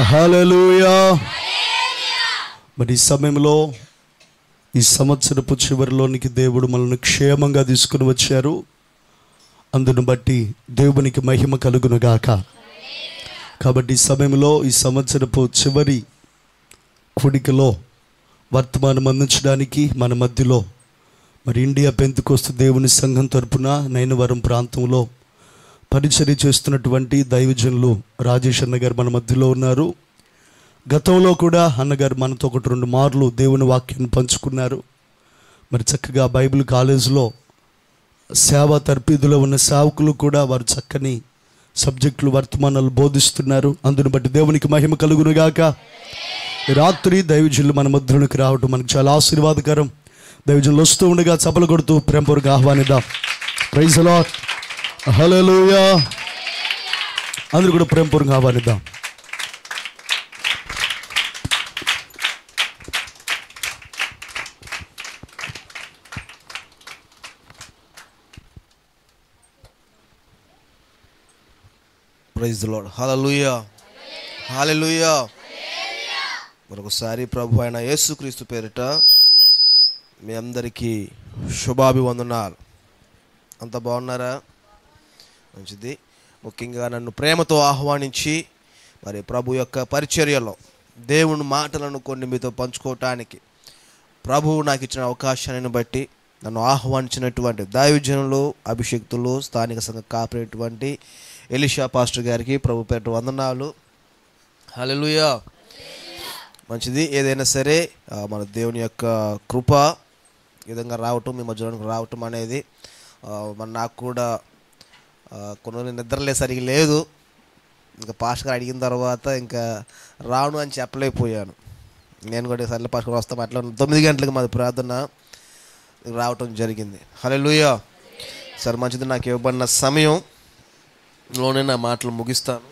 హల్లెలూయా. మరి ఈ సమయంలో ఈ సంవత్సరపు చివరిలోనికి దేవుడు మనల్ని క్షేమంగా తీసుకుని వచ్చారు. అందును బట్టి దేవునికి మహిమ కలుగును గాక. కాబట్టి ఈ సమయంలో ఈ సంవత్సరపు చివరి కూడికలో వర్తమానం అందించడానికి మన మధ్యలో మరి ఇండియా పెంతెకోస్తు దేవుని సంఘం తరపున నైనవరం ప్రాంతంలో పరిచర్య చేస్తున్నటువంటి దైవజనులు రాజేష్ అన్నగారు మన మధ్యలో ఉన్నారు. గతంలో కూడా అన్నగారు మనతో 1-2 మార్లు దేవుని వాక్యాన్ని పంచుకున్నారు. మరి చక్కగా బైబిల్ కాలేజీలో సేవా తర్పీదులో ఉన్న సేవకులు కూడా వారు చక్కని సబ్జెక్టులు వర్తమానాలు బోధిస్తున్నారు. అందుని బట్టి దేవునికి మహిమ కలుగును గాక. రాత్రి దైవజనులు మన మధ్యలోకి రావడం మనకు చాలా ఆశీర్వాదకరం. దైవజనులు వస్తూ ఉండగా చప్పలు కొడుతూ ప్రేమపూర్వకంగా ఆహ్వానిద్దాం. Praise the lord. హల్లెలూయా. అందరూ కూడా ప్రేమపూర్వకంగా ఆహ్వానిద్దాం. Praise the lord. Hallelujah. Hallelujah. మరొకసారి ప్రభు అయిన యేసుక్రీస్తు పేరిట మీ అందరికీ శుభాభివందనాలు. అంత బాగున్నారా? మంచిది. ముఖ్యంగా నన్ను ప్రేమతో ఆహ్వానించి మరి ప్రభు యొక్క పరిచర్యలో దేవుని మాటలను కొన్ని మీతో పంచుకోవటానికి ప్రభువు నాకు ఇచ్చిన అవకాశాన్ని బట్టి నన్ను ఆహ్వానించినటువంటి దైవజనులు, అభిషేక్తులు, స్థానిక సంఘ కాపరేటువంటి ఎలీషా పాస్టర్ గారికి ప్రభు పేరిట వందనాలు. హల్లెలూయా. మంచిది. ఏదైనా సరే మన దేవుని యొక్క కృప ఈ విధంగా రావటం, మీ మధ్యలోకి రావటం అనేది మరి నాకు కూడా కొన్ని నిద్రలే సరిగా లేదు. ఇంకా పాస్టర్ గారు అడిగిన తర్వాత ఇంకా రాను అని చెప్పలేకపోయాను. నేను కూడా సర్లే పాస్టర్ గారు వస్తాం అట్లా 9 గంటలకు మాది ప్రార్థన రావటం జరిగింది. హల్లెలూయా. సరే మంచిది. నాకు ఇవ్వబడిన సమయంలోనే నా మాటలు ముగిస్తాను.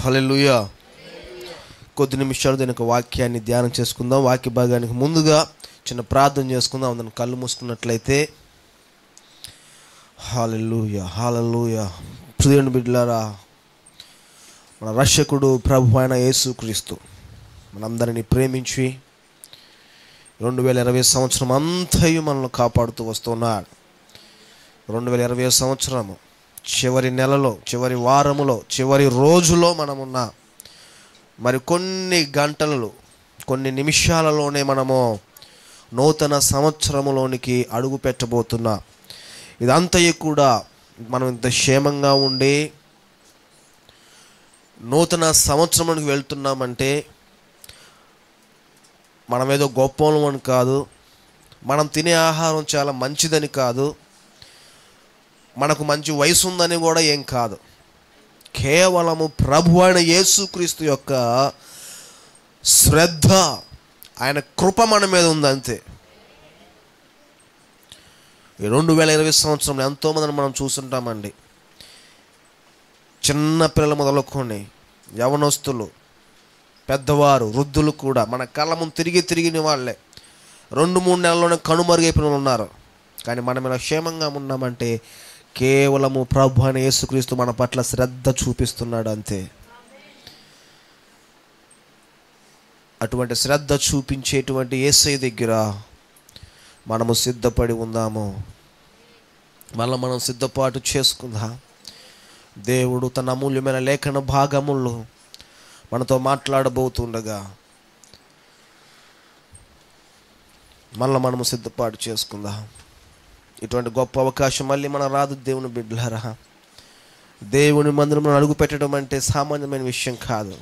హల్లెలూయా. కొద్ది నిమిషాలు దీని యొక్క వాక్యాన్ని ధ్యానం చేసుకుందాం. వాక్య భాగానికి ముందుగా చిన్న ప్రార్థన చేసుకుందాం. అందరం కళ్ళు మూసుకున్నట్లయితే. హల్లెలూయా. హల్లెలూయా. ప్రియమైన బిడ్డలారా, మన రక్షకుడు ప్రభు అయిన యేసుక్రీస్తు మనందరినీ ప్రేమించి 2020 సంవత్సరం అంతయు మనల్ని కాపాడుతూ వస్తున్నాడు. 2020 సంవత్సరము చివరి నెలలో, చివరి వారములో, చివరి రోజులో మనమున్న మరి కొన్ని గంటలలో, కొన్ని నిమిషాలలోనే మనము నూతన సంవత్సరములోనికి అడుగు పెట్టబోతున్నా. ఇదంతయు కూడా మనం ఇంత క్షేమంగా ఉండి నూతన సంవత్సరంలోకి వెళ్తున్నామంటే మనం ఏదో గొప్పలం అని కాదు, మనం తినే ఆహారం చాలా మంచిదని కాదు, మనకు మంచి వయసు ఉందని కూడా ఏం కాదు. కేవలము ప్రభు అయిన యేసుక్రీస్తు యొక్క శ్రద్ధ, ఆయన కృప మన మీద ఉంది అంతే. ఈ 2020 సంవత్సరంలో ఎంతోమందిని మనం చూస్తుంటామండి. చిన్న పిల్లలు మొదలుకొని యవనస్తులు, పెద్దవారు, వృద్ధులు కూడా మన కళ్ళ ముందు తిరిగిన వాళ్ళే 2-3 నెలల్లోనే కనుమరుగైపోయిన వాళ్ళు ఉన్నారు. కానీ మనం ఇలా క్షేమంగా ఉన్నామంటే కేవలము ప్రభు అయిన యేసుక్రీస్తు మన పట్ల శ్రద్ధ చూపిస్తున్నాడు అంతే. అటువంటి శ్రద్ధ చూపించేటువంటి యేసయ్య దగ్గర మనము సిద్ధపడి ఉందాము. మళ్ళీ మనం సిద్ధపాటు చేసుకుందాం. దేవుడు తన అమూల్యమైన లేఖన భాగములు మనతో మాట్లాడబోతుండగా మళ్ళీ మనము సిద్ధపాటు చేసుకుందాం. ఇటువంటి గొప్ప అవకాశం మళ్ళీ మన రాదు. దేవుని బిడ్డలారా, దేవుని మందిరంలో అడుగు పెట్టడం అంటే సామాన్యమైన విషయం కాదు.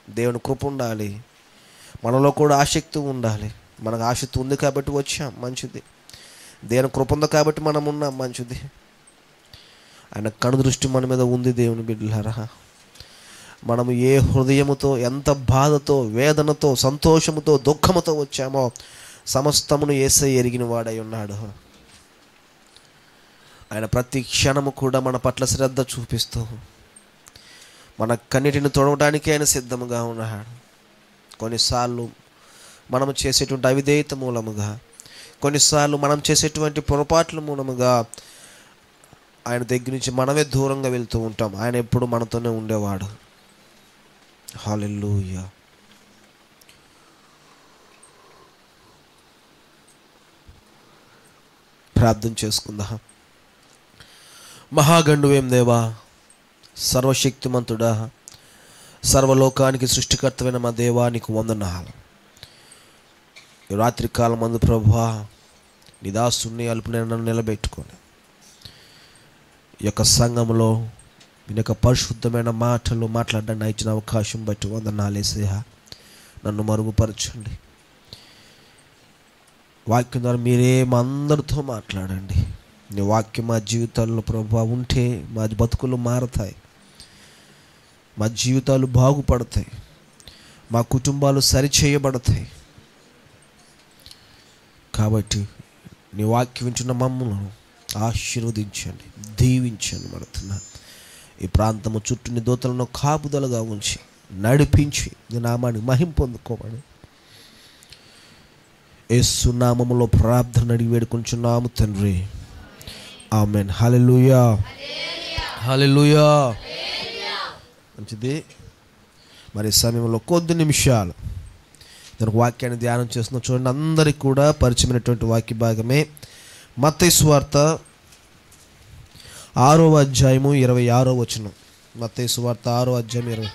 దేవుని కృప ఉండాలి, మనలో కూడా ఆసక్తి ఉండాలి. మనకు ఆసక్తి ఉంది కాబట్టి వచ్చాం, మంచిది. దేవుని కృప ఉంది కాబట్టి మనం ఉన్నాం, మంచిది. ఆయన కనుదృష్టి మన మీద ఉంది. దేవుని బిడ్డలారా, మనము ఏ హృదయముతో, ఎంత బాధతో, వేదనతో, సంతోషముతో, దుఃఖముతో వచ్చామో సమస్తమును యేసయ్య ఎరిగిన వాడై ఉన్నాడు. ఆయన ప్రతి క్షణము కూడా మన పట్ల శ్రద్ధ చూపిస్తూ మన కన్నిటిని తొడవడానికి ఆయన సిద్ధముగా ఉన్నాడు. కొన్నిసార్లు మనము చేసేటువంటి అవిధేయత మూలముగా, కొన్నిసార్లు మనం చేసేటువంటి పొరపాట్ల మూలముగా ఆయన దగ్గర నుంచి మనమే దూరంగా వెళ్తూ ఉంటాం. ఆయన ఎప్పుడు మనతోనే ఉండేవాడు. హల్లెలూయా. ప్రార్థన చేసుకుందాం. మహాగండువేం దేవా, సర్వశక్తిమంతుడా, సర్వలోకానికి సృష్టికర్తమైన మా దేవా, నీకు వందనాలు. ఈ రాత్రి కాలం మందు ప్రభువా, నీ దాసుని అల్పునైనా నిలబెట్టుకొని ఈ యొక్క సంఘంలో మీ యొక్క పరిశుద్ధమైన మాటలు మాట్లాడడానికి ఇచ్చిన అవకాశం బట్టి వందనాలేసయ్యా. నన్ను మరుగుపరచండి. వాక్యం ద్వారా మీరే మా అందరితో మాట్లాడండి. నీ వాక్యం మా జీవితాల్లో ప్రభువా ఉంటే మా బతుకులు మారతాయి, మా జీవితాలు బాగుపడతాయి, మా కుటుంబాలు సరిచేయబడతాయి. కాబట్టి నీ వాక్యం వింటున్న మమ్మల్ని ఆశీర్వదించండి, దీవించండి. మడుతున్నా ఈ ప్రాంతము చుట్టూ నీ దూతలను కాపుదలుగా ఉంచి నడిపించి నీ నామాన్ని మహిమ పొందుకోమని యేసు నామములో ప్రార్థన అడిగి వేడుకొంచున్నాము తండ్రి. ఆమేన్. హల్లెలూయా, హల్లెలూయా. మంచిది. మరి సమయంలో కొద్ది నిమిషాలు దానికి వాక్యాన్ని ధ్యానం చేస్తున్నాం. చూడండి, అందరికీ కూడా పరిచయమైనటువంటి వాక్య భాగమే మత్తయి సువార్త 6వ అధ్యాయము 26వ వచనం. మత్తయి సువార్త 6వ అధ్యాయం 20.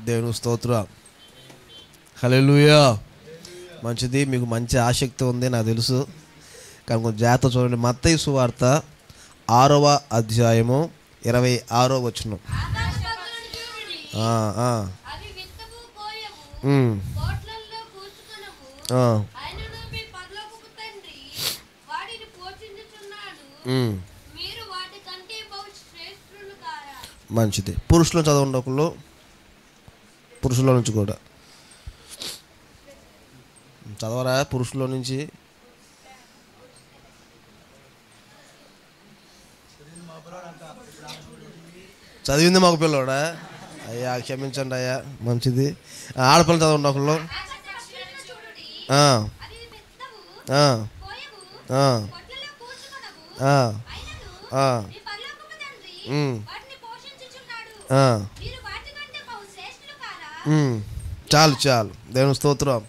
దేవుని స్తోత్రం. హల్లెలూయా. మంచిది. మీకు మంచి ఆసక్తి ఉంది నాకు తెలుసు, కానీ కొంచెం జాగ్రత్త చూడండి. మత్తయి సువార్త 6వ అధ్యాయము 26వ వచనం. మంచిది. పురుషులు చదవండి ఒకళ్ళు, పురుషుల నుంచి కూడా చదవరా? పురుషుల నుంచి చదివింది మగ పిల్లోడా? అయ్యా క్షమించండి అయ్యా. మంచిది. ఆడపిల్ల చదవండి ఒకళ్ళు. చాలు చాలు. దేవుని స్తోత్రం.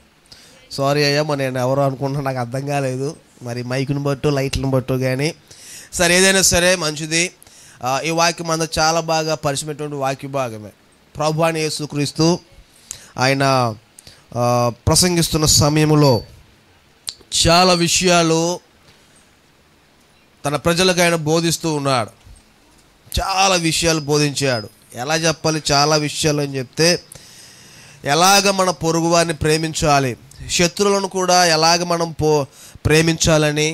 సారీ అయ్యా, మరి నేను ఎవరో అనుకుంటున్నా, నాకు అర్థం కాలేదు. మరి మైకుని బట్టు లైట్లను బట్టు కానీ సరే, ఏదైనా సరే మంచిది. ఈ వాక్యం అంతా చాలా బాగా పరిచయమైనటువంటి వాక్య భాగమే. ప్రభువైన యేసుక్రీస్తు ఆయన ప్రసంగిస్తున్న సమయంలో చాలా విషయాలు తన ప్రజలకు ఆయన బోధిస్తూ ఉన్నాడు. చాలా విషయాలు బోధించాడు. ఎలా చెప్పాలి? చాలా విషయాలు అని చెప్తే, ఎలాగ మన పొరుగు వారిని ప్రేమించాలి, శత్రువులను కూడా ఎలాగ మనం ప్రేమించాలని,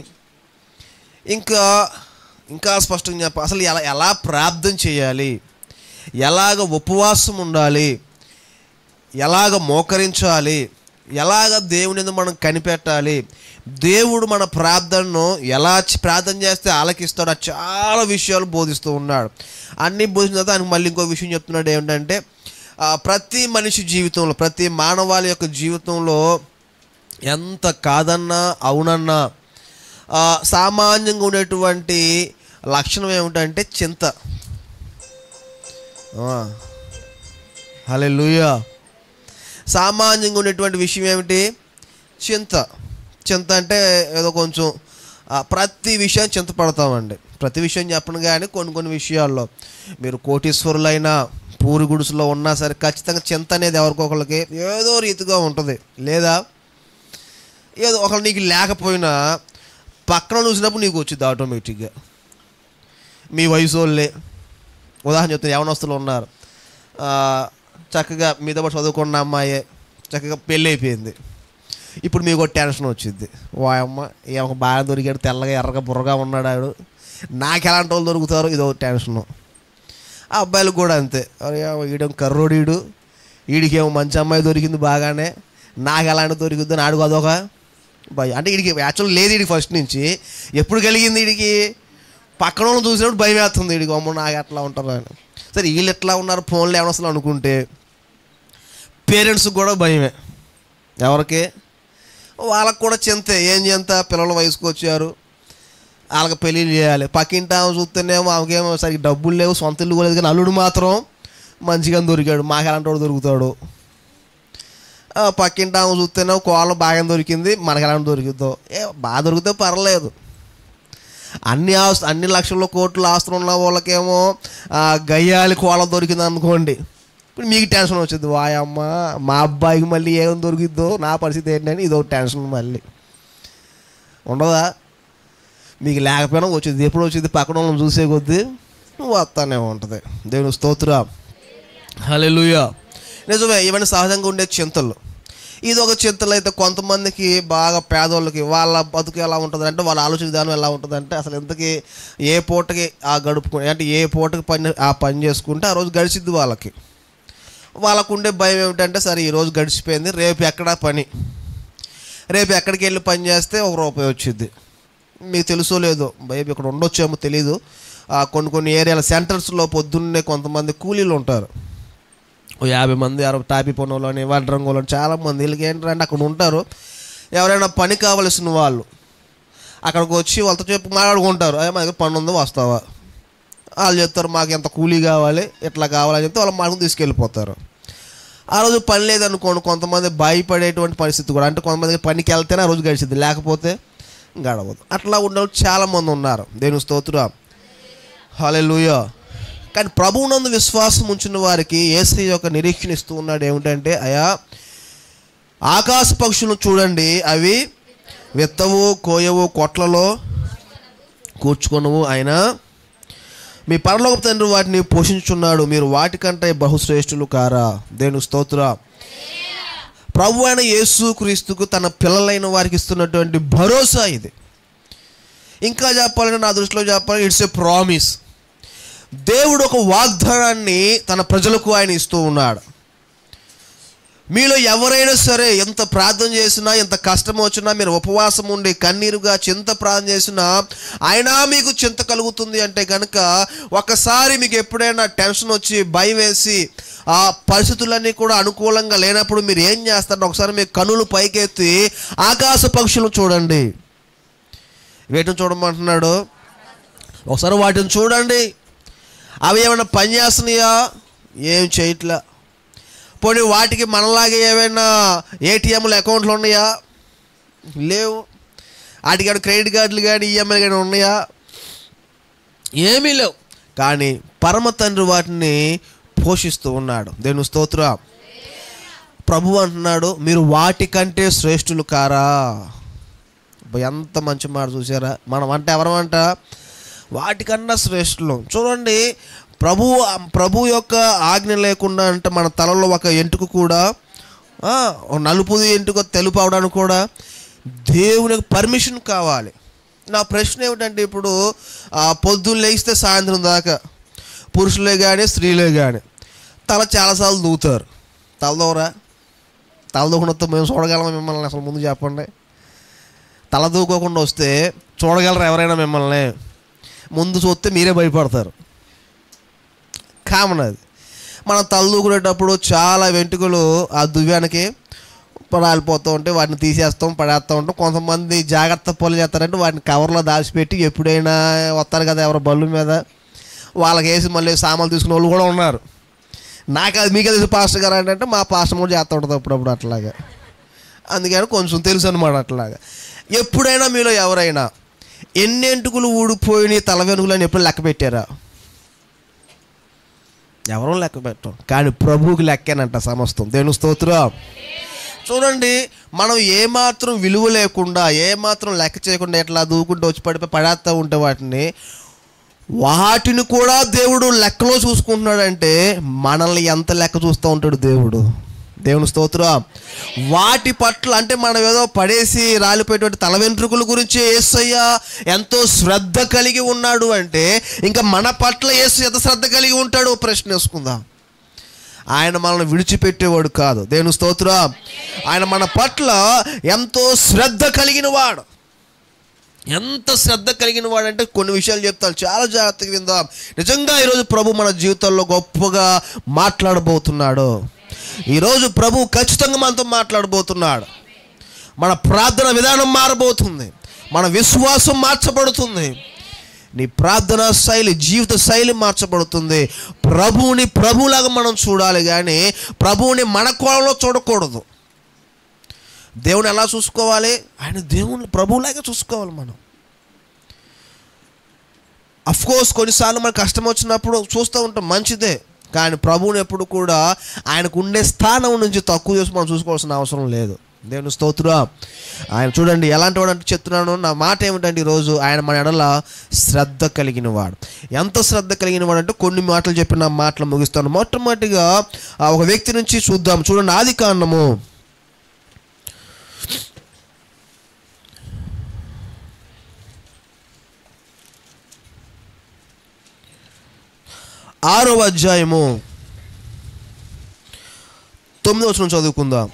ఇంకా స్పష్టంగా చెప్పాలి అసలు ఎలా ప్రార్థన చేయాలి, ఎలాగ ఉపవాసం ఉండాలి, ఎలాగ మోకరించాలి, ఎలాగ దేవుని మనం కనిపెట్టాలి, దేవుడు మన ప్రార్థనను ఎలా ప్రార్థన చేస్తే ఆలకిస్తాడో చాలా విషయాలు బోధిస్తూ ఉన్నాడు. అన్నీ బోధించిన తర్వాత ఆయనకు మళ్ళీ ఇంకో విషయం చెప్తున్నాడు. ఏమిటంటే, ప్రతి మనిషి జీవితంలో, ప్రతి మానవాళి యొక్క జీవితంలో ఎంత కాదన్నా అవునన్నా సామాన్యంగా ఉండేటువంటి లక్షణం ఏమిటంటే చింత. హల్లెలూయా. సామాన్యంగా ఉండేటువంటి విషయం ఏమిటి? చింత. చింత అంటే ఏదో కొంచెం ప్రతి విషయం చింతపడతామండి. ప్రతి విషయం చెప్పను కానీ కొన్ని విషయాల్లో మీరు కోటీశ్వరులైనా పూరి గుడిసెలో ఉన్నా సరే ఖచ్చితంగా చింత అనేది ఎవరికొకరికి ఏదో రీతిగా ఉంటుంది. లేదా ఏదో ఒకరు నీకు లేకపోయినా పక్కన చూసినప్పుడు నీకు వచ్చింది ఆటోమేటిక్గా. మీ వయసు వాళ్ళే ఉదాహరణ చెప్తాను, యవనస్తులు ఉన్నారు, చక్కగా మీద చదువుకున్న అమ్మాయే చక్కగా పెళ్ళి అయిపోయింది. ఇప్పుడు మీకు టెన్షన్ వచ్చింది, అమ్మ ఏమో బాగా దొరికాడు, తెల్లగా ఎర్రగా బుర్రగా ఉన్నాడు ఆడు, నాకు ఎలాంటి వాళ్ళు దొరుకుతారో ఇదో టెన్షను. ఆ అబ్బాయిలకు కూడా అంతే, వీడేమో కర్రోడీడు, వీడికేమో మంచి అమ్మాయి దొరికింది బాగానే, నాకు ఎలాంటి దొరికిందో అని ఆడుకు అదొక భయం. అంటే వీడికి యాక్చువల్ లేదు, వీడికి ఫస్ట్ నుంచి ఎప్పుడు కలిగింది, వీడికి పక్కన వాళ్ళని చూసినప్పుడు భయం వేస్తుంది వీడికి, అమ్మ నాకు ఎట్లా ఉంటారు అని. సరే వీళ్ళు ఎట్లా ఉన్నారు ఫోన్లో ఏమన్నా అసలు అనుకుంటే పేరెంట్స్ కూడా భయమే. ఎవరికి? వాళ్ళకు కూడా చింతే. ఏం చింత? పిల్లల వయసుకు వచ్చారు, వాళ్ళకి పెళ్ళిళ్ళు చేయాలి. పక్కింటి ఆమె చూస్తేనేమో ఆమెకేమో సరిగ్గా డబ్బులు లేవు, సొంత ఇల్లు కూడా లేదు, కానీ అల్లుడు మాత్రం మంచిగా దొరికాడు. మాకు ఎలాంటి వాడు దొరుకుతాడు. పక్కింటి ఆమె చూస్తేనేమో కోళ్ళ బాగా దొరికింది, మనకు ఎలాంటి దొరుకుతావు? బాగా దొరికితే పర్లేదు. అన్ని లక్షల కోట్ల ఆస్తులు ఉన్న వాళ్ళకేమో గయ్యాలి కోళ్ళ దొరికింది అనుకోండి, ఇప్పుడు మీకు టెన్షన్ వచ్చింది. వాయమ్మ, మా అబ్బాయికి మళ్ళీ ఏం దొరికిద్దో, నా పరిస్థితి ఏంటని ఇదొక టెన్షన్ మళ్ళీ ఉండదా? మీకు లేకపోయినా వచ్చింది. ఎప్పుడు వచ్చింది? పక్కన వాళ్ళని చూసే కొద్దీ వస్తానే ఉంటుంది. దేవుని స్తోత్రం, హల్లెలూయా. నిజమే, ఇవన్నీ సహజంగా ఉండే చింతలు. ఇది ఒక చింతలు అయితే కొంతమందికి బాగా పేదోళ్ళకి వాళ్ళ బతుకు ఎలా ఉంటుంది అంటే, వాళ్ళ ఆలోచన విధానం ఎలా ఉంటుంది అంటే, అసలు ఇంతకీ ఏ పూటకి గడుపుకుని అంటే ఏ పూటకి పని చేసుకుంటే ఆ రోజు గడిచిద్ది. వాళ్ళకు ఉండే భయం ఏమిటంటే, సరే ఈరోజు గడిచిపోయింది, రేపు ఎక్కడా పని, రేపు ఎక్కడికి వెళ్ళి పని చేస్తే ₹1 వచ్చింది. మీకు తెలుసో లేదో, బైబి ఇక్కడ ఉండొచ్చేమో తెలీదు, కొన్ని ఏరియాల సెంటర్స్లో పొద్దున్నే కొంతమంది కూలీలు ఉంటారు. 50 మంది 60 టాపీ పనులని వడ్రంగులని చాలామంది. వీళ్ళకి ఏంటంటే అక్కడ ఉంటారు, ఎవరైనా పని కావలసిన వాళ్ళు అక్కడికి వచ్చి వాళ్ళతో చెప్పి మాట్లాడుకుంటారు. మా దగ్గర పని ఉంది, వస్తావా? వాళ్ళు చెప్తారు, మాకు ఎంత కూలీ కావాలి, ఎట్లా కావాలని చెప్తే వాళ్ళు మాకు తీసుకెళ్ళిపోతారు. ఆ రోజు పని లేదనుకోండి, కొంతమంది భయపడేటువంటి పరిస్థితి కూడా. అంటే కొంతమంది పనికి వెళ్తేనే ఆ రోజు గడిచింది, లేకపోతే గడవదు. అట్లా ఉన్న వాళ్ళు చాలామంది ఉన్నారు. దేవుని స్తోత్రం, హల్లెలూయా. కానీ ప్రభువునందు విశ్వాసం ఉంచిన వారికి యేసయ్య యొక్క నిరీక్షణ ఇస్తూ ఉన్నాడు. ఏమిటంటే, అయా ఆకాశ పక్షులను చూడండి, అవి విత్తవు, కోయవు, కొట్లలో కూర్చుకొనవు, అయినా మీ పరలోకపు తండ్రి వాటిని పోషించుచున్నాడు, మీరు వాటికంటే బహుశ్రేష్ఠులు కారా? దేవుని స్తోత్రం. ప్రభు అయిన యేసు క్రీస్తుకు తన పిల్లలైన వారికి ఇస్తున్నటువంటి భరోసా ఇది. ఇంకా చెప్పాలంటే, నా దృష్టిలో చెప్పాలంటే, ఇట్స్ ఏ ప్రామిస్. దేవుడు ఒక వాగ్దానాన్ని తన ప్రజలకు ఆయన ఇస్తూ ఉన్నాడు. మీలో ఎవరైనా సరే ఎంత ప్రార్థన చేసినా, ఎంత కష్టం వచ్చినా, మీరు ఉపవాసం ఉండి కన్నీరుగా చింత ప్రార్థన చేసినా అయినా మీకు చింత కలుగుతుంది అంటే కనుక, ఒకసారి మీకు ఎప్పుడైనా టెన్షన్ వచ్చి భయం వేసి ఆ పరిస్థితులన్నీ కూడా అనుకూలంగా లేనప్పుడు మీరు ఏం చేస్తారంటే, ఒకసారి మీ కనులు పైకెత్తి ఆకాశ పక్షులను చూడండి. వేటిని చూడమంటున్నాడు? ఒకసారి వాటిని చూడండి. అవి ఏమైనా పని చేస్తున్నాయా? ఏం చేయట్లా. పోనీ వాటికి మనలాగే ఏమైనా ఏటీఎంలు అకౌంట్లు ఉన్నాయా? లేవు. వాటికి క్రెడిట్ కార్డులు కానీ ఈఎంఐ కానీ ఉన్నాయా? ఏమీ లేవు. కానీ పరమ తండ్రి వాటిని పోషిస్తూ ఉన్నాడు. దేవుని స్తోత్రం. ప్రభు అంటున్నాడు, మీరు వాటికంటే శ్రేష్ఠులు కారా? ఎంత మంచి మాట చూసారా? మనం అంటే ఎవరమంట? వాటికన్నా శ్రేష్ఠులు. చూడండి, ప్రభు యొక్క ఆజ్ఞ లేకుండా అంటే మన తలలో ఒక ఎంటుకు కూడా, నలుపు ఎంటుక తెలుపు అవడానికి కూడా దేవునికి పర్మిషన్ కావాలి. నా ప్రశ్న ఏమిటంటే, ఇప్పుడు పొద్దున్న లేస్తే సాయంత్రం దాకా పురుషులే కానీ స్త్రీలే కానీ తల చాలాసార్లు దూతారు. తలదూరా? తలదూకుండా మేము చూడగలమా మిమ్మల్ని? అసలు ముందు చెప్పండి. తల దూకోకుండా వస్తే చూడగలరు ఎవరైనా మిమ్మల్ని? ముందు చూస్తే మీరే భయపడతారు. కామన్ అది. మనం తల దూకునేటప్పుడు చాలా వెంట్రుకలు ఆ దువ్యానికి రాలిపోతూ ఉంటే వాటిని తీసేస్తాం, పడేస్తూ ఉంటాం. కొంతమంది జాగ్రత్త పనులు చేస్తారంటే వాటిని కవర్లో దాచిపెట్టి ఎప్పుడైనా వస్తారు కదా ఎవరు బళ్ళు మీద, వాళ్ళకి వేసి మళ్ళీ సామాన్లు తీసుకునే వాళ్ళు కూడా ఉన్నారు. నాకు అది మీకు తెలుసు పాస్టర్ గారు అంటే, మా పాస్టర్ కూడా చేస్తూ ఉంటుంది అప్పుడప్పుడు అట్లాగా. అందుకని కొంచెం తెలుసు అనమాట అట్లాగా. ఎప్పుడైనా మీలో ఎవరైనా ఎన్ని ఎంటుకలు ఊడిపోయినాయి తల వెనుకలు అని ఎప్పుడు లెక్క పెట్టారా? ఎవరూ లెక్క పెట్టాం. కానీ ప్రభువుకి లెక్కేనంట సమస్తం. దేవుని స్తోత్రం. చూడండి, మనం ఏమాత్రం విలువ లేకుండా, ఏమాత్రం లెక్క చేయకుండా ఎట్లా దూకుంటూ వచ్చి పడేస్తూ ఉంటే వాటిని కూడా దేవుడు లెక్కలో చూసుకుంటున్నాడంటే, మనల్ని ఎంత లెక్క చూస్తూ ఉంటాడు దేవుడు. దేవుని స్తోత్రం. వాటి పట్ల అంటే మనం ఏదో పడేసి రాలిపోయేటువంటి తల వెంట్రుకల గురించి యేసయ్య ఎంతో శ్రద్ధ కలిగి ఉన్నాడు అంటే, ఇంకా మన పట్ల యేసు ఎంత శ్రద్ధ కలిగి ఉంటాడో ప్రశ్న వేసుకుందాం. ఆయన మనల్ని విడిచిపెట్టేవాడు కాదు. దేవుని స్తోత్రం. ఆయన మన పట్ల ఎంతో శ్రద్ధ కలిగిన వాడు. ఎంత శ్రద్ధ కలిగిన వాడంటే కొన్ని విషయాలు చెప్తాను, చాలా జాగ్రత్తగా విందాం. నిజంగా ఈరోజు ప్రభు మన జీవితాల్లో గొప్పగా మాట్లాడబోతున్నాడు. ఈరోజు ప్రభు ఖచ్చితంగా మనతో మాట్లాడబోతున్నాడు. మన ప్రార్థన విధానం మారబోతుంది, మన విశ్వాసం మార్చబడుతుంది, నీ ప్రార్థనా శైలి, జీవిత శైలి మార్చబడుతుంది. ప్రభువుని ప్రభువులాగా మనం చూడాలి, కానీ ప్రభువుని మన కోణంలో చూడకూడదు. దేవుని ఎలా చూసుకోవాలి? ఆయన దేవుని ప్రభువులాగా చూసుకోవాలి. మనం అఫ్కోర్స్ కొన్నిసార్లు మనకు కష్టం వచ్చినప్పుడు చూస్తూ ఉంటాం, మంచిదే. కానీ ప్రభువుని ఎప్పుడు కూడా ఆయనకు ఉండే స్థానం నుంచి తక్కువ చేసి మనం చూసుకోవాల్సిన అవసరం లేదు. దేవుని స్తోత్రం. ఆయన చూడండి ఎలాంటి వాడు అంటే చెప్తున్నాను. నా మాట ఏమిటంటే ఈరోజు ఆయన మన ఎడల శ్రద్ధ కలిగిన వాడు. ఎంత శ్రద్ధ కలిగిన వాడు అంటే కొన్ని మాటలు చెప్పిన మాటలు ముగిస్తాను. మొట్టమొదటిగా ఒక వ్యక్తి నుంచి చూద్దాం. చూడండి, ఆదికాండము 6వ అధ్యాయము 9వ వచనం చదువుకుందాం.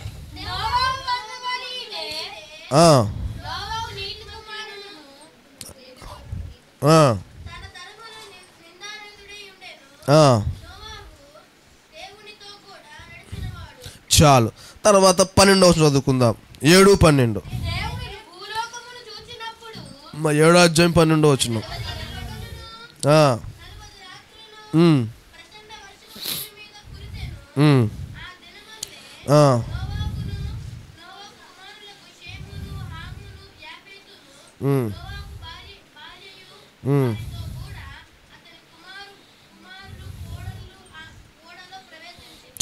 చాలు. తర్వాత 12వ వచనం చదువుకుందాం. 7:12. 7వ అధ్యాయం 12వ వచనం.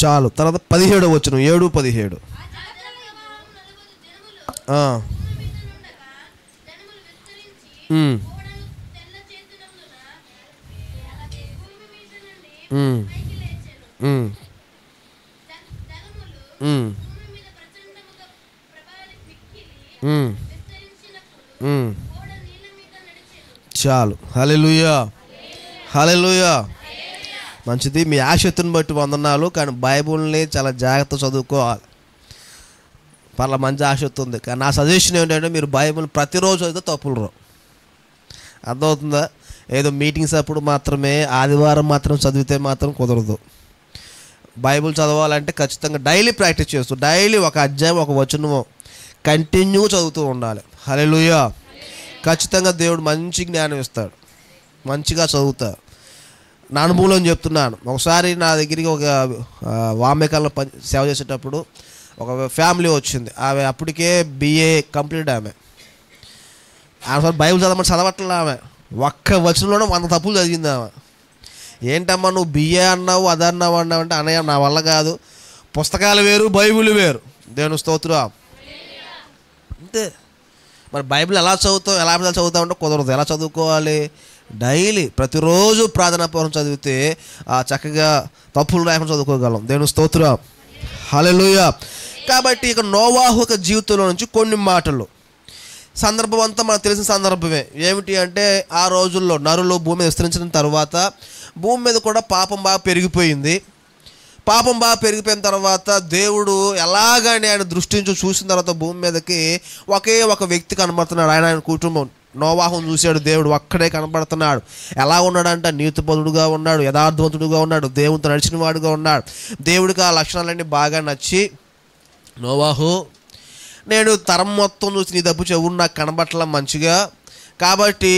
చాలు. తర్వాత 17వ వచనం. 7:17. చాలు. హల్లెలూయా, హల్లెలూయా. మంచిది. మీ ఆసక్తిని బట్టి వందనాలు. కానీ బైబుల్ని చాలా జాగ్రత్త చదువుకోవాలి. పర్లా మంచి ఆసక్తి ఉంది, కానీ నా సజెషన్ ఏంటంటే మీరు బైబుల్ ప్రతిరోజు అయితే తప్పులు రావు. అర్థమవుతుందా? ఏదో మీటింగ్స్ అప్పుడు మాత్రమే, ఆదివారం మాత్రం చదివితే మాత్రం కుదరదు. బైబుల్ చదవాలంటే ఖచ్చితంగా డైలీ ప్రాక్టీస్ చేస్తూ, డైలీ ఒక అధ్యాయం ఒక వచనము కంటిన్యూ చదువుతూ ఉండాలి. హల్లెలూయా. ఖచ్చితంగా దేవుడు మంచి జ్ఞానం ఇస్తాడు. మంచిగా చదువుతారు. నా అనుభవంలో చెప్తున్నాను. ఒకసారి నా దగ్గరికి ఒక వామ్యకాలంలో సేవ చేసేటప్పుడు ఒక ఫ్యామిలీ వచ్చింది. ఆమె అప్పటికే BA కంప్లీట్. ఆమె బైబిల్ చదవట్లే. ఆమె ఒక్క వచనంలోనే 100 తప్పులు చదివింది. ఆమె ఏంటమ్మా నువ్వు BA అన్నావు, అదన్నావు అంటే అన్నయ్య నా వల్ల కాదు, పుస్తకాలు వేరు బైబిల్ వేరు. దేవుని స్తోత్రం. అంతే. మరి బైబిల్ ఎలా చదువుతావు, ఎలా చదువుతావు అంటే కుదరదు. ఎలా చదువుకోవాలి? డైలీ ప్రతిరోజు ప్రార్థనాపూర్వం చదివితే చక్కగా తప్పులు రాకుండా చదువుకోగలం. దేవుని స్తోత్రం. హల్లెలూయా. కాబట్టి ఇక నోవాహు యొక్క జీవితంలో నుంచి కొన్ని మాటలు. సందర్భం అంతా మనకు తెలిసిన సందర్భమే. ఏమిటి అంటే ఆ రోజుల్లో నరులు భూమి మీద విస్తరించిన తర్వాత భూమి మీద కూడా పాపం బాగా పెరిగిపోయింది. పాపం బాగా పెరిగిపోయిన తర్వాత దేవుడు ఎలాగని ఆయన దృష్టించి చూసిన తర్వాత భూమి మీదకి ఒకే ఒక వ్యక్తి కనబడుతున్నాడు. ఆయన కుటుంబం. నోవాహును చూశాడు దేవుడు, ఒక్కడే కనబడుతున్నాడు. ఎలా ఉన్నాడంటే నీతిపరుడుగా ఉన్నాడు, యథార్థవంతుడుగా ఉన్నాడు, దేవునితో నడిచిన వాడుగా ఉన్నాడు. దేవుడికి ఆ లక్షణాలన్నీ బాగా నచ్చి, నోవాహు నేను తరం మొత్తం చూసి నీ తప్పు చెవుడు నాకు కనబట్టలా మంచిగా, కాబట్టి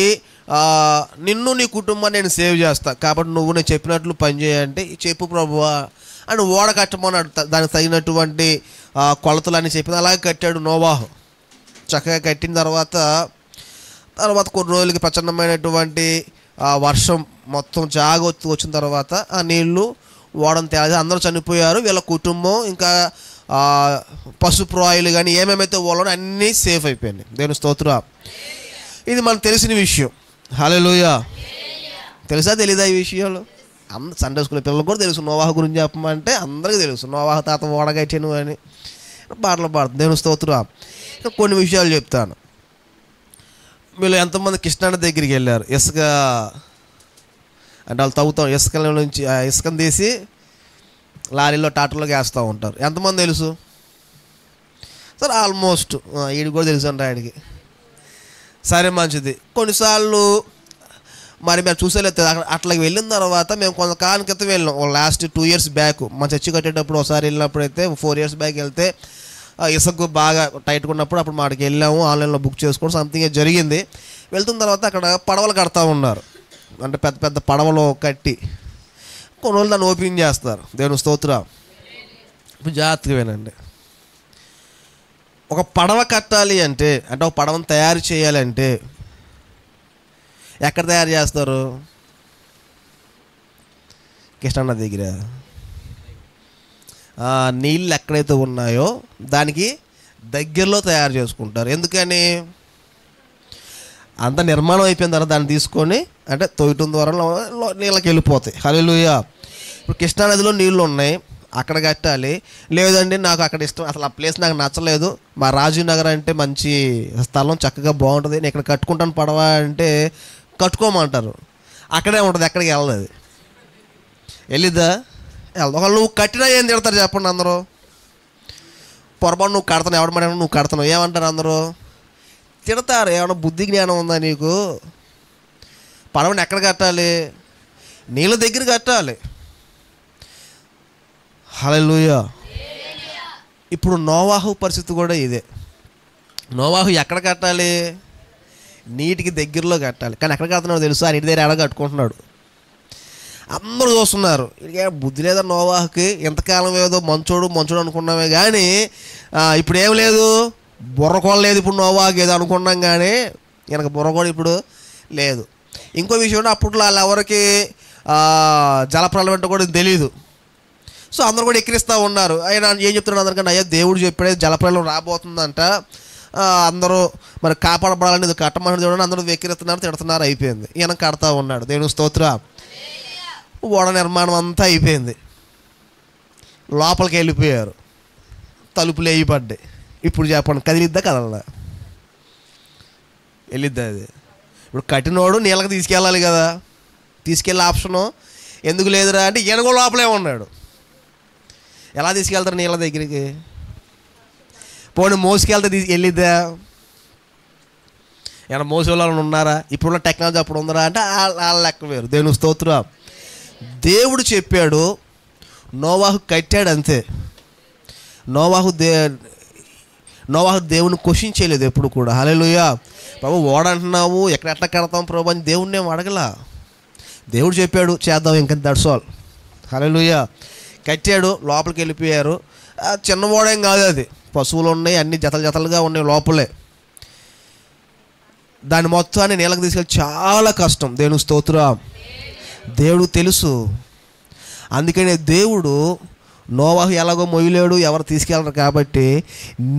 నిన్ను నీ కుటుంబాన్ని నేను సేవ్ చేస్తా, కాబట్టి నువ్వు నేను చెప్పినట్లు పని చేయంటే చెప్పు ప్రభువా అని ఓడ కట్టమన్నాడు. దానికి తగినటువంటి కొలతలు చెప్పిన అలాగే కట్టాడు నోవాహు. చక్కగా కట్టిన తర్వాత కొన్ని రోజులకి ప్రచండమైనటువంటి వర్షం మొత్తం వచ్చిన తర్వాత ఆ నీళ్లు ఓడను తేలి అందరూ చనిపోయారు. వీళ్ళ కుటుంబం ఇంకా పశుప్రాయులు కానీ ఏమేమైతే ఓడలో అన్నీ సేఫ్ అయిపోయినాయి. దేవుని స్తోత్రం. ఇది మనకు తెలిసిన విషయం. హల్లెలూయా. తెలుసా తెలీదా ఈ విషయాలు? సండే స్కూల్ పిల్లలకు కూడా తెలుసు. నోవాహు గురించి చెప్పమంటే అందరికీ తెలుసు. నోవాహు తాత ఓడగట్టాను అని పాటలు పాడుతుంది. దేవుని స్తోత్రం. కొన్ని విషయాలు చెప్తాను. మీరు ఎంతమంది కృష్ణానది దగ్గరికి వెళ్ళారు? ఇసుక అంటే వాళ్ళు తవ్వుతాం, ఇసుక నుంచి ఇసుకను తీసి లారీలో టాటర్లోకి వేస్తూ ఉంటారు. ఎంతమంది తెలుసు? సరే ఆల్మోస్ట్ వీడికి కూడా తెలుసు అంట ఆయనకి. సరే మంచిది. కొన్నిసార్లు మరి మేము చూసేలేదు. అట్లాగే వెళ్ళిన తర్వాత మేము కొంతకాలం క్రితం వెళ్ళాం, లాస్ట్ 2 years బ్యాక్. మా చర్చి కట్టేటప్పుడు ఒకసారి వెళ్ళినప్పుడు అయితే 4 years బ్యాక్ వెళ్తే ఇసుక బాగా టైట్గా ఉన్నప్పుడు అప్పుడు మాకు వెళ్ళాము, ఆన్లైన్లో బుక్ చేసుకోవడం సంథింగ్ జరిగింది. వెళ్తున్న తర్వాత అక్కడ పడవలు కడతా ఉన్నారు, అంటే పెద్ద పెద్ద పడవలు కట్టి కొన్ని రోజులు దాన్ని ఓపెన్ చేస్తారు. దేవుని స్తోత్రం. ఇప్పుడు జాగ్రత్తగా వినండి. ఒక పడవ కట్టాలి అంటే ఒక పడవను తయారు చేయాలంటే ఎక్కడ తయారు చేస్తారు? కృష్ణన్న దగ్గర నీళ్ళు ఎక్కడైతే ఉన్నాయో దానికి దగ్గరలో తయారు చేసుకుంటారు. ఎందుకని? అంత నిర్మాణం అయిపోయిన తర్వాత దాన్ని తీసుకొని అంటే తొయ్యటం ద్వారా నీళ్ళకి వెళ్ళిపోతాయి. హల్లెలూయా. ఇప్పుడు కృష్ణానదిలో నీళ్ళు ఉన్నాయి, అక్కడ కట్టాలి. లేదండి నాకు అక్కడ ఇష్టం, అసలు ఆ ప్లేస్ నాకు నచ్చలేదు, మా రాజీవ్ నగర్ అంటే మంచి స్థలం, చక్కగా బాగుంటుంది, నేను ఇక్కడ కట్టుకుంటాను పడవ అంటే కట్టుకోమంటారు. అక్కడే ఉంటుంది, ఎక్కడికి వెళ్ళదు. వెళ్ళిద్దా? వెళ్దా. ఒకళ్ళు నువ్వు కట్టినా ఏం తిడతారు చెప్పండి అందరూ? పొరపాటు నువ్వు కడతావు, ఎవడ మాట నువ్వు కడతావు ఏమంటారు అందరూ? తిడతారు. ఏమన్నా బుద్ధి జ్ఞానం ఉందా నీకు? పడవని ఎక్కడ కట్టాలి? నీళ్ళ దగ్గర కట్టాలి. హల్లెలూయా. ఇప్పుడు నోవాహు పరిస్థితి కూడా ఇదే. నోవాహు ఎక్కడ కట్టాలి? నీటికి దగ్గరలో కట్టాలి. కానీ ఎక్కడ కడుతున్నాడో తెలుసు? ఆ నీటి దగ్గర ఎక్కడ కట్టుకుంటున్నాడు. అందరూ చూస్తున్నారు. ఇక బుద్ధి లేదా నోవాహుకి? ఎంతకాలం ఏదో మంచోడు అనుకున్నామే కానీ ఇప్పుడు ఏం లేదు, బుర్రకోడ లేదు. ఇప్పుడు నోవాహుకి ఏదో అనుకున్నాం కానీ వెనక బుర్రకోడ ఇప్పుడు లేదు. ఇంకో విషయం, అప్పట్లో వాళ్ళు ఎవరికి జలప్రలయం అంటే కూడా తెలియదు. సో అందరూ కూడా ఎక్కిరిస్తూ ఉన్నారు. ఆయన ఏం చెప్తున్నాడు అందరికన్నా? అయ్యా దేవుడు చెప్పాడే జలప్రలయం రాబోతుందంట, అందరూ మరి కాపాడబడాలని ఇది కట్టమని చూడండి, అందరూ వెక్కిరిస్తున్నారు, తిడుతున్నారు, అయిపోయింది. ఈయన కడతా ఉన్నాడు. దేవుని స్తోత్రం. ఓడ నిర్మాణం అంతా అయిపోయింది, లోపలికి వెళ్ళిపోయారు, తలుపులు వేయబడ్డాయి. ఇప్పుడు చెప్పండి, కదిలిద్దా కదలదా? వెళ్ళిద్దా? అది ఇప్పుడు కట్టినోడు నీళ్ళకి తీసుకెళ్ళాలి కదా, తీసుకెళ్ళే ఆప్షను ఎందుకు లేదురా అంటే ఈయన కూడా లోపలే ఉన్నాడు. ఎలా తీసుకెళ్తారు నీళ్ళ దగ్గరికి? పోనీ మోసుకెళ్తే వెళ్ళిద్దా? ఏమైనా మోసే వాళ్ళు ఉన్నారా? ఇప్పుడున్న టెక్నాలజీ అప్పుడు ఉందరా అంటే వాళ్ళ లెక్క వేరు. దేవుని స్తోత్రం. దేవుడు చెప్పాడు, నోవాహు కట్టాడు అంతే. నోవాహు దేవుని క్వశ్చన్ చేయలేదు ఎప్పుడు కూడా. హల్లెలూయా. బాబు ఓడ అంటున్నావు, ఎట్లా కడతాం ప్రభు అని దేవుడిని ఏం అడగలా. దేవుడు చెప్పాడు చేద్దాం, ఇంకా దట్స్ ఆల్. హల్లెలూయా. కట్టాడు, లోపలికి వెళ్ళిపోయారు. చిన్న ఓడేం కాదు అది, పశువులు ఉన్నాయి, అన్ని జతలుగా ఉన్నాయి లోపలే. దాని మొత్తాన్ని నీళ్ళకి తీసుకెళ్ళి చాలా కష్టం. దేవుని స్తోత్రం. దేవుడు తెలుసు. అందుకనే దేవుడు నోవాహు ఎలాగో మొయ్యలేడు, ఎవరు తీసుకెళ్ళరు కాబట్టి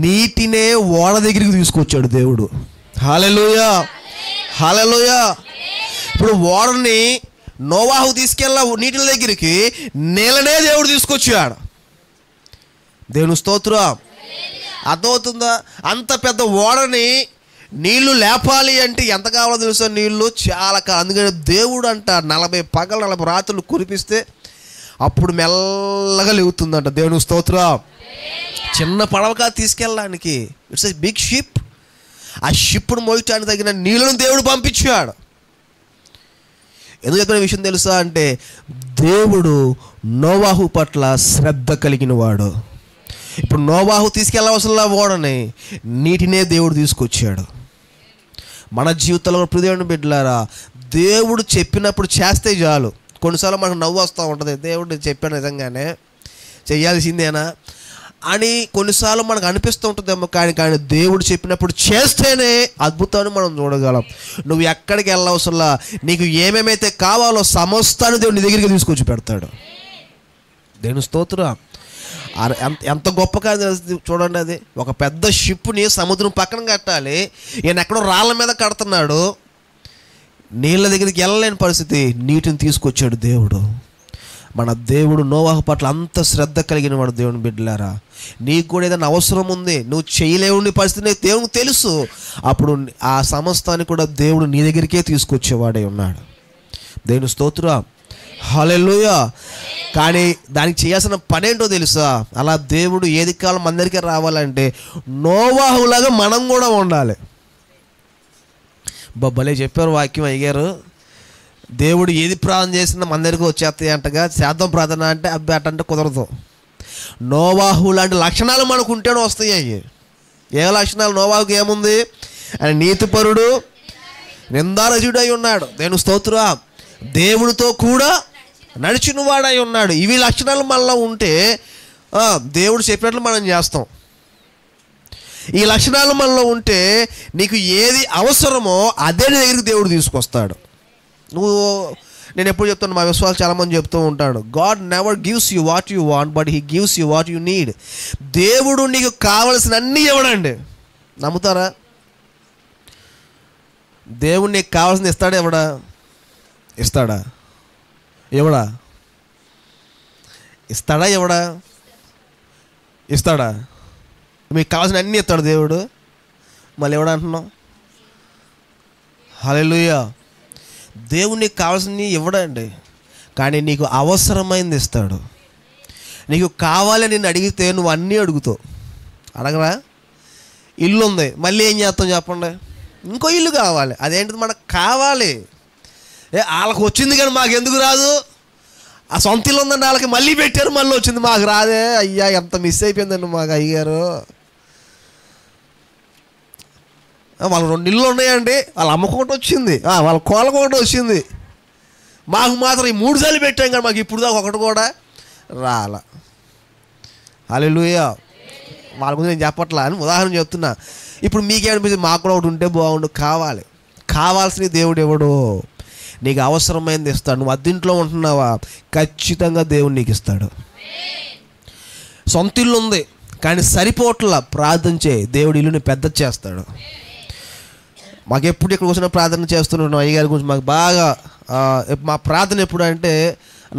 నీటినే ఓడ దగ్గరికి తీసుకొచ్చాడు దేవుడు. హల్లెలూయా, హల్లెలూయా. ఇప్పుడు ఓడని నోవాహు తీసుకెళ్ళ నీటిల దగ్గరికి నీళ్ళనే దేవుడు తీసుకొచ్చాడు. దేవుని స్తోత్రం. అర్థమవుతుందా? అంత పెద్ద ఓడని నీళ్లు లేపాలి అంటే ఎంత కావాలో తెలుసా? నీళ్లు చాలా అందుకని దేవుడు అంట 40 పగలు 40 రాత్రులు కురిపిస్తే అప్పుడు మెల్లగా లేవుతుందంట. దేవుని స్తోత్రం. చిన్న పడవగా తీసుకెళ్ళడానికి ఇట్స్ ఎ బిగ్ షిప్. ఆ షిప్ను మోయటానికి తగిన నీళ్ళను దేవుడు పంపించాడు. ఎందుకు చెప్పిన విషయం తెలుసా అంటే దేవుడు నోవాహు పట్ల శ్రద్ధ కలిగిన వాడు. ఇప్పుడు నోవాహు తీసుకెళ్ళవలసిన ఓడని నీటినే దేవుడు తీసుకొచ్చాడు. మన జీవితంలో ప్రియమైన బిడ్డలారా, దేవుడు చెప్పినప్పుడు చేస్తే చాలు. కొన్నిసార్లు మనకు నవ్వు వస్తూ ఉంటుంది, దేవుడు చెప్పాడు నిజంగానే చెయ్యాల్సిందేనా అని కొన్నిసార్లు మనకు అనిపిస్తూ ఉంటుందేమో. కానీ దేవుడు చెప్పినప్పుడు చేస్తేనే అద్భుతాన్ని మనం చూడగలం. నువ్వు ఎక్కడికి వెళ్ళవసలా, నీకు ఏమేమైతే కావాలో సమస్తాన్ని దేవుడు నీ దగ్గరికి తీసుకొచ్చి పెడతాడు. దేవుని స్తోత్రం. ఎంత గొప్ప కాదు చూడండి. అది ఒక పెద్ద షిప్ని సముద్రం పక్కన కట్టాలి, ఈయన ఎక్కడో రాళ్ళ మీద కడుతున్నాడు, నీళ్ళ దగ్గరికి వెళ్ళలేని పరిస్థితి, నీటిని తీసుకొచ్చాడు దేవుడు. మన దేవుడు నోవాహు పట్ల అంత శ్రద్ధ కలిగిన వాడు. దేవుని బిడ్డలారా, నీకు కూడా ఏదైనా అవసరం ఉంది, నువ్వు చేయలేని పరిస్థితి దేవునికి తెలుసు. అప్పుడు ఆ సమస్తాన్ని కూడా దేవుడు నీ దగ్గరికే తీసుకొచ్చేవాడే ఉన్నాడు. దేవుని స్తోత్రం. హల్లెలూయా. కానీ దానికి చేయాల్సిన పని ఏంటో తెలుసా? అలా దేవుడు ఏది కాలం అందరికీ రావాలంటే నోవాహులాగా మనం కూడా ఉండాలి. భలే చెప్పారు వాక్యం అయ్యారు. దేవుడు ఏది ప్రార్థన చేసినా మన దగ్గరికి వచ్చేస్తాయి అంటగా, చేద్దాం ప్రార్థన అంటే అబ్బాయి అట్టంటే కుదరదు. నోవాహు లాంటి లక్షణాలు మనకు ఉంటేనే వస్తాయి అవి. ఏ లక్షణాలు? నోవాహుకి ఏముంది? ఆయన నీతిపరుడు, నిందారహితుడై ఉన్నాడు. దేవుని స్తోత్రం. దేవునితో కూడా నడిచిన వాడై ఉన్నాడు. ఇవి లక్షణాలు మనలో ఉంటే దేవుడు చెప్పినట్లు మనం చేస్తాం. ఈ లక్షణాలు మనలో ఉంటే నీకు ఏది అవసరమో అదే నీ దగ్గరికి దేవుడు తీసుకొస్తాడు. నేను ఎప్పుడు చెప్తాను, మా విశ్వాసాలు చాలామంది చెప్తూ ఉంటాడు, God never gives you what you want but he gives you what you need. దేవుడు నీకు కావలసిన అన్నీ ఇవ్వడండి. నమ్ముతారా? దేవుడు నీకు కావాల్సింది ఇస్తాడా? ఎవడా ఇస్తాడా? ఎవడా ఇస్తాడా? ఎవడా ఇస్తాడా? మీకు కావాల్సిన అన్నీ ఇస్తాడు దేవుడు. మళ్ళీ ఎవడా అంటున్నావు? హల్లెలూయా. దేవుడు నీకు కావాల్సినవి ఇవ్వడండి, కానీ నీకు అవసరమైంది ఇస్తాడు. నీకు కావాలని నేను అడిగితే నువ్వు అన్నీ అడుగుతావు. అడగరా? ఇల్లు ఉంది, మళ్ళీ ఏం చేస్తాం చెప్పండి? ఇంకో ఇల్లు కావాలి. అదేంటిది? మనకు కావాలి. వాళ్ళకి వచ్చింది కానీ మాకు ఎందుకు రాదు? ఆ సొంత ఇల్లు ఉందండి వాళ్ళకి, మళ్ళీ పెట్టారు, మళ్ళీ వచ్చింది, మాకు రాదే. అయ్యా ఎంత మిస్ అయిపోయిందండి మాకు అయ్యారు. వాళ్ళు 2 ఇళ్ళు ఉన్నాయండి, వాళ్ళ అమ్మకొకటి వచ్చింది, వాళ్ళ కోళ్ళకొకటి వచ్చింది, మాకు మాత్రం ఈ 3 సార్లు పెట్టాం కానీ మాకు ఇప్పుడు దాకా ఒకటి కూడా రాలా. హల్లెలూయా. వాళ్ళ గురించి నేను చెప్పట్లా అని ఉదాహరణ చెప్తున్నా. ఇప్పుడు మీకేమనిపించింది? మాకు కూడా ఒకటి ఉంటే బాగుండు. కావాలి. కావాల్సిన దేవుడు ఎవడు? నీకు అవసరమైంది ఇస్తాడు. నువ్వు అద్దింట్లో ఉంటున్నావా? ఖచ్చితంగా దేవుడు నీకు ఇస్తాడు. సొంత ఇల్లు ఉంది కానీ సరిపోట్లా, ప్రార్థన చేయి, దేవుడు ఇల్లుని పెద్ద చేస్తాడు. మాకు ఎప్పుడు ఇక్కడ కూర్చొని ప్రార్థన చేస్తున్నాం అయ్యగారి గురించి మాకు బాగా. మా ప్రార్థన ఎప్పుడు అంటే,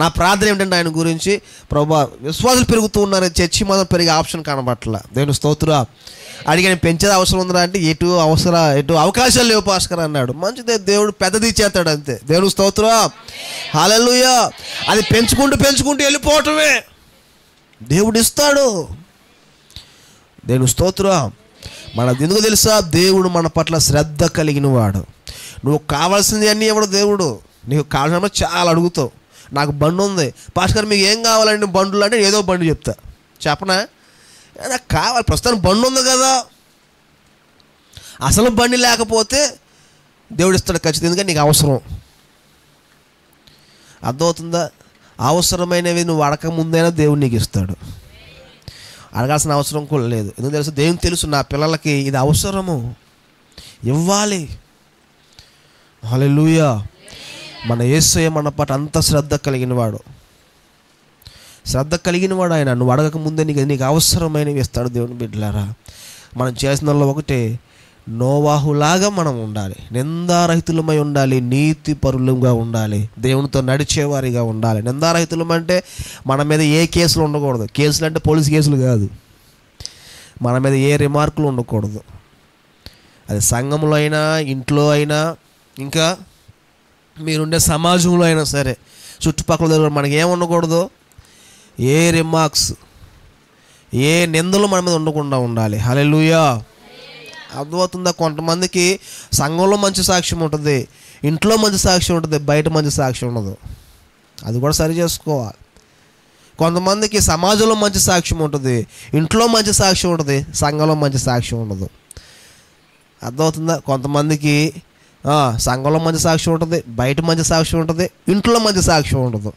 నా ప్రార్థన ఏమిటంటే ఆయన గురించి, ప్రభువా విశ్వాసాలు పెరుగుతూ ఉన్నారు, చర్చి మాత్రం పెరిగే ఆప్షన్ కనబట్లా. దేవుని స్తోత్రం. అడిగాను, పెంచేది అవసరం ఉందా అంటే, ఎటు అవకాశాలు లేవు పాస్కర్ అన్నాడు. మంచిదే, దేవుడు పెద్దది ఇచ్చేస్తాడు అంతే. దేవుని స్తోత్రం. హల్లెలూయా. అది పెంచుకుంటూ వెళ్ళిపోవటమే. దేవుడు ఇస్తాడు. దేవుని స్తోత్రం. మనకు ఎందుకు తెలుసా? దేవుడు మన పట్ల శ్రద్ధ కలిగిన వాడు. నువ్వు కావాల్సింది అన్నీ ఎవడు? దేవుడు. నీకు కావాల్సినప్పుడు చాలా అడుగుతావు. నాకు బండి ఉంది పాస్కర్, మీకు ఏం కావాలండి? బండ్లు అంటే ఏదో బండి చెప్తా. చెప్పనా? నాకు కావాలి, ప్రస్తుతానికి బండి ఉంది కదా. అసలు బండి లేకపోతే దేవుడు ఇస్తాడు ఖచ్చితంగా, ఎందుకంటే నీకు అవసరం. అర్థమవుతుందా? అవసరమైనవి నువ్వు అడగక ముందైనా దేవుడు నీకు ఇస్తాడు. అడగాల్సిన అవసరం కూడా లేదు. ఎందుకు తెలుసు? దేవునికి తెలుసు నా పిల్లలకి ఇది అవసరము, ఇవ్వాలి. హల్లెలూయా. మన యేసయ్య మన పట్ల అంత శ్రద్ధ కలిగిన వాడు. ఆయన. నువ్వు అడగక ముందే నీకు అవసరమైనవి ఇస్తాడు. దేవుని బిడ్డలారా, మనం చేసిన ఒకటే, నోవాహులాగా మనం ఉండాలి. నిందారహితులమై ఉండాలి, నీతి పరులుగా ఉండాలి, దేవునితో నడిచేవారిగా ఉండాలి. నిందారహితులం అంటే మన మీద ఏ కేసులు ఉండకూడదు. కేసులు అంటే పోలీస్ కేసులు కాదు. మన మీద ఏ రిమార్కులు ఉండకూడదు. అది సంఘంలో అయినా, ఇంట్లో అయినా, ఇంకా మీరుండే సమాజంలో అయినా సరే, చుట్టుపక్కల దగ్గర మనకి ఏమి ఉండకూడదు? ఏ రిమార్క్స్, ఏ నిందలు మన మీద ఉండకుండా ఉండాలి. హల్లెలూయా. అర్థమవుతుందా? కొంతమందికి సంఘంలో మంచి సాక్ష్యం ఉంటుంది, ఇంట్లో మంచి సాక్ష్యం ఉంటుంది, బయట మంచి సాక్ష్యం ఉండదు. అది కూడా సరి చేసుకోవాలి. కొంతమందికి సమాజంలో మంచి సాక్ష్యం ఉంటుంది, ఇంట్లో మంచి సాక్ష్యం ఉంటుంది, సంఘంలో మంచి సాక్ష్యం ఉండదు. అర్థమవుతుందా? కొంతమందికి సంఘంలో మంచి సాక్ష్యం ఉంటుంది, బయట మంచి సాక్ష్యం ఉంటుంది, ఇంట్లో మంచి సాక్ష్యం ఉండదు.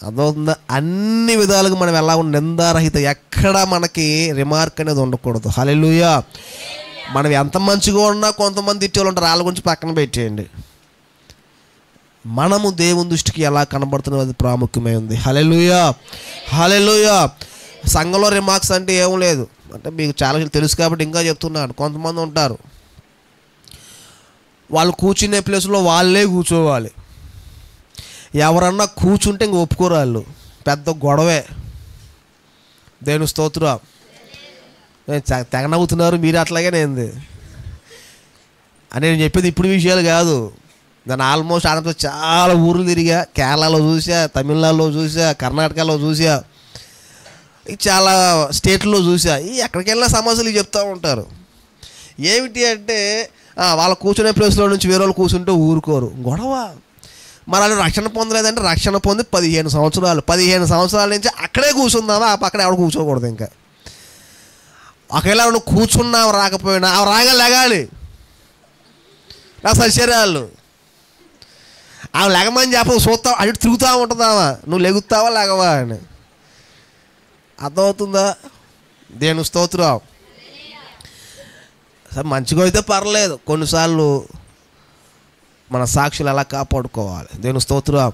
అర్థమవుతుందా? అన్ని విధాలుగా మనం ఎలా నిందారహిత, ఎక్కడ మనకి రిమార్క్ అనేది ఉండకూడదు. హల్లెలూయా. మనం ఎంత మంచిగా ఉన్నా కొంతమంది తిట్టేవాళ్ళు ఉంటారు, వాళ్ళ గురించి పక్కన పెట్టేయండి. మనము దేవుని దృష్టికి ఎలా కనబడుతున్నది అది ప్రాముఖ్యమైంది. హల్లెలూయా. హల్లెలూయా. సంఘంలో రిమార్క్స్ అంటే ఏం లేదు. అంటే మీకు చాలా తెలుసు కాబట్టి ఇంకా చెప్తున్నాను. కొంతమంది ఉంటారు, వాళ్ళు కూర్చునే ప్లేస్లో వాళ్ళే కూర్చోవాలి. ఎవరన్నా కూర్చుంటే ఇంక ఒప్పుకోరు వాళ్ళు, పెద్ద గొడవే. దేవుని స్తోత్రం. తెగ నవ్వుతున్నారు మీరు, అట్లాగే నేను అని నేను చెప్పేది ఇప్పుడు విషయాలు కాదు. నేను ఆల్మోస్ట్ ఆంధ్రప్రదేశ్ చాలా ఊర్లు తిరిగా, కేరళలో చూసా, తమిళనాడులో చూసా, కర్ణాటకలో చూసా, చాలా స్టేట్లో చూసా. ఎక్కడికి వెళ్ళినా సమస్యలు చెప్తూ ఉంటారు. ఏమిటి అంటే వాళ్ళ కూర్చునే ప్లేస్లో నుంచి వేరే వాళ్ళు కూర్చుంటే ఊరుకోరు, గొడవ. మరి వాళ్ళు రక్షణ పొందలేదంటే రక్షణ పొంది 15 సంవత్సరాల నుంచి అక్కడే కూర్చుందామా, ఆ పక్కన ఎవరు కూర్చోకూడదు. ఇంకా ఒకవేళ నువ్వు కూర్చున్నావు రాకపోయినా అవి రాగా లెగాలి. నా సశరీరాలు ఆమె లెగమని చెప్పవు, చూస్తావు అటు తిరుగుతూ ఉంటుందామా, నువ్వు లెగుతావా లెగవా అని. అర్థమవుతుందా? దేవుని స్తోత్రం. సరే మంచిగా అయితే పర్లేదు, కొన్నిసార్లు మన సాక్షులు ఎలా కాపాడుకోవాలి. దేవుని స్తోత్రం.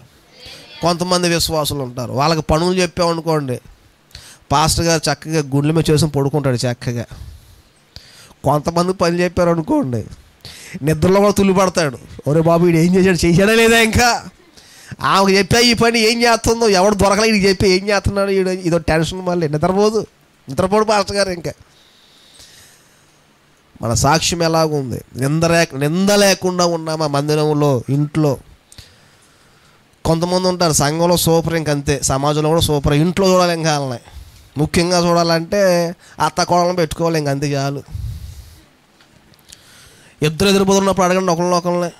కొంతమంది విశ్వాసులు ఉంటారు, వాళ్ళకి పనులు చెప్పామనుకోండి, పాస్టర్ గారు చక్కగా గుండెల మీద చేసుకుని పడుకుంటాడు చక్కగా. కొంతమంది పని చెప్పారు అనుకోండి, నిద్రలో కూడా తుల్లి పడతాడు. ఒరే బాబు వీడు ఏం చేశాడా లేదా, ఇంకా ఆమెకు చెప్పా ఈ పని ఏం చేస్తుందో, ఎవడు దొరకలే ఇది చెప్పి ఏం చేస్తున్నాడు వీడు, ఇదో టెన్షన్. మళ్ళీ నిద్రపోడు పాస్టర్ గారు. ఇంకా మన సాక్ష్యం ఎలాగుంది? నింద లేకుండా ఉన్నామా మందిరంలో, ఇంట్లో? కొంతమంది ఉంటారు సంఘంలో సూపర్, ఇంకంతే, సమాజంలో కూడా సూపర్, ఇంట్లో చూడాలి ఇంకా వాళ్ళని. ముఖ్యంగా చూడాలంటే అత్త కోడలను పెట్టుకోవాలి, ఇంకంతే చాలు. ఇద్దరు ఎదురుపోతున్నప్పుడు అడగండి ఒకళ్ళని.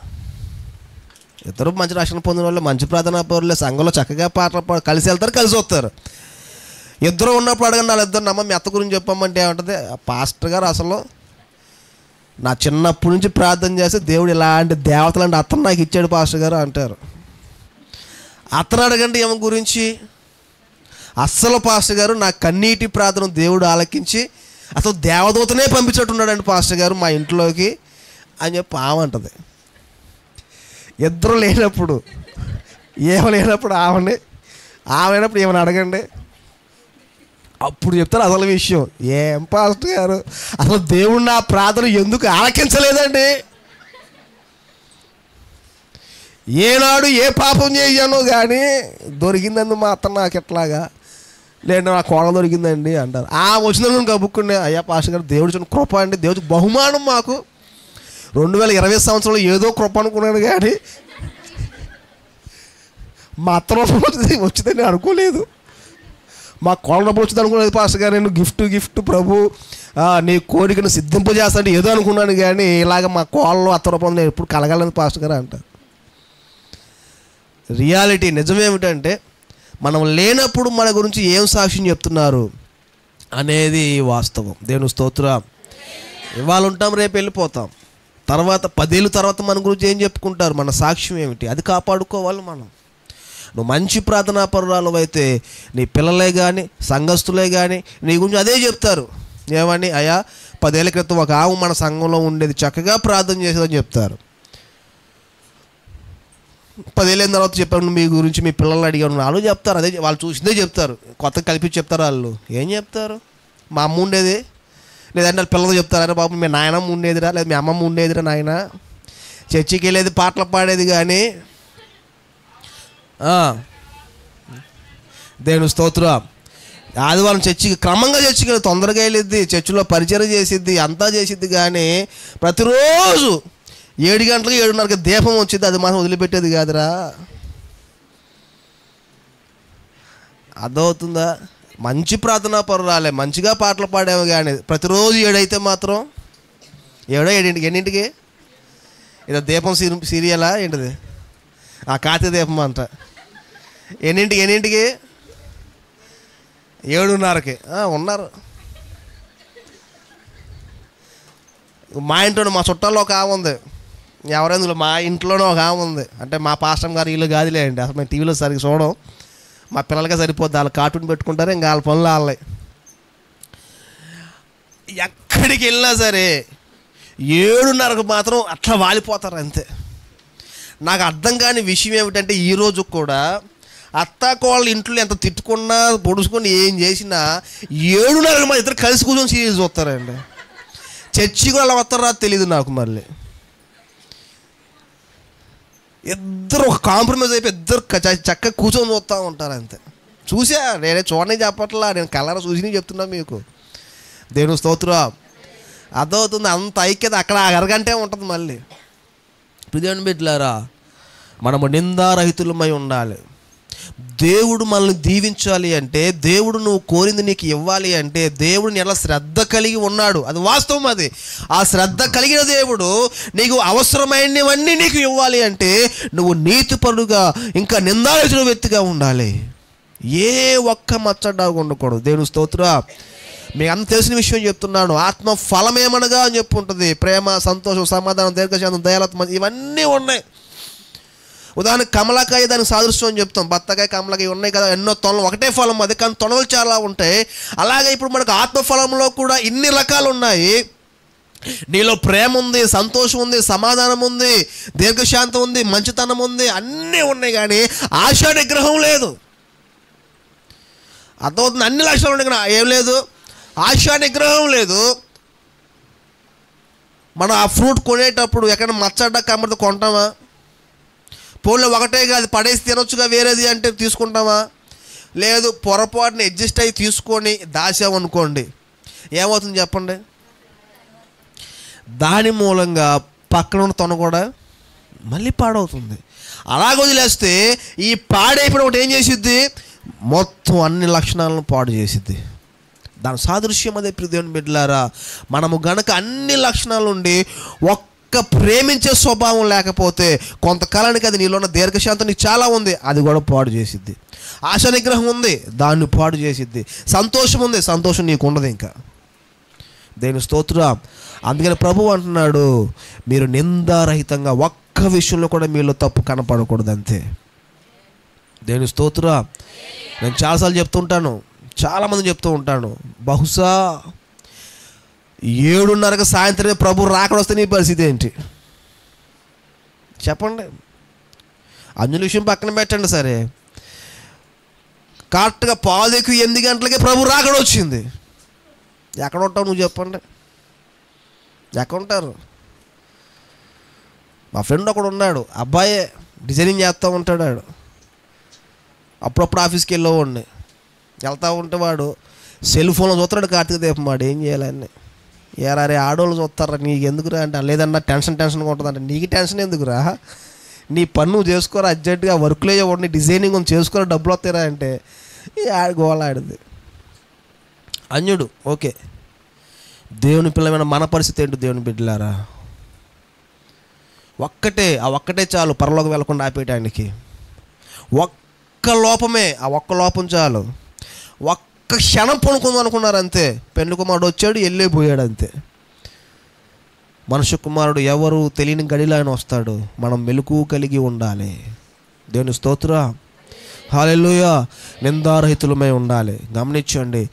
ఇద్దరు మంచి రక్షణ పొందిన వాళ్ళు, మంచి ప్రార్థనా పరులే, సంఘంలో చక్కగా పాటలు కలిసి వెళ్తారు, కలిసి వస్తారు. ఇద్దరు ఉన్నప్పుడు అడగండి వాళ్ళిద్దరు, నమ్మ మీ అత్త గురించి చెప్పమంటే ఏమంటుంది, పాస్టర్ గారు అసలు నా చిన్నప్పటి నుంచి ప్రార్థన చేస్తే దేవుడు ఇలాంటి దేవతలాంటి అత్తను నాకు ఇచ్చాడు పాస్టర్ గారు అంటారు. అత్తను అడగండి ఏమో గురించి, అస్సలు పాస్టర్ గారు నా కన్నీటి ప్రార్థన దేవుడు ఆలకించి అసలు దేవదూతనే పంపించట్టున్నాడండి పాస్టర్ గారు మా ఇంట్లోకి అని చెప్పి ఆమంటుంది. ఇద్దరు లేనప్పుడు, లేనప్పుడు ఆమెనప్పుడు ఏమని అడగండి, అప్పుడు చెప్తారు అసలు విషయం. ఏం పాస్టర్ గారు అసలు దేవుడు నా ప్రార్థన ఎందుకు ఆలకించలేదండి, ఏనాడు ఏ పాపం చేశాను కానీ దొరికిందండి మా అత్త నాకు ఎట్లాగా, లేదు నా కోడ దొరికిందండి అంటారు. వచ్చిన కబుక్కునే, అయ్యా పాస్టర్ గారు దేవుడు చిన్న కృప అండి, దేవుడికి బహుమానం మాకు 2020 సంవత్సరంలో ఏదో కృప అనుకున్నాను కానీ మా అత్త రూపం వచ్చిందని అనుకోలేదు, మా కోళ్ళ డబ్బులు వచ్చింది అనుకోలేదు పాస్టర్ గారు. నేను గిఫ్ట్ ప్రభు నీ కోరికను సిద్ధింపజేస్తాను ఏదో అనుకున్నాను కానీ ఇలాగ మా కోళ్ళలో అత్త రూపంలో నేను ఎప్పుడు కలగలను పాస్టర్ గారు అంటారు. రియాలిటీ నిజమేమిటంటే మనం లేనప్పుడు మన గురించి ఏం సాక్ష్యం చెప్తున్నారు అనేది వాస్తవం. దేవుని స్తోత్రం. ఇవాళ ఉంటాం, రేపు వెళ్ళిపోతాం, తర్వాత 10 ఏళ్ళ తర్వాత మన గురించి ఏం చెప్పుకుంటారు, మన సాక్ష్యం ఏమిటి, అది కాపాడుకోవాలి మనం. నువ్వు మంచి ప్రార్థనా పరురాలు అయితే నీ పిల్లలే కానీ సంఘస్థులే కానీ నీ గురించి అదే చెప్తారు. ఏమని, అయ్యా 10 ఏళ్ల క్రితం ఒక ఆవు మన సంఘంలో ఉండేది, చక్కగా ప్రార్థన చేసేదని చెప్తారు. 10 ఏళ్ళైన తర్వాత చెప్పాను మీ గురించి, మీ పిల్లల్ని అడిగాను, వాళ్ళు చెప్తారు, అదే వాళ్ళు చూసిందే చెప్తారు, కొత్తగా కలిపి చెప్తారు. వాళ్ళు ఏం చెప్తారు, మా అమ్మ ఉండేది, లేదంటే వాళ్ళ పిల్లలు చెప్తారు, అరే బాబు మీ నాయనమ్మ ఉండేదిరా, లేదా మీ అమ్మమ్మ ఉండేదిరా నాయన, చర్చికి వెళ్ళేది, పాటలు పాడేది కానీ. దేవుని స్తోత్రం. ఆదివారం క్రమంగా చర్చికి తొందరగా వెళ్ళిద్ది, చర్చిలో పరిచయం చేసిద్ది, అంతా చేసిద్ది కానీ ప్రతిరోజు 7 గంటలకు 7:30కి దీపం వచ్చింది, అది మాత్రం వదిలిపెట్టేది కాదురా. అర్థమవుతుందా? మంచి ప్రార్థనా పరురాలే, మంచిగా పాటలు పాడేవి కానీ ప్రతిరోజు 7 అయితే మాత్రం 7 ఎన్నింటికి ఇదో దీపం సీరియలా ఏంటిది, కార్తీక దీపం అంట, ఎన్నింటికి 7:30కి ఉన్నారు. మా ఇంట్లో మా చుట్టాల్లో ఒక ఆమె ఉంది, ఎవరైందులో మా ఇంట్లోనే ఒక ఆమె ఉంది, అంటే మా పాస్టర్ గారు ఇల్లు కాదులే అండి, అసలు మేము టీవీలో సరిగ్గా చూడం, మా పిల్లలకే సరిపోద్ది, వాళ్ళు కార్టూన్ పెట్టుకుంటారు, ఇంకా వాళ్ళ పనులు వాళ్ళే. ఎక్కడికి వెళ్ళినా సరే 7:30కు మాత్రం అట్లా వాలిపోతారు అంతే. నాకు అర్థం కాని విషయం ఏమిటంటే ఈరోజు కూడా అత్తాకోళ్ళ ఇంట్లో ఎంత తిట్టుకున్నా పొడుచుకొని ఏం చేసినా 7:30కి మా ఇద్దరు కలిసి కూర్చొని సీరియస్ చూస్తారండి. చర్చి కూడా అలా వస్తారా తెలీదు నాకు. మళ్ళీ ఇద్దరు ఒక కాంప్రమైజ్ అయిపోయి ఇద్దరు చక్కగా కూర్చొని చూస్తూ ఉంటారు అంతే. చూసా, నేనే చూడనే చెప్పట్లా, నేను కలర్ చూసి చెప్తున్నా మీకు. దేవుని స్తోత్రం. అర్థమవుతుంది, అంత ఐక్యత అక్కడ అరగంటే ఉంటుంది. మళ్ళీ దేవుని బిడ్డలారా, మనము నిందారహితులమై ఉండాలి. దేవుడు మనల్ని దీవించాలి అంటే, దేవుడు నువ్వు కోరింది నీకు ఇవ్వాలి అంటే, దేవుడిని ఎలా శ్రద్ధ కలిగి ఉన్నాడు, అది వాస్తవం. అది ఆ శ్రద్ధ కలిగిన దేవుడు నీకు అవసరమైనవన్నీ నీకు ఇవ్వాలి అంటే నువ్వు నీతిపరుడుగా, ఇంకా నిందారహితుల వ్యక్తిగా ఉండాలి. ఏ ఒక్క మచ్చడాగా ఉండకూడదు. దేవుని స్తోత్రం. మీకు అంత తెలిసిన విషయం చెప్తున్నాను. ఆత్మ ఫలమేమనగా అని చెప్పి ఉంటుంది. ప్రేమ, సంతోషం, సమాధానం, దీర్ఘశాంతం, దయాలత్వం, ఇవన్నీ ఉన్నాయి. ఉదాహరణకు కమలాకాయ దానికి సాదృశ్యం అని చెప్తాం. బత్తకాయ, కమలాకాయ ఉన్నాయి కదా, ఎన్నో తొనలు, ఒకటే ఫలం అది, కానీ తొనలు చాలా ఉంటాయి. అలాగే ఇప్పుడు మనకు ఆత్మఫలంలో కూడా ఇన్ని రకాలు ఉన్నాయి. నీలో ప్రేమ ఉంది, సంతోషం ఉంది, సమాధానం ఉంది, దీర్ఘశాంతం ఉంది, మంచితనం ఉంది, అన్నీ ఉన్నాయి. కానీ ఆశా నిగ్రహం లేదు. అర్థమవుతుంది? అన్ని లక్షణాలు ఉన్నాయి కానీ ఏం లేదు, ఆశా నిగ్రహం లేదు. మనం ఆ ఫ్రూట్ కొనేటప్పుడు ఎక్కడ మచ్చడ్డ కమ్మడితో కొంటామా? పోన్లో ఒకటే కాదు, పడేసి తినొచ్చుగా వేరేది అంటే తీసుకుంటామా? లేదు, పొరపాటుని అడ్జస్ట్ అయ్యి తీసుకొని దాచామనుకోండి, ఏమవుతుంది చెప్పండి? దాని మూలంగా పక్కన ఉన్న తొన కూడా మళ్ళీ పాడవుతుంది. అలాగ వదిలేస్తే ఈ పాడైపోయిన ఒకటి ఏం చేసిద్ది? మొత్తం అన్ని లక్షణాలను పాడు చేసిద్ది. దాని సాదృశ్యం అదే. దేవుని బిడ్డలారా, మనము గనక అన్ని లక్షణాలు ఉండి ఒక్క ప్రేమించే స్వభావం లేకపోతే కొంతకాలానికి అది నీలో ఉన్న దీర్ఘశాంతం నీకు చాలా ఉంది, అది కూడా పాడు చేసిద్ది. ఆశ నిగ్రహం ఉంది, దాన్ని పాడు చేసిద్ది. సంతోషం ఉంది, సంతోషం నీకు ఉండదు ఇంకా. దేవుని స్తోత్రం. అందుకని ప్రభువు అంటున్నాడు, మీరు నిందారహితంగా ఒక్క విషయంలో కూడా మీలో తప్పు కనపడకూడదు, అంతే. దేవుని స్తోత్రం. నేను చాలాసార్లు చెప్తుంటాను, చాలామంది చెప్తూ ఉంటాను, బహుశా 7:30 సాయంత్రమే ప్రభు రాకడ వస్తే నీ పరిస్థితి ఏంటి చెప్పండి? అన్యుల విషయం పక్కన పెట్టండి సరే, కరెక్ట్గా 7:45 గంటలకే ప్రభు రాకడ వచ్చింది. ఎక్కడ ఉంటావు నువ్వు చెప్పండి? ఎక్కడ ఉంటారు? మా ఫ్రెండ్ ఒకడు ఉన్నాడు, అబ్బాయే డిజైనింగ్ చేస్తూ ఉంటాడు. వాడు అప్పుడప్పుడు ఆఫీస్కి వెళ్ళేవాడిని. వెళ్తూ ఉంటే వాడు సెల్ ఫోన్లో చూస్తున్నాడు కార్తీక దీపం. వాడు ఏం చేయాలని, ఏరారే ఆడవాళ్ళు చూస్తారా, నీకు ఎందుకురా అంటే, లేదన్నా టెన్షన్గా ఉంటుందంటే, నీకు టెన్షన్ ఎందుకురా, నీ పని నువ్వు చేసుకోరా, అర్జెంటుగా వర్క్లో నీ డిజైనింగ్ ఉంది చేసుకోరా, డబ్బులు వస్తారా అంటే గోలాడిది. అన్యుడు. ఓకే, దేవుని పిల్లమైన మన పరిస్థితి ఏంటి దేవుని బిడ్డలారా? ఒక్కటే చాలు పరలోకి వెళ్ళకుండా ఆపేయటానికి. ఒక్క లోపమే, ఆ ఒక్క లోపం చాలు. ఒక్క క్షణం పనుకుందాం అనుకున్నారు అంతే, పెళ్లి కుమారుడు వచ్చాడు, వెళ్ళిపోయాడు అంతే. మనుష్య కుమారుడు ఎవరు తెలియని గడిలో ఆయన వస్తాడు. మనం మెలకువ కలిగి ఉండాలి. దేవుని స్తోత్రం. హల్లెలూయా. నిందారహితులమై ఉండాలి. గమనించండి,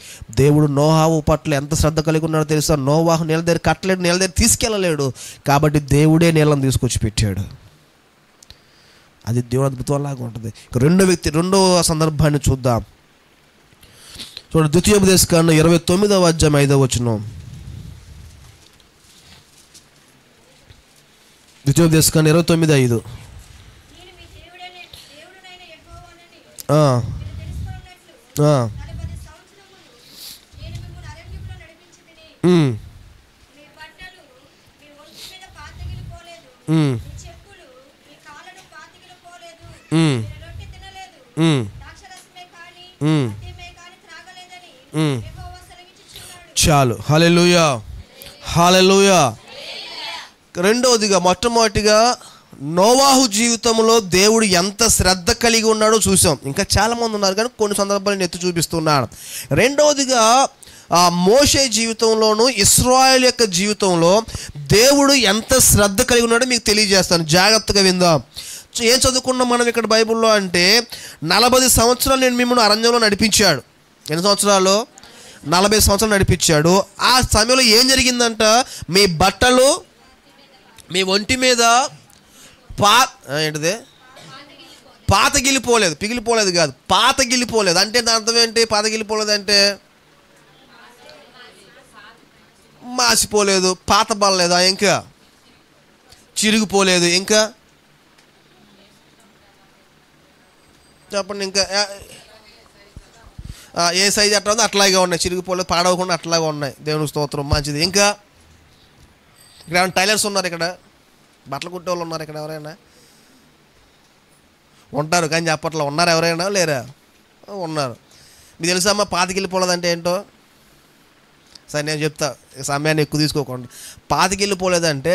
దేవుడు నోవాహు పట్ల ఎంత శ్రద్ధ కలిగి ఉన్నాడో తెలుసా? నోవాహు నీళ్ళ దగ్గర కట్టలేడు, నీళ్ళ దగ్గర తీసుకెళ్ళలేడు, కాబట్టి దేవుడే నీళ్ళని తీసుకొచ్చి పెట్టాడు. అది దేవుడు అద్భుతంలాగా ఉంటుంది. రెండో సందర్భాన్ని చూద్దాం. చూడండి, ద్వితీయోపదేశకాండం 29వ అధ్యాయం 5వ వచనం. ద్వితీయోపదేశకాండం 29:5. చాలు. హల్లెలూయా, హల్లెలూయా. రెండవదిగా, మొట్టమొదటిగా నోవాహు జీవితంలో దేవుడు ఎంత శ్రద్ధ కలిగి ఉన్నాడో చూసాం. ఇంకా చాలామంది ఉన్నారు కానీ కొన్ని సందర్భాలు నేను ఎత్తి చూపిస్తున్నాను. రెండవదిగా మోషే జీవితంలోను ఇశ్రాయేలు యొక్క జీవితంలో దేవుడు ఎంత శ్రద్ధ కలిగి ఉన్నాడో మీకు తెలియజేస్తాను, జాగ్రత్తగా విందాం. ఏం చదువుకున్నాం మనం ఇక్కడ బైబిల్లో అంటే, 40 సంవత్సరాలు నేను మిమ్మల్ని అరణ్యంలో నడిపించాడు. ఎన్ని సంవత్సరాలు? 40 సంవత్సరాలు నడిపించాడు. ఆ సమయంలో ఏం జరిగిందంట? మీ బట్టలు మీ ఒంటి మీద ఏంటిదే పాతగిలిపోలేదు, పిగిలిపోలేదు కాదు, పాతగిలిపోలేదు. అంటే దాని అర్థం ఏంటి? పాతగిలిపోలేదు అంటే మాసిపోలేదు, పాత బలలేదా, ఇంకా చిరిగిపోలేదు, ఇంకా చెప్పండి, ఇంకా ఏ సైజు అట్లా ఉందో అట్లాగే ఉన్నాయి, చిరిగిపోలేదు, పాడవకుండా అట్లాగే ఉన్నాయి. దేవుని స్తోత్రం, మంచిది. ఇంకా ఇక్కడ ఏమైనా టైలర్స్ ఉన్నారు? ఇక్కడ బట్టలు కుట్టే వాళ్ళు ఉన్నారు? ఇక్కడ ఎవరైనా ఉంటారు కానీ చెప్పట్లో ఉన్నారు. ఎవరైనా లేరా? ఉన్నారు. మీకు తెలుసమ్మా పాతికెళ్ళిపోలేదంటే ఏంటో? సరే నేను చెప్తా, సమయాన్ని ఎక్కువ తీసుకోకుండా. పాతికెళ్ళిపోలేదంటే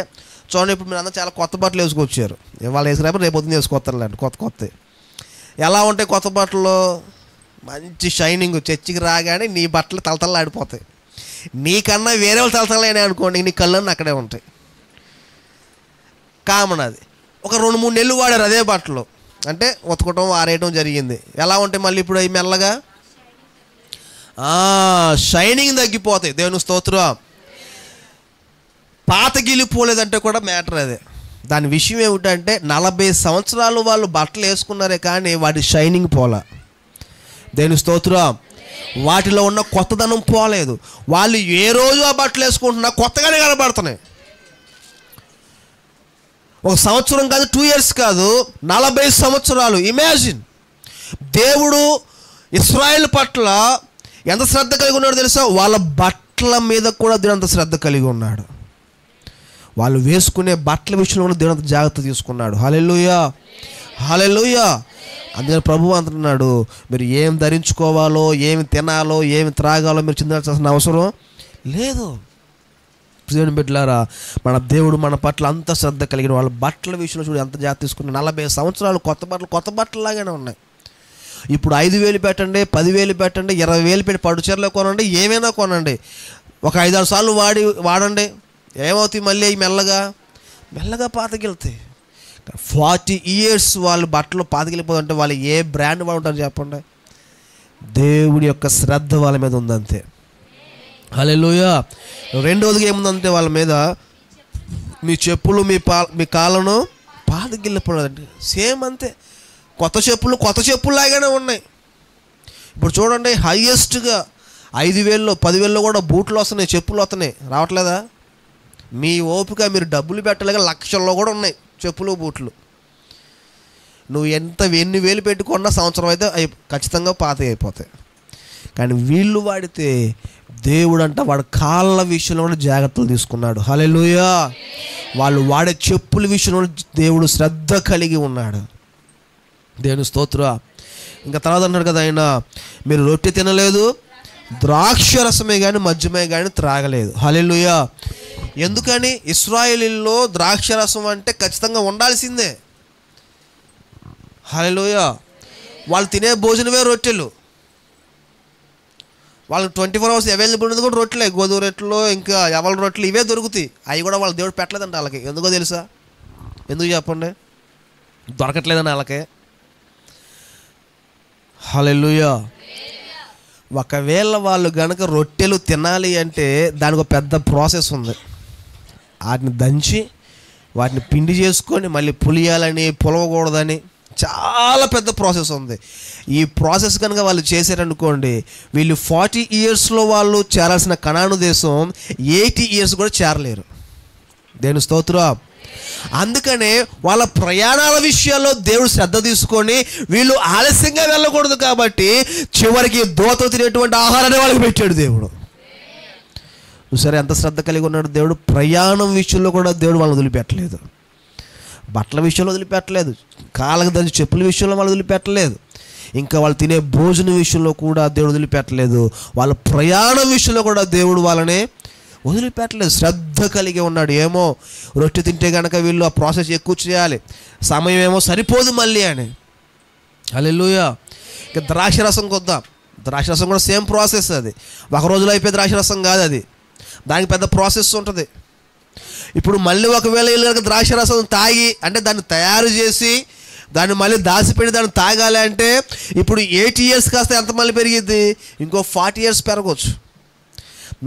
చూడండి, ఇప్పుడు మీరు అందరూ చాలా కొత్త బట్టలు వేసుకొచ్చారు. వాళ్ళు వేసుకున్నప్పుడు రేపు పొద్దున్న వేసుకొస్తారులేండి కొత్త. ఎలా ఉంటాయి కొత్త బట్టలు? మంచి షైనింగ్. చర్చికి రాగానే నీ బట్టలు తలతల్లాడిపోతాయి. నీకన్నా వేరే వాళ్ళు తలతల్లాడినాయి అనుకోండి, నీ కళ్ళన్నీ అక్కడే ఉంటాయి. కామన్ అది. ఒక 2-3 నెలలు వాడారు అదే బట్టలు, అంటే ఉతకటం ఆరేయటం జరిగింది. ఎలా ఉంటాయి మళ్ళీ ఇప్పుడు అవి? మెల్లగా షైనింగ్ తగ్గిపోతాయి. దేవుని స్తోత్రం. పాతగిలిపోలేదంటే కూడా మ్యాటర్ అదే. దాని విషయం ఏమిటంటే 40 సంవత్సరాలు వాళ్ళు బట్టలు వేసుకున్నారే కానీ వాటి షైనింగ్ పోలా. దేవుని స్తోత్రం. వాటిలో ఉన్న కొత్తదనం పోలేదు. వాళ్ళు ఏ రోజు ఆ బట్టలు వేసుకుంటున్నా కొత్తగానే కనబడుతున్నాయి. 1 సంవత్సరం కాదు, 2 years కాదు, 40 సంవత్సరాలు. ఇమాజిన్. దేవుడు ఇశ్రాయేల్ పట్ల ఎంత శ్రద్ధ కలిగి ఉన్నాడో తెలుసా? వాళ్ళ బట్టల మీద కూడా దేవుడు అంత శ్రద్ధ కలిగి ఉన్నాడు. వాళ్ళు వేసుకునే బట్టల విషయంలో కూడా దేవుడు అంత జాగ్రత్త తీసుకున్నాడు. హల్లెలూయా, హల్లెలూయా. అందుకని ప్రభువు అంటున్నాడు, మీరు ఏం ధరించుకోవాలో, ఏమి తినాలో, ఏమి త్రాగాలో మీరు చింతించాల్సిన అవసరం లేదు. దేవుని బిడ్డలారా, మన దేవుడు మన పట్ల అంత శ్రద్ధ కలిగిన. వాళ్ళ బట్టల విషయంలో చూడు ఎంత జాగ్రత్త తీసుకున్నాడు. 40 సంవత్సరాలు కొత్త బట్టలు లాగానే ఉన్నాయి. ఇప్పుడు 5,000 పెట్టండి, 10,000 పెట్టండి, 20,000 పెట్టి పట్టు చీరలు కొనండి, ఏమైనా కొనండి, ఒక 5-6 సార్లు వాడండి, ఏమవుతాయి మళ్ళీ మెల్లగా పాతకెళ్తాయి. 40 years వాళ్ళు బట్టలు పాతకెళ్ళిపోతుంటే వాళ్ళు ఏ బ్రాండ్ వాడుంటారు చెప్పండి? దేవుడి యొక్క శ్రద్ధ వాళ్ళ మీద ఉందంతే. హల్లెలూయా. రెండోదిగా ఏముందంటే వాళ్ళ మీద మీ చెప్పులు మీ కాళ్ళను పాతకెళ్ళిపోలేదండి. సేమ్ అంతే. కొత్త చెప్పులు లాగానే ఉన్నాయి. ఇప్పుడు చూడండి, హైయెస్ట్గా 5,000, 10,000 కూడా బూట్లు వస్తున్నాయి, చెప్పులు వస్తున్నాయి. రావట్లేదా? మీ ఓపిక, మీరు డబ్బులు పెట్టలేక లక్షల్లో కూడా ఉన్నాయి చెప్పులు బూట్లు. నువ్వు ఎన్ని వేలు పెట్టుకున్నా సంవత్సరం అయితే ఖచ్చితంగా పాత అయిపోతాయి. కానీ వీళ్ళు వాడితే దేవుడు అంట వాడి కాళ్ళ విషయంలో కూడా జాగ్రత్తలు తీసుకున్నాడు. హల్లెలూయా. వాళ్ళు వాడే చెప్పుల విషయంలో దేవుడు శ్రద్ధ కలిగి ఉన్నాడు. దేవుని స్తోత్రం. ఇంకా తర్వాత అన్నాడు కదా ఆయన, మీరు రొట్టె తినలేదు, ద్రాక్ష రసమే కానీ మద్యమే కానీ త్రాగలేదు. హల్లెలూయా. ఎందుకని? ఇశ్రాయేలీల్లో ద్రాక్ష రసం అంటే ఖచ్చితంగా ఉండాల్సిందే. హల్లెలూయా. వాళ్ళు తినే భోజనమే రొట్టెలు. వాళ్ళకి 24 hours అవైలబుల్ ఉంది కూడా రొట్టెలే. గోధుమ రొట్టెలు, ఇంకా ఎవరి రొట్టెలు ఇవే దొరుకుతాయి. అవి కూడా వాళ్ళ దేవుడు పెట్టలేదంట వాళ్ళకి. ఎందుకో తెలుసా? ఎందుకు చెప్పండి? దొరకట్లేదని వాళ్ళకే. హల్లెలూయా. ఒకవేళ వాళ్ళు గనక రొట్టెలు తినాలి అంటే దానికి ఒక పెద్ద ప్రాసెస్ ఉంది. వాటిని దంచి వాటిని పిండి చేసుకొని మళ్ళీ పులియాలని, పులవకూడదని చాలా పెద్ద ప్రాసెస్ ఉంది. ఈ ప్రాసెస్ కనుక వాళ్ళు చేశారనుకోండి, వీళ్ళు 40 yearsలో వాళ్ళు చేరాల్సిన కనాను దేశం 80 years కూడా చేరలేరు. దేవుని స్తోత్రం. అందుకనే వాళ్ళ ప్రయాణాల విషయాల్లో దేవుడు శ్రద్ధ తీసుకొని వీళ్ళు ఆలస్యంగా వెళ్ళకూడదు కాబట్టి చివరికి దోతలు తినేటువంటి ఆహారాన్ని వాళ్ళకి పెట్టాడు దేవుడు. సరే, ఎంత శ్రద్ధ కలిగి ఉన్నాడు దేవుడు. ప్రయాణం విషయంలో కూడా దేవుడు వాళ్ళని వదిలిపెట్టలేదు. బట్టల విషయంలో వదిలిపెట్టలేదు, కాళ్ళకు దంచి చెప్పుల విషయంలో వాళ్ళు వదిలిపెట్టలేదు, ఇంకా వాళ్ళు తినే భోజనం విషయంలో కూడా దేవుడు వదిలిపెట్టలేదు. వాళ్ళ ప్రయాణం విషయంలో కూడా దేవుడు వాళ్ళని వదిలిపెట్టలేదు. శ్రద్ధ కలిగి ఉన్నాడు. ఏమో రొట్టె తింటే కనుక వీళ్ళు ఆ ప్రాసెస్ ఎక్కువ చేయాలి, సమయం ఏమో సరిపోదు మళ్ళీ అని. హల్లెలూయా. ఇక ద్రాక్షరసం కొద్దాం. ద్రాక్షరసం కూడా సేమ్ ప్రాసెస్. అది ఒక రోజులో అయిపోయే ద్రాక్షరసం కాదు, అది దానికి పెద్ద ప్రాసెస్ ఉంటుంది. ఇప్పుడు మళ్ళీ ఒకవేళ వీళ్ళు ద్రాక్షరసం తాగి, అంటే దాన్ని తయారు చేసి దాన్ని మళ్ళీ దాచిపెట్టి దాన్ని తాగాలి అంటే ఇప్పుడు 80 years కాస్త ఎంత మళ్ళీ పెరిగిద్ది? ఇంకో 40 years పెరగవచ్చు.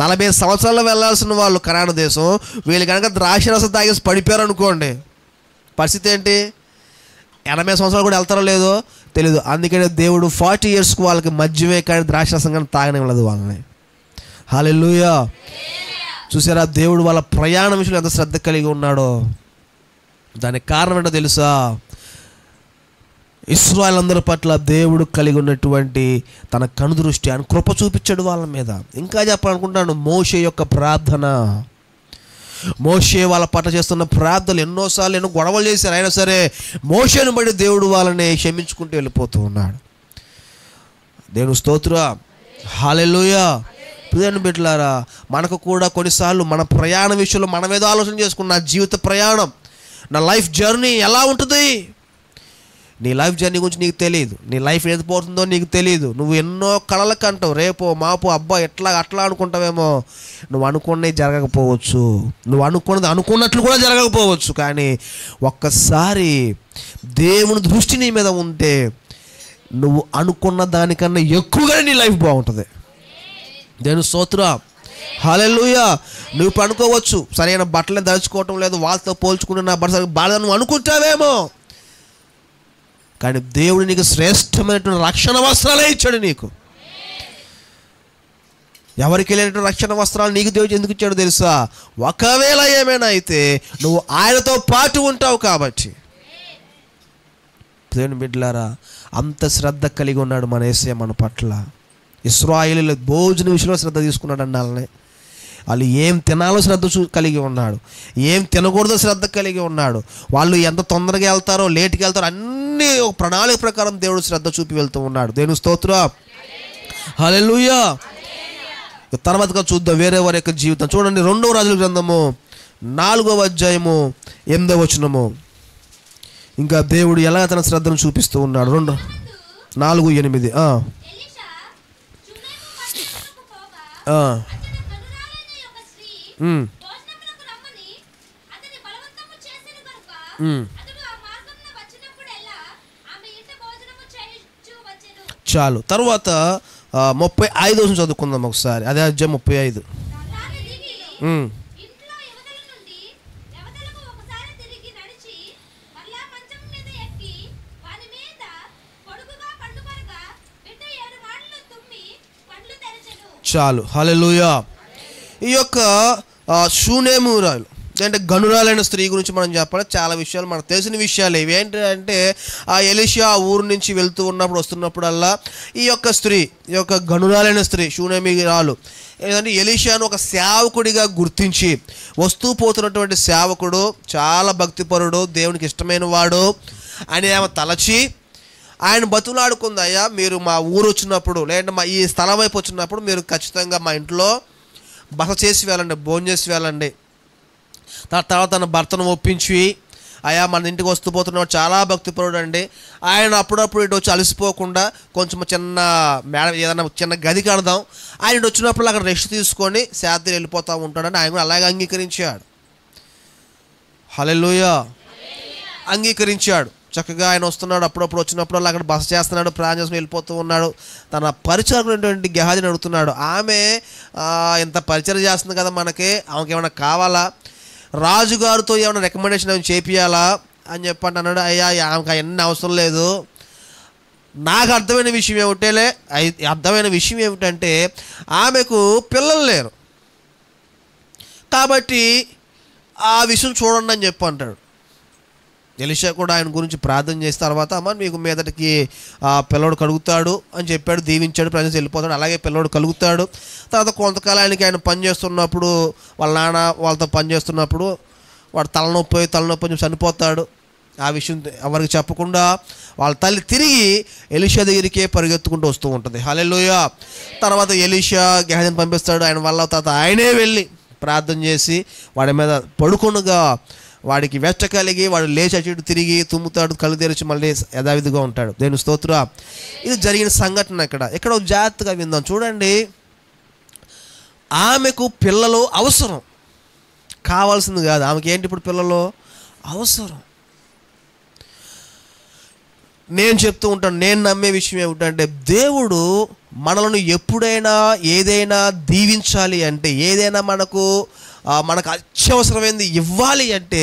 40 సంవత్సరాల్లో వెళ్ళాల్సిన వాళ్ళు కనాను దేశం, వీళ్ళు కనుక ద్రాక్షరసం తాగేసి పడిపోయారు అనుకోండి, పరిస్థితి ఏంటి? 80 సంవత్సరాలు కూడా వెళ్తారో లేదో తెలీదు. అందుకనే దేవుడు 40 yearsకు వాళ్ళకి మద్యమే కానీ ద్రాక్షరసం కానీ తాగనివ్వలేదు వాళ్ళని. హల్లెలూయా. చూసారా, దేవుడు వాళ్ళ ప్రయాణం విషయంలో ఎంత శ్రద్ధ కలిగి ఉన్నాడో. దానికి కారణం ఏంటో తెలుసా? ఇశ్రాయేలు పట్ల దేవుడు కలిగి ఉన్నటువంటి తన కనుదృష్టి, ఆయన కృప చూపించాడు వాళ్ళ మీద. ఇంకా చెప్పాలనుకుంటాను, మోషే యొక్క ప్రార్థన. మోషే వాళ్ళ పట్ల చేస్తున్న ప్రార్థనలు ఎన్నోసార్లు ఎన్నో గొడవలు చేశారు, అయినా సరే మోషేను బట్టి దేవుడు వాళ్ళని క్షమించుకుంటూ వెళ్ళిపోతూ ఉన్నాడు. దేవుని స్తోత్రం, హల్లెలూయా. ప్రియమైన బిడ్డలారా, మనకు కూడా కొన్నిసార్లు మన ప్రయాణ విషయంలో మనమేదో ఆలోచన చేసుకున్న నా జీవిత ప్రయాణం, నా లైఫ్ జర్నీ ఎలా ఉంటుంది. నీ లైఫ్ జర్నీ గురించి నీకు తెలియదు, నీ లైఫ్ ఏది పోతుందో నీకు తెలియదు. నువ్వు ఎన్నో కళలకు అంటావు, రేపో మాపో అబ్బా ఎట్లా అట్లా అనుకుంటావేమో. నువ్వు అనుకున్నది జరగకపోవచ్చు, నువ్వు అనుకున్నది అనుకున్నట్లు కూడా జరగకపోవచ్చు. కానీ ఒక్కసారి దేవుని దృష్టి నీ మీద ఉంటే నువ్వు అనుకున్న దానికన్నా ఎక్కువగానే నీ లైఫ్ బాగుంటుంది. దేవుని స్తోత్రం, హల్లెలూయా. నువ్వు అనుకోవచ్చు సరైన బట్టలను ధరించుకోవటం లేదు, వాళ్ళతో పోల్చుకుంటే నా బట్ట బాగా నువ్వు అనుకుంటావేమో. కానీ దేవుడు నీకు శ్రేష్టమైనటువంటి రక్షణ వస్త్రాలే ఇచ్చాడు. నీకు ఎవరికి వెళ్ళినటువంటి రక్షణ వస్త్రాలు నీకు దేవుడు ఎందుకు ఇచ్చాడో తెలుసా? ఒకవేళ ఏమైనా అయితే నువ్వు ఆయనతో పాటు ఉంటావు కాబట్టి. దేవుని బిడ్డలారా, అంత శ్రద్ధ కలిగి ఉన్నాడు మన యేసయ్య మన పట్ల. ఇశ్రాయేలీయుల భోజన విషయంలో శ్రద్ధ తీసుకున్నాడు అన్నాళ్ళని. వాళ్ళు ఏం తినాలో శ్రద్ధ కలిగి ఉన్నాడు, ఏం తినకూడదో శ్రద్ధ కలిగి ఉన్నాడు. వాళ్ళు ఎంత తొందరగా వెళ్తారో లేట్కి వెళ్తారో అన్నీ ఒక ప్రణాళిక ప్రకారం దేవుడు శ్రద్ధ చూపి వెళ్తూ ఉన్నాడు. దేవుని స్తోత్రం, హల్లెలూయా. తర్వాతగా చూద్దాం వేరే వారి యొక్క జీవితం. చూడండి 2వ రాజుల గ్రంథము 4వ అధ్యాయము 8వ వచనము. ఇంకా దేవుడు ఎలా తన శ్రద్ధను చూపిస్తూ ఉన్నాడు. 4:8. చాలు. తర్వాత 35 చదువుకుందాం ఒకసారి. అదే అధ్యాయం 35. చాలు, హల్లెలూయా. ఈ యొక్క షూనేమురాలు అంటే గనురాలైన స్త్రీ గురించి మనం చెప్పాలి. చాలా విషయాలు మనకు తెలిసిన విషయాలు ఇవి. ఏంటంటే ఆ ఎలీషా ఆ ఊరు నుంచి వెళ్తూ ఉన్నప్పుడు వస్తున్నప్పుడల్లా ఈ యొక్క స్త్రీ, ఈ యొక్క గనురాలైన స్త్రీ షూనేమిరాలు ఏంటంటే ఎలీషాను ఒక సేవకుడిగా గుర్తించి, వస్తూ పోతున్నటువంటి సేవకుడు, చాలా భక్తిపరుడు, దేవునికి ఇష్టమైన వాడు అని ఆమె తలచి ఆయన బతులాడుకుంది. అయ్యా మీరు మా ఊరు వచ్చినప్పుడు లేదంటే మా ఈ స్థలం వైపు వచ్చినప్పుడు మీరు ఖచ్చితంగా మా ఇంట్లో బస చేసి వెళ్ళండి, భోజనం చేసి వెళ్ళండి. తర్వాత తన భర్తను ఒప్పించి, అయ్యా మన ఇంటికి వస్తూ పోతున్నాడు, చాలా భక్తిపరుడు అండి, ఆయన అప్పుడప్పుడు ఇటు వచ్చి అలసిపోకుండా కొంచెం చిన్న మేడం ఏదైనా చిన్న గది కడదాం, ఆయన ఇటు వచ్చినప్పుడు అక్కడ రెస్ట్ తీసుకొని శాంతిని వెళ్ళిపోతూ ఉంటాడని ఆయన కూడా అలాగే అంగీకరించాడు. హల్లెలూయా, అంగీకరించాడు. చక్కగా ఆయన వస్తున్నాడు, అప్పుడప్పుడు వచ్చినప్పుడు అక్కడ బస చేస్తున్నాడు, ప్రాణం చేసుకుని వెళ్ళిపోతూ ఉన్నాడు. తన పరిచయకుడైనటువంటి గెహాజీని అడుగుతున్నాడు, ఆమె ఇంత పరిచయం చేస్తుంది కదా, మనకి ఆమెకి ఏమైనా కావాలా, రాజుగారితో ఏమైనా రికమెండేషన్ ఏమైనా చేపియాలా అని చెప్పండి అన్నాడు. అయ్యా ఆమెకు అవన్నీ అవసరం లేదు, నాకు అర్థమైన విషయం ఏమిటంటే ఆమెకు పిల్లలు లేరు కాబట్టి ఆ విషయం చూడండి అని చెప్పి అంటాడు. ఎలీషా కూడా ఆయన గురించి ప్రార్థన చేసిన తర్వాత, అమ్మ మీకు మీదటికి పిల్లోడు కలుగుతాడు అని చెప్పాడు, దీవించాడు, ప్రజలు వెళ్ళిపోతాడు. అలాగే పిల్లోడు కలుగుతాడు. తర్వాత కొంతకాలానికి ఆయన పని చేస్తున్నప్పుడు వాళ్ళ నాన్న వాళ్ళతో పని చేస్తున్నప్పుడు వాడు తలనొప్పి చనిపోతాడు. ఆ విషయం ఎవరికి చెప్పకుండా వాళ్ళ తల్లి తిరిగి ఎలీషా దగ్గరికే పరిగెత్తుకుంటూ వస్తూ ఉంటుంది. హల్లెలూయా. తర్వాత ఎలీషా గెహాజీని పంపిస్తాడు. ఆయన వల్ల తర్వాత ఆయనే వెళ్ళి ప్రార్థన చేసి వాడి మీద పడుకొనుగా వాడికి వెచ్చ కలిగి వాడు లేచి అటు తిరిగి తుమ్ముతాడు, కళ్ళు తెరిచి మళ్ళీ యథావిధిగా ఉంటాడు. దేవుని స్తోత్రం. ఇది జరిగిన సంఘటన. ఇక్కడ ఒక జాగ్రత్తగా విందాం. చూడండి, ఆమెకు పిల్లలు అవసరం, కావాల్సింది కాదు. ఆమెకి ఏంటి ఇప్పుడు పిల్లలు అవసరం. నేను చెప్తూ ఉంటాను, నేను నమ్మే విషయం ఏమిటంటే దేవుడు మనలను ఎప్పుడైనా ఏదైనా దీవించాలి అంటే, ఏదైనా మనకు అత్యవసరమైనది ఇవ్వాలి అంటే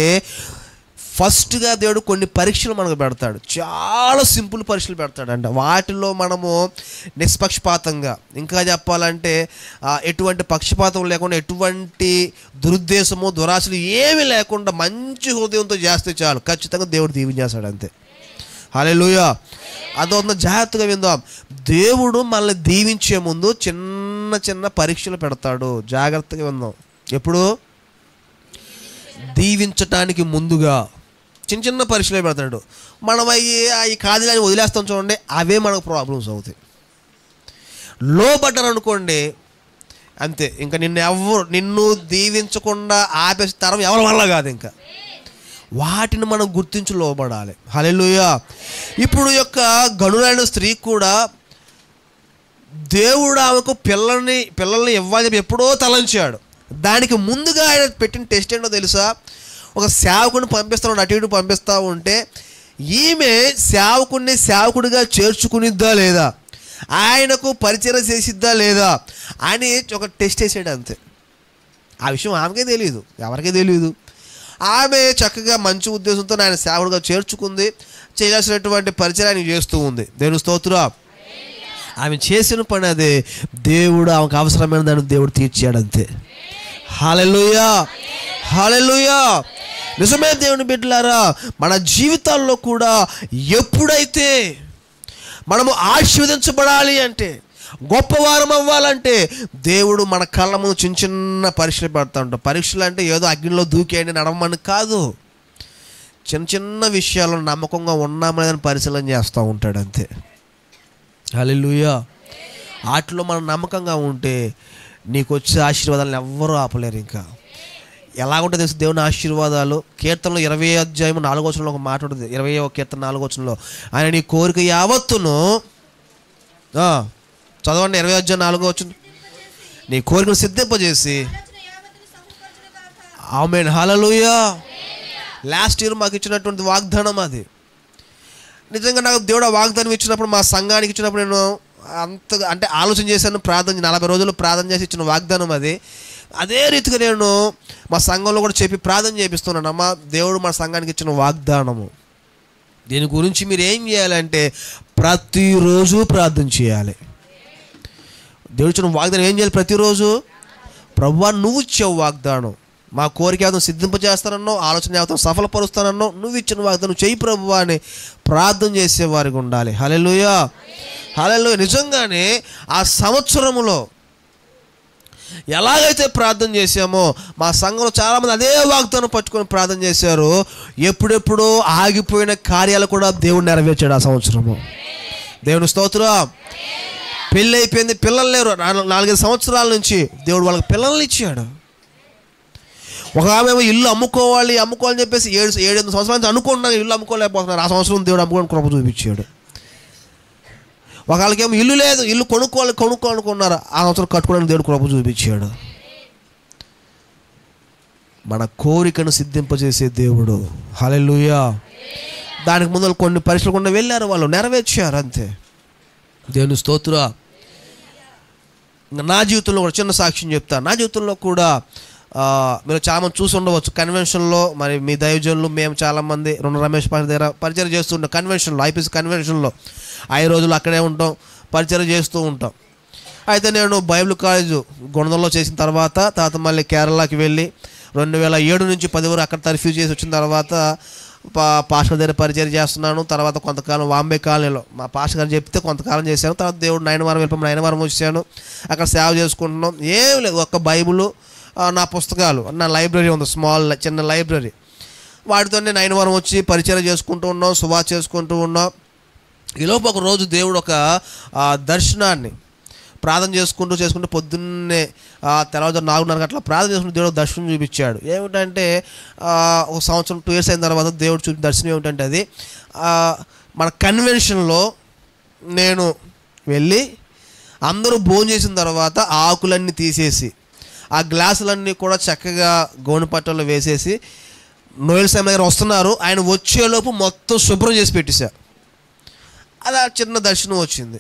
ఫస్ట్గా దేవుడు కొన్ని పరీక్షలు మనకు పెడతాడు. చాలా సింపుల్ పరీక్షలు పెడతాడు. అంటే వాటిలో మనము నిష్పక్షపాతంగా, ఇంకా చెప్పాలంటే ఎటువంటి పక్షపాతం లేకుండా, ఎటువంటి దురుద్దేశము దురాశలు ఏమీ లేకుండా మంచి హృదయంతో చేస్తే చాలు, ఖచ్చితంగా దేవుడు దీవించేస్తాడు. అంతే. హల్లెలూయా. అదొక జాగ్రత్తగా విందాం. దేవుడు మనల్ని దీవించే ముందు చిన్న చిన్న పరీక్షలు పెడతాడు. జాగ్రత్తగా విందాం. ఎప్పుడు? దీవించటానికి ముందుగా చిన్న చిన్న పరీక్షలు పెడతాడు. మనం అవి కాదులని వదిలేస్తాం చూడండి, అవే మనకు ప్రాబ్లమ్స్ అవుతాయి. లోబడ్డారు అనుకోండి అంతే, ఇంకా నిన్ను దీవించకుండా ఆపేసే తరం ఎవరి వల్ల కాదు. ఇంకా వాటిని మనం గుర్తించి లోబడాలి. హల్లెలూయా. ఇప్పుడు యొక్క గనులైన స్త్రీ కూడా దేవుడు ఆమెకు పిల్లల్ని ఇవ్వాలి ఎప్పుడో తలంచాడు. దానికి ముందుగా ఆయన పెట్టిన టెస్ట్ ఏంటో తెలుసా? ఒక సేవకుడిని పంపిస్తాను, అటు ఇటు పంపిస్తూ ఉంటే ఈమె సేవకుడిగా చేర్చుకునిద్దా లేదా, ఆయనకు పరిచయం చేసిద్దా లేదా అని ఒక టెస్ట్ వేసాడు అంతే. ఆ విషయం ఆమెకే తెలియదు, ఎవరికీ తెలియదు. ఆమె చక్కగా మంచి ఉద్దేశంతో ఆయన సేవకుడిగా చేర్చుకుంది, చేయాల్సినటువంటి పరిచయాన్ని చేస్తూ ఉంది. దేవుని స్తోత్రం. ఆమె చేసిన పని అదే, దేవుడు ఆమెకు అవసరమైన దాన్ని దేవుడు తీర్చాడు అంతే. హల్లెలూయా, హల్లెలూయా. నిజమే దేవుని బిడ్డలారా, మన జీవితాల్లో కూడా ఎప్పుడైతే మనము ఆశీర్వదించబడాలి అంటే, గొప్పవారం అవ్వాలంటే దేవుడు మన కళ్ళ ముందు చిన్న చిన్న పరీక్షలు పెడతా ఉంటాం. పరీక్షలు అంటే ఏదో అగ్నిలో దూకేయండి నడవమని కాదు, చిన్న చిన్న విషయాల్లో నమ్మకంగా ఉన్నామని పరిశీలన చేస్తూ ఉంటాడు అంతే. హల్లెలూయా. వాటిలో మనం నమ్మకంగా ఉంటే నీకు వచ్చే ఆశీర్వాదాలను ఎవ్వరూ ఆపలేరు. ఇంకా ఎలాగుంటుంది తెలుసు దేవుని ఆశీర్వాదాలు? కీర్తనలో 20వ అధ్యాయం 4వ వచనంలో ఒక మాట ఉంటుంది. 20వ కీర్తన 4వ వచనంలో ఆయన నీ కోరిక యావత్తును చదవండి. 20వ అధ్యాయం 4వ వచనం, నీ కోరికను సిద్ధింపజేసి. ఆమేన్, హల్లెలూయా. లాస్ట్ ఇయర్ మాకు ఇచ్చినటువంటి వాగ్దానం అది. నిజంగా నాకు దేవుడు ఆ వాగ్దానం ఇచ్చినప్పుడు, మా సంఘానికి ఇచ్చినప్పుడు నేను అంటే ఆలోచన చేశాను, ప్రార్థన 40 రోజులు ప్రార్థన చేసి ఇచ్చిన వాగ్దానం అది. అదే రీతిగా నేను మా సంఘంలో కూడా చెప్పి ప్రార్థన చేపిస్తున్నాను. అమ్మా, దేవుడు మా సంఘానికి ఇచ్చిన వాగ్దానము, దీని గురించి మీరు ఏం చేయాలంటే ప్రతిరోజు ప్రార్థన చేయాలి. దేవుడు ఇచ్చిన వాగ్దానం ఏం చేయాలి? ప్రతిరోజు ప్రభువా నువ్వు ఇచ్చావు వాగ్దానం, మా కోరిక యావతం సిద్ధింపజేస్తానన్నావు, ఆలోచన యావతం సఫలపరుస్తానన్నావు, నువ్వు ఇచ్చిన వాగ్దానం చెయ్యి ప్రభువా అని ప్రార్థన చేసేవారికి ఉండాలి. హల్లెలూయా, హల్లెలూయా. నిజంగానే ఆ సంవత్సరములో ఎలాగైతే ప్రార్థన చేశామో మా సంఘంలో చాలామంది అదే వాగ్దానం పట్టుకొని ప్రార్థన చేశారు. ఎప్పుడెప్పుడో ఆగిపోయిన కార్యాలు కూడా దేవుడు నెరవేర్చాడు ఆ సంవత్సరము. దేవుని స్తోత్రం. పెళ్ళి అయిపోయింది, పిల్లలు లేరు. 4-5 సంవత్సరాల నుంచి దేవుడు వాళ్ళకి పిల్లల్ని ఇచ్చాడు. ఒక ఆమె ఇల్లు అమ్ముకోవాలని చెప్పేసి 7-8 సంవత్సరాల నుంచి అనుకుంటున్నాను, ఇల్లు అమ్ముకోలేకపోతున్నారు. ఆ సంవత్సరం దేవుడు అమ్ముకోవడానికి కృప చూపించాడు. ఒకళ్ళకేమో ఇల్లు లేదు, ఇల్లు కొనుక్కోవాలనుకున్నారు, ఆ సంవత్సరం కట్టుకోవడానికి దేవుడు కృప చూపించాడు. మన కోరికను సిద్ధింపజేసే దేవుడు. హల్లెలూయా. దానికి ముందు కొన్ని పరీక్షలు కూడా వెళ్ళారు, వాళ్ళు నెరవేర్చారు అంతే. దేవుని స్తోత్రం. నా జీవితంలో కూడా చిన్న సాక్ష్యం చెప్తాను. నా జీవితంలో కూడా మీరు చాలామంది చూసి ఉండవచ్చు, కన్వెన్షన్లో మరి మీ దైవజనులు మేము చాలామంది రమేష్ పాస్ దగ్గర పరిచయం చేస్తుంటాం. కన్వెన్షన్లో, ఐపీసీ కన్వెన్షన్లో 5 రోజులు అక్కడే ఉంటాం, పరిచయం చేస్తూ ఉంటాం. అయితే నేను బైబిల్ కాలేజ్ గుణదల్లో చేసిన తర్వాత మళ్ళీ కేరళకి వెళ్ళి 2007 నుంచి 10 వరకు అక్కడ తర్ఫీజ్ చేసి వచ్చిన తర్వాత పాస్టర్ దగ్గర పరిచయం చేస్తున్నాను. తర్వాత కొంతకాలం వాంబే కాలనీలో మా పాస్టర్ గారు చెప్తే కొంతకాలం చేశాను. తర్వాత దేవుడు నైనవరం వెళ్ళిపోయి నైనవరం వచ్చాను, అక్కడ సేవ చేసుకుంటున్నాం. ఏం లేదు, ఒక్క బైబుల్, నా పుస్తకాలు, నా లైబ్రరీ ఉంది, చిన్న లైబ్రరీ, వాటితోనే నైనవరం వచ్చి పరిచయం చేసుకుంటూ ఉన్నాం, సువార్త చేసుకుంటూ ఉన్నాం. ఈలోపు ఒక రోజు దేవుడు ఒక దర్శనాన్ని ప్రార్థన చేసుకుంటూ పొద్దున్నే తెల్లవారుజాము 4:30 గంటల ప్రార్థన చేసుకుంటూ దేవుడు దర్శనం చూపించాడు. ఏమిటంటే ఒక సంవత్సరం 2 years అయిన తర్వాత దేవుడు చూపి దర్శనం ఏమిటంటే, అది మన కన్వెన్షన్లో నేను వెళ్ళి అందరూ భోజనం చేసిన తర్వాత ఆకులన్నీ తీసేసి ఆ గ్లాసులన్నీ కూడా చక్కగా గోనె పట్టలో వేసేసి, నోయల్ సామి దగ్గర వస్తున్నారు, ఆయన వచ్చేలోపు మొత్తం శుభ్రం చేసి పెట్టేశారు. అలా చిన్న దర్శనం వచ్చింది.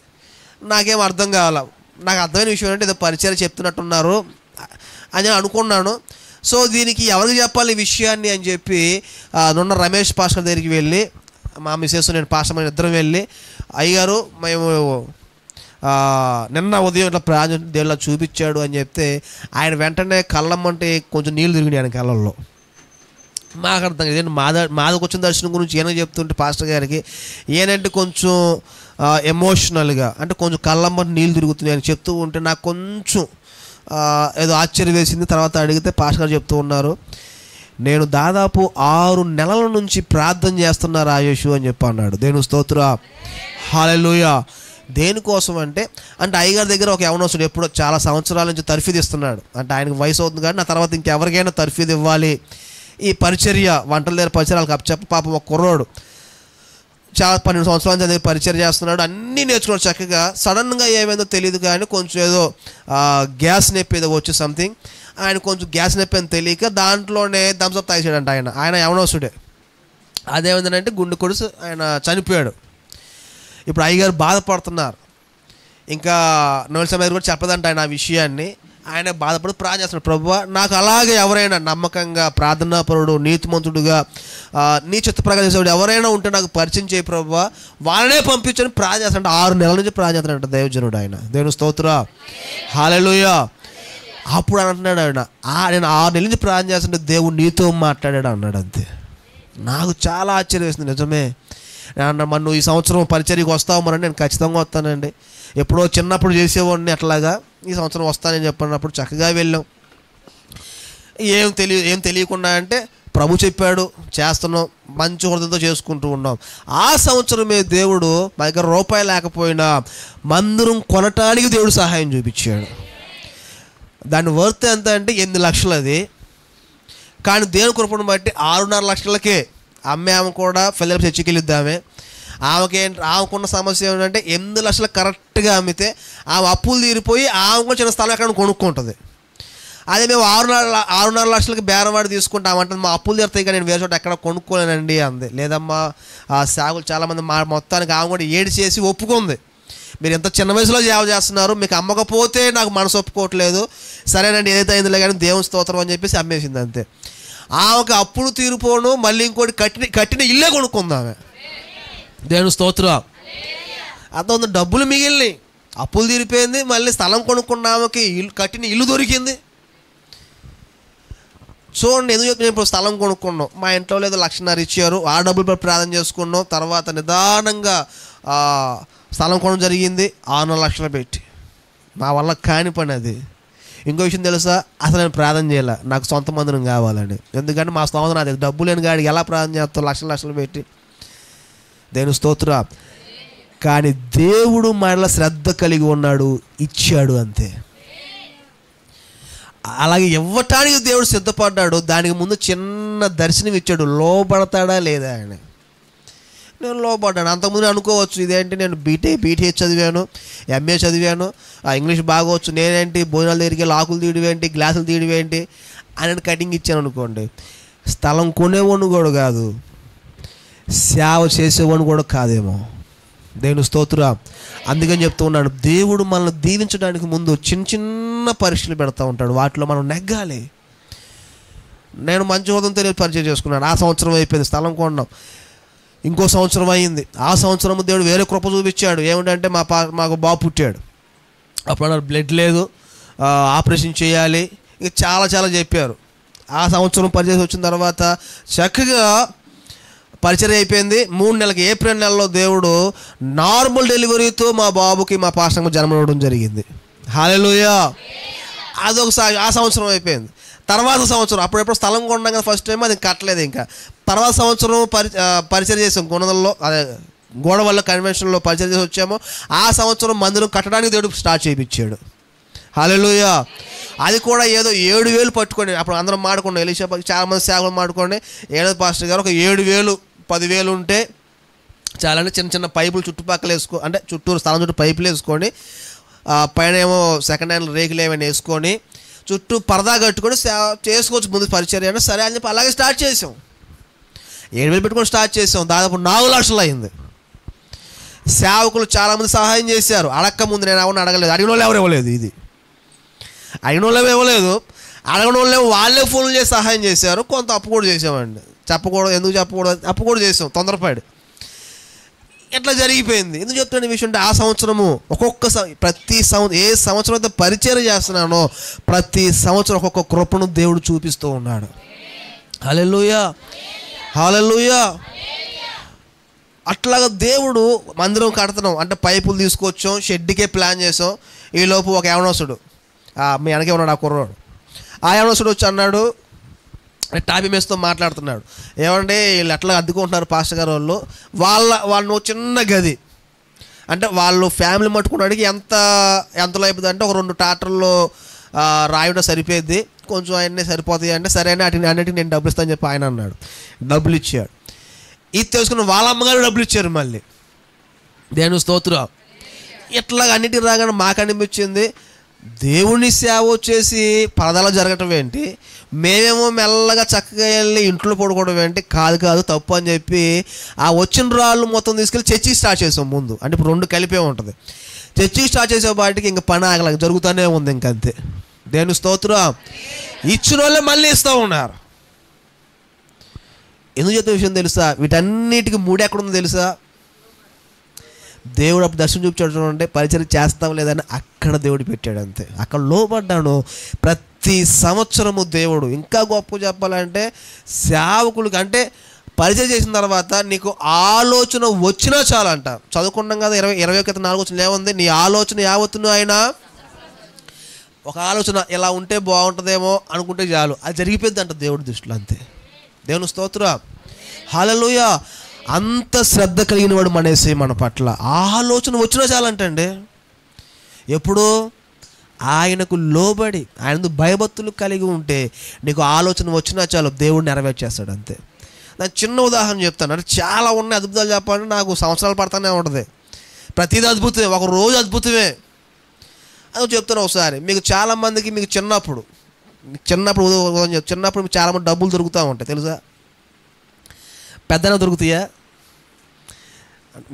నాకేం అర్థం కావాల, నాకు అర్థమైన విషయం అంటే ఏదో పరిచయం చెప్తున్నట్టున్నారు అని అనుకున్నాను. సో దీనికి ఎవరికి చెప్పాలి ఈ విషయాన్ని అని చెప్పి నున్న రమేష్ పాస్టర్ దగ్గరికి వెళ్ళి, మా మిసెస్ నేను పాస్టర్ ఇద్దరం వెళ్ళి, అయ్యగారు మేము నిన్న ఉదయం ఇట్లా ప్రాజెక్ట్ దేవుళ్ళ చూపించాడు అని చెప్తే, ఆయన వెంటనే కళ్ళమ్మంటే కొంచెం నీళ్ళు తిరిగినాయి ఆయన కళ్ళల్లో. మాకు అర్థం ఇదేంటి మాదకు వచ్చిన దర్శనం గురించి ఈయన చెప్తుంటే పాస్టర్ గారికి, ఈయనంటే కొంచెం ఎమోషనల్గా, అంటే కొంచెం కళ్ళమ్మంటే నీళ్ళు తిరుగుతున్నాయి అని చెప్తూ ఉంటే నాకు కొంచెం ఏదో ఆశ్చర్యం వేసింది. తర్వాత అడిగితే పాస్టర్ గారు చెప్తూ ఉన్నారు, నేను దాదాపు 6 నెలల నుంచి ప్రార్థన చేస్తున్నా రాజేషు అని చెప్పి అన్నాడు. దేవుని స్తోత్రం, హల్లెలూయా. దేనికోసం అంటే అయ్యగారి దగ్గర ఒక యవనస్తుడు ఎప్పుడో చాలా సంవత్సరాల నుంచి తర్ఫీదు ఇస్తున్నాడు. అంటే ఆయనకు వయసు అవుతుంది కానీ నా తర్వాత ఇంకెవరికైనా తర్ఫీదు ఇవ్వాలి, ఈ పరిచర్య వంటల దగ్గర పరిచర్యలకు అప్పచెప్ప. పాపం ఒక కుర్రోడు చాలా 12 సంవత్సరాల నుంచి దగ్గర పరిచర్య చేస్తున్నాడు, అన్నీ నేర్చుకున్నాడు చక్కగా. సడన్గా ఏమైందో తెలియదు కానీ కొంచెం ఏదో గ్యాస్ నొప్పి ఏదో వచ్చి సంథింగ్, ఆయన కొంచెం గ్యాస్ నొప్పి అని తెలియక దాంట్లోనే థమ్స్అప్ తాగేసాడంట. ఆయన యవనస్తుడే. అదేమైందంటే గుండె కొడుసు ఆయన చనిపోయాడు. ఇప్పుడు అయ్యగారు బాధపడుతున్నారు. ఇంకా నోల్ సమయం కూడా చెప్పదంట ఆయన ఆ విషయాన్ని. ఆయన బాధపడి ప్రార్థన చేస్తున్నాడు, ప్రభువా నాకు అలాగే ఎవరైనా నమ్మకంగా ప్రార్థనాపరుడు నీతిమంతుడుగా నీ చిత్త ప్రకారం చేసేవాడు ఎవరైనా ఉంటే నాకు పరిచయం చేయి ప్రభువా, వాళ్ళనే పంపించని ప్రార్థన చేస్తాడు. 6 నెలల నుంచి ప్రార్థన చేస్తాడంట దైవజనుడు ఆయన. దేవుని స్తోత్రం, హల్లెలూయా. అప్పుడు అంటున్నాడు ఆయన, నేను 6 నెలల నుంచి ప్రార్థన చేస్తుంటే దేవుడు నీతో మాట్లాడాడు అన్నాడు. అంతే. నాకు చాలా ఆశ్చర్యం వేసింది. నిజమే అన్న, మరి నువ్వు ఈ సంవత్సరం పరిచర్యకు వస్తావు మరి? నేను ఖచ్చితంగా వస్తానండి. ఎప్పుడో చిన్నప్పుడు చేసేవాడిని అట్లాగా, ఈ సంవత్సరం వస్తానని చెప్పినప్పుడు చక్కగా వెళ్ళాం. ఏం తెలియకుండా అంటే ప్రభు చెప్పాడు, చేస్తున్నాం, మంచి హృదయంతో చేసుకుంటూ ఉన్నాం. ఆ సంవత్సరమే దేవుడు మా దగ్గర రూపాయి లేకపోయినా మందిరం కొనటానికి దేవుడు సహాయం చూపించాడు. దాని వర్త్ ఎంత అంటే 8 లక్షలు. అది కానీ దేవుని కృపను బట్టి 6.5 లక్షలకే ఆమె కూడా ఫిలదెల్ఫియా చర్చికి వెళ్ళిద్దామే. ఆమెకున్న సమస్య ఏంటంటే 8 లక్షలు కరెక్ట్గా అమ్మితే ఆమె అప్పులు తీరిపోయి ఆమె కూడా చిన్న స్థలం ఎక్కడ కొనుక్కుంటుంది. అదే మేము 6.5 లక్షలకి బేరవాడి తీసుకుంటామంటే మా అప్పులు తీరుతాయి కానీ నేను వేరే చోట ఎక్కడ కొనుక్కోలేనండి అంది. లేదమ్మా ఆ సాగులు చాలామంది మొత్తానికి ఆమె కూడా ఏడు చేసి ఒప్పుకుంది. మీరు ఎంత చిన్న వయసులో సేవ చేస్తున్నారు, మీకు అమ్మకపోతే నాకు మనసు ఒప్పుకోవట్లేదు, సరేనండి ఏదైతే అయిందిలే కానీ దేవుని స్తోత్రం అని చెప్పేసి అమ్మేసింది. అంతే. ఆమెకు అప్పులు తీరిపోను, మళ్ళీ ఇంకోటి కట్టిన ఇల్లే కొనుక్కుంది ఆమె. దేవుని స్తోత్రం. అంత డబ్బులు మిగిలినాయి, అప్పులు తీరిపోయింది, మళ్ళీ స్థలం కొనుక్కున్న ఆమెకి కట్టిన ఇల్లు దొరికింది. చూడండి, ఎందుకు చెప్పి ఇప్పుడు స్థలం కొనుక్కున్నాం, మా ఇంట్లో లేదో 1.5 లక్షలు ఇచ్చారు, ఆ డబ్బులు ప్రార్థన చేసుకున్నాం. తర్వాత నిదానంగా స్థలం కొనడం జరిగింది 6.5 లక్షలు పెట్టి. మా వల్ల కాని పని అది. ఇంకో విషయం తెలుసా, అసలు నేను ప్రార్థన చేయాల, నాకు సొంత మందిరం కావాలని. ఎందుకంటే మా స్తోత్రం నాది, డబ్బు లేని గాడికి ఎలా ప్రార్థన చేస్తాం లక్షలు పెట్టి. దేవుని స్తోత్రం. కానీ దేవుడు మరల శ్రద్ధ కలిగి ఉన్నాడు, ఇచ్చాడు. అంతే. అలాగే ఇవ్వటానికి దేవుడు సిద్ధపడ్డాడు. దానికి ముందు చిన్న దర్శనం ఇచ్చాడు, లోబడతాడా లేదా అని. నేను లోబడ్డాను. అంతకుముందు అనుకోవచ్చు ఇదేంటి, నేను బీటీహెచ్ చదివాను, ఎంఏ చదివాను, ఇంగ్లీష్ బాగోవచ్చు, నేనేంటి భోజనాలు దగ్గరికి ఆకులు తీయడమేంటి, గ్లాసులు తీయడమేంటి అని కటింగ్ ఇచ్చాను అనుకోండి. స్థలం కొనేవాడిని కూడా కాదు, సేవ చేసేవాడిని కూడా కాదేమో. దేవుని స్తోత్రం. అందుకని చెప్తూ ఉన్నాడు, దేవుడు మనల్ని దీవించడానికి ముందు చిన్న పరీక్షలు పెడతా ఉంటాడు, వాటిలో మనం నెగ్గాలి. నేను మంచి హోదంతో పరిచయం చేసుకున్నాను. ఆ సంవత్సరం అయిపోయింది, స్థలం కొన్నాం. ఇంకో సంవత్సరం అయింది. ఆ సంవత్సరం దేవుడు వేరే కృప చూపించాడు. ఏమిటంటే మాకు బాబు పుట్టాడు. అప్పుడు బ్లడ్ లేదు, ఆపరేషన్ చేయాలి, ఇక చాలా చెప్పారు. ఆ సంవత్సరం పరిచయం వచ్చిన తర్వాత చక్కగా పరిచయం అయిపోయింది. 3 నెలలకి ఏప్రిల్ నెలలో దేవుడు నార్మల్ డెలివరీతో మా బాబుకి మా పాస్టర్కి జన్మనివ్వడం జరిగింది. హల్లెలూయా. అదొకసారి ఆ సంవత్సరం అయిపోయింది. తర్వాత సంవత్సరం అప్పుడెప్పుడు స్థలం కొన్నాం కదా ఫస్ట్ టైం, అది కట్టలేదు. ఇంకా తర్వాత సంవత్సరం పరిచయం చేసాం గుణదల్లో, అదే గోడవల్ల కన్వెన్షన్లో పరిచయం చేసి వచ్చాము. ఆ సంవత్సరం మందిరం కట్టడానికి దేవుడు స్టార్ట్ చేయించాడు. హల్లెలూయా. అది కూడా ఏదో 7,000 పట్టుకోండి. అప్పుడు అందరం మాడుకోండి, ఎలీషా చాలామంది సేవలు మాడుకోండి. ఏడో పాస్టర్ గారు ఒక 7,000 10,000 ఉంటే చాలానే చిన్న పైపులు చుట్టుపక్కల అంటే చుట్టూరు స్థలం చుట్టూ పైపులు వేసుకొని, పైన ఏమో సెకండ్ హ్యాండ్ రేకులు ఏమైనా వేసుకొని చుట్టూ పరదా కట్టుకొని చేసుకోవచ్చు ముందు పరిచర్య అంటే. సరే అని చెప్పి అలాగే స్టార్ట్ చేసాం. 7,000 పెట్టుకొని స్టార్ట్ చేసాం. దాదాపు 4 లక్షలు అయింది. సేవకులు చాలామంది సహాయం చేశారు. అడక్క ముందు నేను ఎవరిని అడగలేదు, అడిగిన వాళ్ళు ఎవరు ఇవ్వలేదు. ఇది అడిగిన వాళ్ళు ఇవ్వలేదు, అడగని వాళ్ళు వాళ్ళే ఫోన్లు చేసి సహాయం చేశారు. కొంత అప్పు కూడా చేసామండి. చెప్పకూడదు, ఎందుకు చెప్పకూడదు, అప్పు కూడా చేసాం తొందరపడి. ఎట్లా జరిగిపోయింది. ఎందుకు చెప్తున్న విషయం అంటే ఆ సంవత్సరము ప్రతి ఏ సంవత్సరం అయితే పరిచయం చేస్తున్నానో ప్రతి సంవత్సరం ఒక్కొక్క కృపను దేవుడు చూపిస్తూ ఉన్నాడు. హల్లెలూయా, హల్లెలూయా. అట్లాగా దేవుడు మందిరం కడుతున్నాం అంటే పైపులు తీసుకొచ్చాం, షెడ్కే ప్లాన్ చేసాం. ఈలోపు ఒక యవనస్తుడు మీ వెనకే ఉన్నాడు, ఆ కుర్రోడు. ఆ యవనస్తుడు వచ్చి అన్నాడు, టాపీ మేస్తో మాట్లాడుతున్నాడు. ఏమంటే వీళ్ళు ఎట్లా అద్దుకుంటున్నారు పాస్టర్ గారు వాళ్ళు చిన్న గది, అంటే వాళ్ళు ఫ్యామిలీ మట్టుకున్నాడికి ఎంతలో అయిపోతుంది అంటే ఒక 2 ట్రాక్టర్లో రాయడం సరిపోయింది, కొంచెం ఆయన్ని సరిపోతాయి అంటే సరే అని అన్నిటికి నేను డబ్బులు ఇస్తాను చెప్పి ఆయన అన్నాడు. డబ్బులు ఇచ్చాడు. ఇది తెలుసుకున్న వాళ్ళ అమ్మగారు డబ్బులు ఇచ్చారు మళ్ళీ. దేవుని స్తోత్రం. ఇట్లాగ అన్నిటికి రాగానే మాకు అనిపించింది, దేవుని సేవ వచ్చేసి పరదాలో జరగటం ఏంటి, మేమేమో మెల్లగా చక్కగా వెళ్ళి ఇంట్లో పడుకోవడం ఏంటి, కాదు తప్పు అని చెప్పి ఆ వచ్చిన రాళ్ళు మొత్తం తీసుకెళ్ళి చర్చికి స్టార్ట్ చేసాం ముందు. అంటే ఇప్పుడు 2 కలిపే ఉంటుంది. చర్చికి స్టార్ట్ చేసే వాటికి ఇంక పని ఆగలేక జరుగుతూనే ఉంది ఇంకంతే. దేవుని స్తోత్రం. ఇచ్చిన వాళ్ళే మళ్ళీ ఇస్తూ ఉన్నారు. ఎందుకు చెప్తే విషయం తెలుసా? వీటన్నిటికీ మూడు ఎక్కడుందో తెలుసా? దేవుడు అప్పుడు దర్శనం చూపించడం అంటే పరిచయం చేస్తాం లేదని అక్కడ దేవుడు పెట్టాడు అంతే. అక్కడ లోబడ్డాను. ప్రతి సంవత్సరము దేవుడు ఇంకా గొప్ప చెప్పాలంటే సేవకులకి అంటే పరిచయం చేసిన తర్వాత నీకు ఆలోచన వచ్చినా చాలంట. చదువుకున్నాం కదా 21 వచ్చిన ఏముంది, నీ ఆలోచన యావత్తును ఆయన ఒక ఆలోచన ఇలా ఉంటే బాగుంటుందేమో అనుకుంటే చాలు, అది జరిగిపోద్ది అంట దేవుడి దృష్టిలో అంతే. దేవుని స్తోత్రం. హల్లెలూయా. అంత శ్రద్ధ కలిగిన వాడు మనేసి మన పట్ల ఆలోచన వచ్చినా చాలంటండి. ఎప్పుడు ఆయనకు లోబడి ఆయన భయభక్తులు కలిగి ఉంటే నీకు ఆలోచన వచ్చినా చాలు, దేవుడు నెరవేర్చేస్తాడు అంతే. నాకు చిన్న ఉదాహరణ చెప్తాను. అంటే చాలా ఉన్నాయి అద్భుతాలు చెప్పాలంటే నాకు సంవత్సరాలు పడుతూనే ఉంటుంది. ప్రతిదీ అద్భుతమే, ఒక రోజు అద్భుతమే. అది చెప్తాను ఒకసారి. మీకు చాలామందికి మీకు చిన్నప్పుడు మీకు చాలామంది డబ్బులు దొరుకుతూ ఉంటాయి తెలుసా? పెద్దనా దొరుకుతాయా?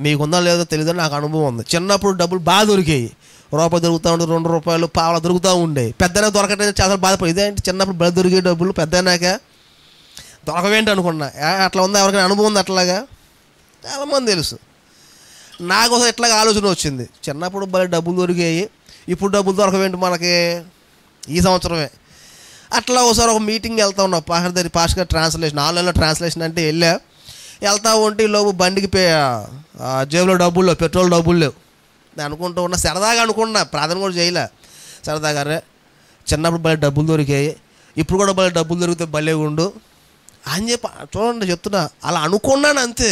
మీకుందా లేదో తెలియదు, నాకు అనుభవం ఉంది. చిన్నప్పుడు డబ్బులు బాగా దొరికాయి. రూపాయి దొరుకుతూ ఉండే, 2 రూపాయలు పావలా దొరుకుతూ ఉండే. పెద్దనా దొరకటం చాలా బాధపడి ఇదేంటి చిన్నప్పుడు బలి దొరికే డబ్బులు పెద్దనాక దొరకవేంటి అనుకున్నా. అట్లా ఉందా? ఎవరికైనా అనుభవం ఉంది అట్లాగా? చాలామంది తెలుసు. నాకోసం ఇట్లాగా ఆలోచన వచ్చింది. చిన్నప్పుడు బలి డబ్బులు దొరికాయి, ఇప్పుడు డబ్బులు దొరకవేంటి మనకి ఈ సంవత్సరమే. అట్లా ఒకసారి ఒక మీటింగ్ వెళ్తా ఉన్నాం పాస్టర్ గారు ట్రాన్స్లేషన్, ఆన్లైన్లో ట్రాన్స్లేషన్ అంటే వెళ్తా ఉంటే లోపు బండికి జేబులో డబ్బులు లేవు, పెట్రోల్ డబ్బులు లేవు. నేను అనుకుంటూ ఉన్నా, సరదాగా అనుకున్నా, ప్రార్థన కూడా చేయలే. సరదాగా చిన్నప్పుడు భలే డబ్బులు దొరికాయి, ఇప్పుడు కూడా భలే డబ్బులు దొరికితే భలే ఉండు అని చెప్పి చూడండి చెప్తున్నా. అలా అనుకున్నాను అంతే.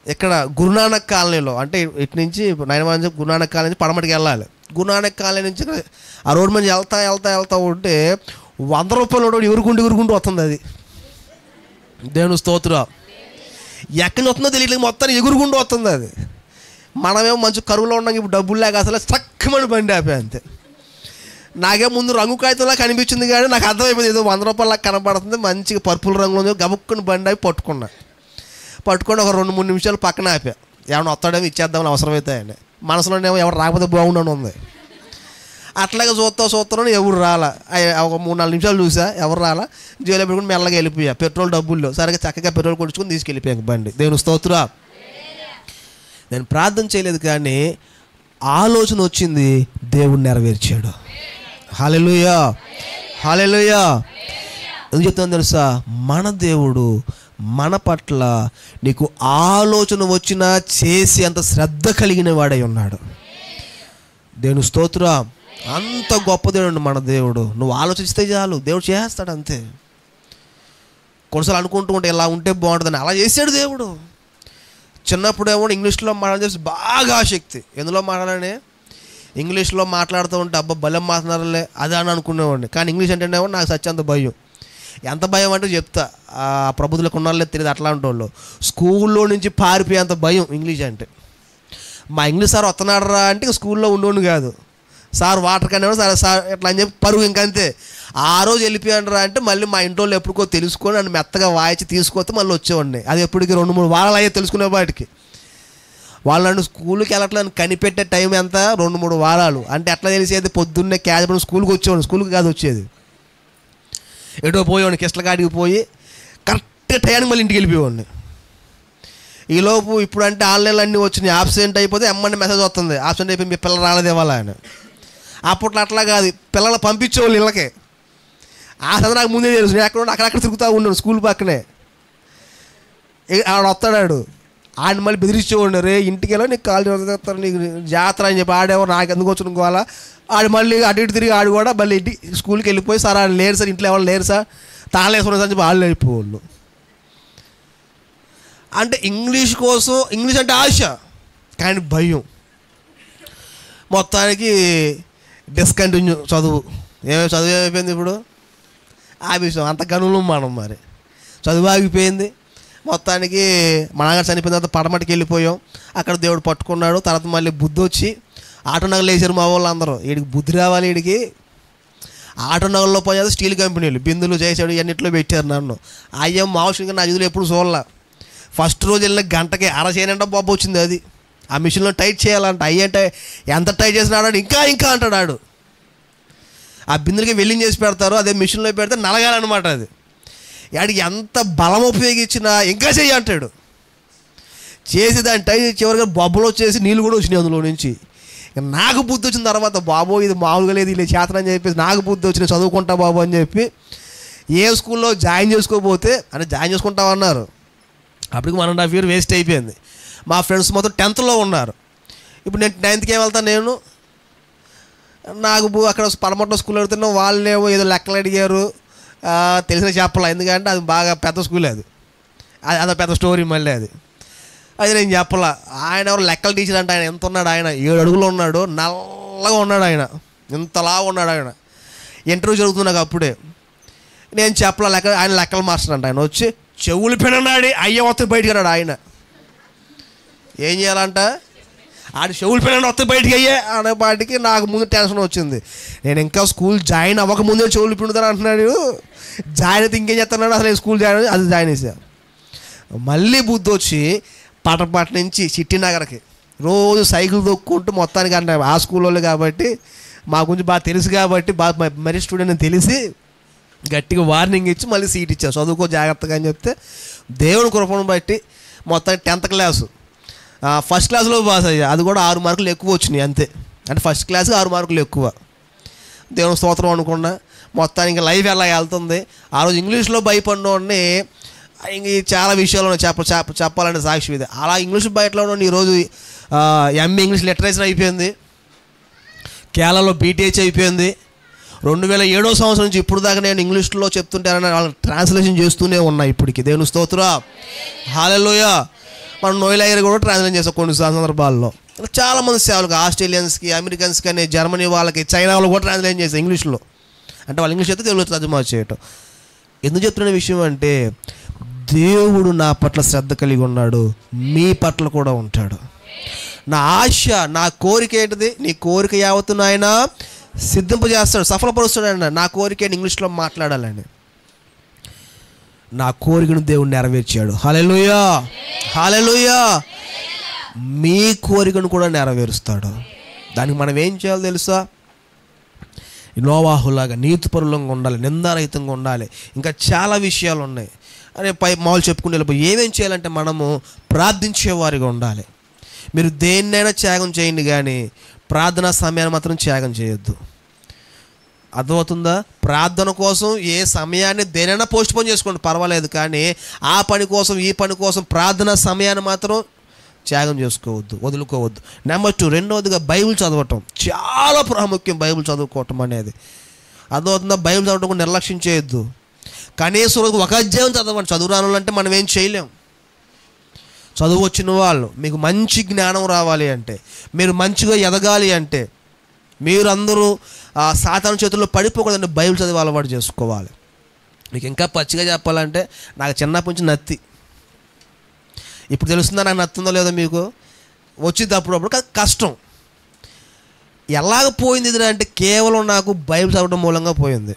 ఇక్కడ గురునానక్ కాలనీలో అంటే ఇటు నుంచి 9 గురునానక్ కాలనీ నుంచి పడమటికి వెళ్ళాలి. గురునానక్ కాలనీ నుంచి ఆ రోడ్డు మీద వెళ్తా ఉంటే 100 రూపాయల నోటు ఎగురుకుంటూ వస్తుంది. అది దేవుని స్తోత్రం. ఎక్కడి నుంచి వస్తుందో తెలియట్లేదు, మొత్తం ఎగురుకుంటూ వస్తుంది అది. మనమేమో మంచి కరువులో ఉన్నాం, ఇప్పుడు డబ్బులు లేక అసలు చక్కమని బండి ఆపే అంతే. నాకే ముందు రంగు కాగితంలా కనిపించింది కానీ నాకు అర్థమైపోయింది ఏదో 100 రూపాయలకు కనపడుతుంది, మంచిగా పర్పుల్ రంగులో గబుక్కుని బండి ఆపి పట్టుకొని ఒక 2-3 నిమిషాలు పక్కన ఆపా. ఏమన్నా వస్తాడేమో ఇచ్చేద్దామని అవసరమైతే అని మనసులోనేమో ఎవరు రాకపోతే బాగుండని ఉంది. అట్లాగే చూస్తాను ఎవరు రాలా. ఒక 3-4 నిమిషాలు చూసా, ఎవరు రాలా. జైలు పెట్టుకుని మెల్లగా వెళ్ళిపోయా. పెట్రోల్ డబ్బుల్లో సరిగ్గా చక్కగా పెట్రోల్ కొట్టుకుని తీసుకెళ్ళిపోయాను బండి. దేవుని స్తోత్రం. నేను ప్రార్థన చేయలేదు కానీ ఆలోచన వచ్చింది, దేవుడు నెరవేర్చాడు. హల్లెలూయా, హల్లెలూయా. ఎందుకు చెప్తాను తెలుసా? మన దేవుడు మన పట్ల నీకు ఆలోచన వచ్చినా చేసి అంత శ్రద్ధ కలిగిన వాడై ఉన్నాడు. దేవుని స్తోత్రం. అంత గొప్ప దేవుడు మన దేవుడు. నువ్వు ఆలోచిస్తే చాలు, దేవుడు చేస్తాడు అంతే. కొన్నిసార్లు అనుకుంటూ ఉంటే ఇలా ఉంటే బాగుంటుందని, అలా చేశాడు దేవుడు. చిన్నప్పుడేమో ఇంగ్లీష్లో మాట్లాడని చెప్పి బాగా ఆసక్తి. ఎందులో మాట్లాడాలని? ఇంగ్లీష్లో మాట్లాడుతూ ఉంటే అబ్బా బలం మాట్లాడాలే అది అని అనుకునేవాడిని. కానీ ఇంగ్లీష్ అంటేనేమో నాకు సత్యంత భయం. ఎంత భయం అంటే చెప్తా, ప్రభుత్వలకు ఉన్నారో తెలియదు అట్లాంటి వాళ్ళు. స్కూల్లో నుంచి పారిపోయేంత భయం ఇంగ్లీష్ అంటే. మా ఇంగ్లీష్ సార్ వస్తున్నాడు రా అంటే స్కూల్లో ఉండోండి కాదు, సార్ వాటర్ కానీ సార్ ఎట్లా అని చెప్పి పరుగు ఇంకంతే. ఆ రోజు వెళ్ళిపోయాను రా అంటే మళ్ళీ మా ఇంట్లో వాళ్ళు ఎప్పుడుకో తెలుసుకొని నన్ను మెత్తగా వాయించి తీసుకొస్తే మళ్ళీ వచ్చేవాడిని. అది ఎప్పటికి 2-3 వారాలు అయ్యే తెలుసుకునే వాటికి. వాళ్ళు నన్ను స్కూల్కి వెళ్ళట్లని కనిపెట్టే టైం ఎంత? 2-3 వారాలు. అంటే ఎట్లా తెలిసేది? పొద్దున్నే క్యాజ్ పడి స్కూల్కి వచ్చేవాడిని, స్కూల్కి కాదు వచ్చేది. ఎటో పోయేవాడిని, కిష్టలకాడికి పోయి కరెక్ట్ టైంకి మళ్ళీ ఇంటికి వెళ్ళిపోయేవాడిని. ఈలోపు ఇప్పుడు అంటే ఆన్లైన్లో అన్నీ వచ్చినాయి. ఆబ్సెంట్ అయిపోతే ఎమ్మంటే మెసేజ్ వస్తుంది, ఆబ్సెంట్ అయిపోయి మీ పిల్లలు రాలేదేవాళ్ళ అని. అప్పట్లో అట్లా కాదు, పిల్లలు పంపించేవాళ్ళు ఇళ్ళకే. ఆ సందర్భం నాకు ముందే తెలుసు. నేను అక్కడక్కడ తిరుగుతూ ఉన్నాను స్కూల్ పక్కనే. ఆడ వస్తాడాడు ఆయన మళ్ళీ బెదిరించేవాడు, రే ఇంటికి వెళ్ళి నీకు కాలు చేస్తారు, నీకు జాతర అని చెప్పి ఆడేవారు, నాకు ఎందుకు వచ్చిన గోలా. ఆడు మళ్ళీ అటు ఇటు తిరిగి ఆడు కూడా మళ్ళీ ఇంటి స్కూల్కి వెళ్ళిపోయి, సార్ ఆయన లేరు సార్, ఇంట్లో ఎవరు లేరు సార్, తాళేసుకున్నారు సార్ అని చెప్పి వాళ్ళు వెళ్ళిపోవాళ్ళు. అంటే ఇంగ్లీష్ కోసం, ఇంగ్లీష్ అంటే ఆశ కానీ భయం. మొత్తానికి డిస్కంటిన్యూ చదువు. చదువు ఏమైపోయింది ఇప్పుడు? ఆఫీసు అంత గనులు మనం మరి చదువు ఆగిపోయింది. మొత్తానికి మా నాన్నగారు చనిపోయిన తర్వాత పడమటికి వెళ్ళిపోయాం. అక్కడ దేవుడు పట్టుకున్నాడు. తర్వాత మళ్ళీ బుద్ధి వచ్చి ఆటో నగలు వేసారు మా వాళ్ళు అందరూ. వీడికి బుద్ధి రావాలి, వీడికి ఆటో నగల్లో పోయేది స్టీల్ కంపెనీలు, బిందులు చేసాడు, ఇవన్నిట్లో పెట్టారు నన్ను. అయ్యం మామూలుగా నా చదువులు ఎప్పుడు చూడాల. ఫస్ట్ రోజు వెళ్ళిన గంటకి అరచేనంటే బాబు వచ్చింది. అది ఆ మిషన్లో టైట్ చేయాలంట. అయ్యంటే ఎంత టైట్ చేసినాడు, ఇంకా ఇంకా అంటాడు. ఆ బిందులకి వెల్లింగ్ చేసి పెడతారు, అదే మిషన్లో పెడితే నలగాలన్నమాట. అది వాడికి ఎంత బలం ఉపయోగించినా ఇంకా చెయ్యి అంటాడు. చేసి దాన్ని టైట్ చివరిగా బొబ్బలు వచ్చేసి నీళ్ళు కూడా వచ్చినాయి అందులో నుంచి. నాకు బుద్ధి వచ్చిన తర్వాత, బాబు ఇది మామూలుగా లేదు, ఇలా చేతనని చెప్పేసి నాకు బుద్ధి వచ్చిన చదువుకుంటా బాబు అని చెప్పి ఏ స్కూల్లో జాయిన్ చేసుకోకపోతే అంటే జాయిన్ చేసుకుంటామన్నారు. అప్పటికి 1.5 years వేస్ట్ అయిపోయింది. మా ఫ్రెండ్స్ మొత్తం 10th ఉన్నారు. ఇప్పుడు నేను 9th వెళ్తాను. నేను నాకు అక్కడ పడమట స్కూల్ అడుగుతున్నాం, వాళ్ళేమో ఏదో లెక్కలు అడిగారు, తెలిసిన చెప్పాల, ఎందుకంటే అది బాగా పెద్ద స్కూల్. అది అదో పెద్ద స్టోరీ మళ్ళీ. అది నేను చెప్పాల. ఆయన ఎవరు లెక్కల టీచర్ అంటే, ఆయన ఎంత ఉన్నాడు, ఆయన 7 అడుగులు ఉన్నాడు, నల్లగా ఉన్నాడు, ఆయన ఇంతలా ఉన్నాడు. ఆయన ఇంటర్వ్యూ జరుగుతుంది నాకు అప్పుడే. నేను చెప్పాల లెక్క, ఆయన లెక్కలు మాస్టర్ అంట. ఆయన వచ్చి చెవులు పినన్నాడు, అయ్య వస్తే బయటికి అన్నాడు. ఆయన ఏం చేయాలంట, ఆడు చెవులు పినండి వస్తే బయటికి అయ్యే అనేపాటికి నాకు ముందు టెన్షన్ వచ్చింది. నేను ఇంకా స్కూల్ జాయిన్ అవ్వకముందే చెవులు పిండుతాను అంటున్నాడు. జాయిన్ అయితే ఇంకేం చేస్తున్నాడు, అసలు స్కూల్ జాయిన్ అది జాయిన్ చేశాను. మళ్ళీ బుద్ధి వచ్చి పటపాటి నుంచి చిట్టినగర్కి రోజు సైకిల్ తొక్కుంటూ మొత్తానికి అంటే ఆ స్కూల్లో కాబట్టి మా గురించి బాగా తెలుసు కాబట్టి బాగా మరీ స్టూడెంట్ అని తెలిసి గట్టిగా వార్నింగ్ ఇచ్చి మళ్ళీ సీట్ ఇచ్చారు, చదువుకో జాగ్రత్తగా అని చెప్తే దేవుని కృపను బట్టి మొత్తానికి 10th class ఫస్ట్ క్లాస్లో పాస్ అయ్యా. అది కూడా 6 మార్కులు ఎక్కువ వచ్చినాయి అంతే. అంటే ఫస్ట్ క్లాస్కి 6 మార్కులు ఎక్కువ. దేవుని స్తోత్రం అనుకున్నా. మొత్తానికి లైఫ్ ఎలా వెళ్తుంది. ఆ రోజు ఇంగ్లీష్లో భయపడినోడిని ఇంక చాలా విషయాలు చెప్పాలంటే సాక్షి ఇది. అలా ఇంగ్లీష్ బయటలో ఈరోజు ఎంఏ ఇంగ్లీష్ లిటరేచర్ అయిపోయింది, కేరళలో బీటీహెచ్ అయిపోయింది. 2007వ సంవత్సరం నుంచి ఇప్పుడు దాకా నేను ఇంగ్లీష్లో చెప్తుంటానని వాళ్ళు ట్రాన్స్లేషన్ చేస్తూనే ఉన్నాయి ఇప్పటికి. దేవుని స్తోత్రం, హల్లెలూయా. మనం నోయిలయ్యర్ కూడా ట్రాన్స్లేట్ చేస్తాం కొన్ని సందర్భాల్లో. చాలామంది సేవలకు, ఆస్ట్రేలియన్స్కి, అమెరికన్స్కి అని, జర్మనీ వాళ్ళకి, చైనా వాళ్ళు కూడా ట్రాన్స్లేట్ చేస్తాం ఇంగ్లీష్లో. అంటే వాళ్ళు ఇంగ్లీష్ అయితే తెలుగు తర్జుమా చేయటం. ఎందుకు చెప్తున్న విషయం అంటే, దేవుడు నా పట్ల శ్రద్ధ కలిగి ఉన్నాడు, మీ పట్ల కూడా ఉంటాడు. నా ఆశ, నా కోరిక ఏంటిది? నీ కోరిక యావత్తు ఆయన సిద్ధింపజేస్తాడు, సఫలపరుస్తాడు. నా కోరిక ఇంగ్లీష్లో మాట్లాడాలని, నా కోరికను దేవుడు నెరవేర్చాడు. హల్లెలూయా, హల్లెలూయా. మీ కోరికను కూడా నెరవేరుస్తాడు. దానికి మనం ఏం చేయాలో తెలుసా? నోవాహులాగా నీతిపరులంగా ఉండాలి, నిందారహితంగా ఉండాలి. ఇంకా చాలా విషయాలు ఉన్నాయి అని మామూలు చెప్పుకుని వెళ్ళిపోయి ఏమేం చేయాలంటే, మనము ప్రార్థించేవారిగా ఉండాలి. మీరు దేన్నైనా త్యాగం చేయండి, కానీ ప్రార్థనా సమయాన్ని మాత్రం త్యాగం చేయొద్దు. అర్థమవుతుందా? ప్రార్థన కోసం ఏ సమయాన్ని దేనైనా పోస్ట్పోన్ చేసుకోండి, పర్వాలేదు, కానీ ఆ పని కోసం ఈ పని కోసం ప్రార్థన సమయాన్ని మాత్రం త్యాగం చేసుకోవద్దు, వదులుకోవద్దు. నెంబర్ 2, రెండవదిగా బైబిల్ చదవటం చాలా ప్రాముఖ్యం. బైబిల్ చదువుకోవటం అనేది అర్థమవుతుందా? బైబిల్ చదవటం కూడా నిర్లక్ష్యం చేయొద్దు. కనీసం రోజు 1 అధ్యాయం చదవండి. చదువు రాను అంటే మనం ఏం చేయలేం. చదువు వచ్చిన వాళ్ళు, మీకు మంచి జ్ఞానం రావాలి అంటే, మీరు మంచిగా ఎదగాలి అంటే, మీరు అందరూ సాతాను చేతుల్లో పడిపోకూడదండి. బైబిల్ చదివి అలవాటు చేసుకోవాలి. మీకు ఇంకా పచ్చిగా చెప్పాలంటే, నాకు చిన్నప్పటి నుంచి నత్తి. ఇప్పుడు తెలుస్తుందా నాకు నత్తుందో లేదో మీకు? వచ్చింది అప్పుడప్పుడు, కష్టం. ఎలాగ పోయింది ఇది అంటే, కేవలం నాకు బైబిల్ చదవడం మూలంగా పోయింది.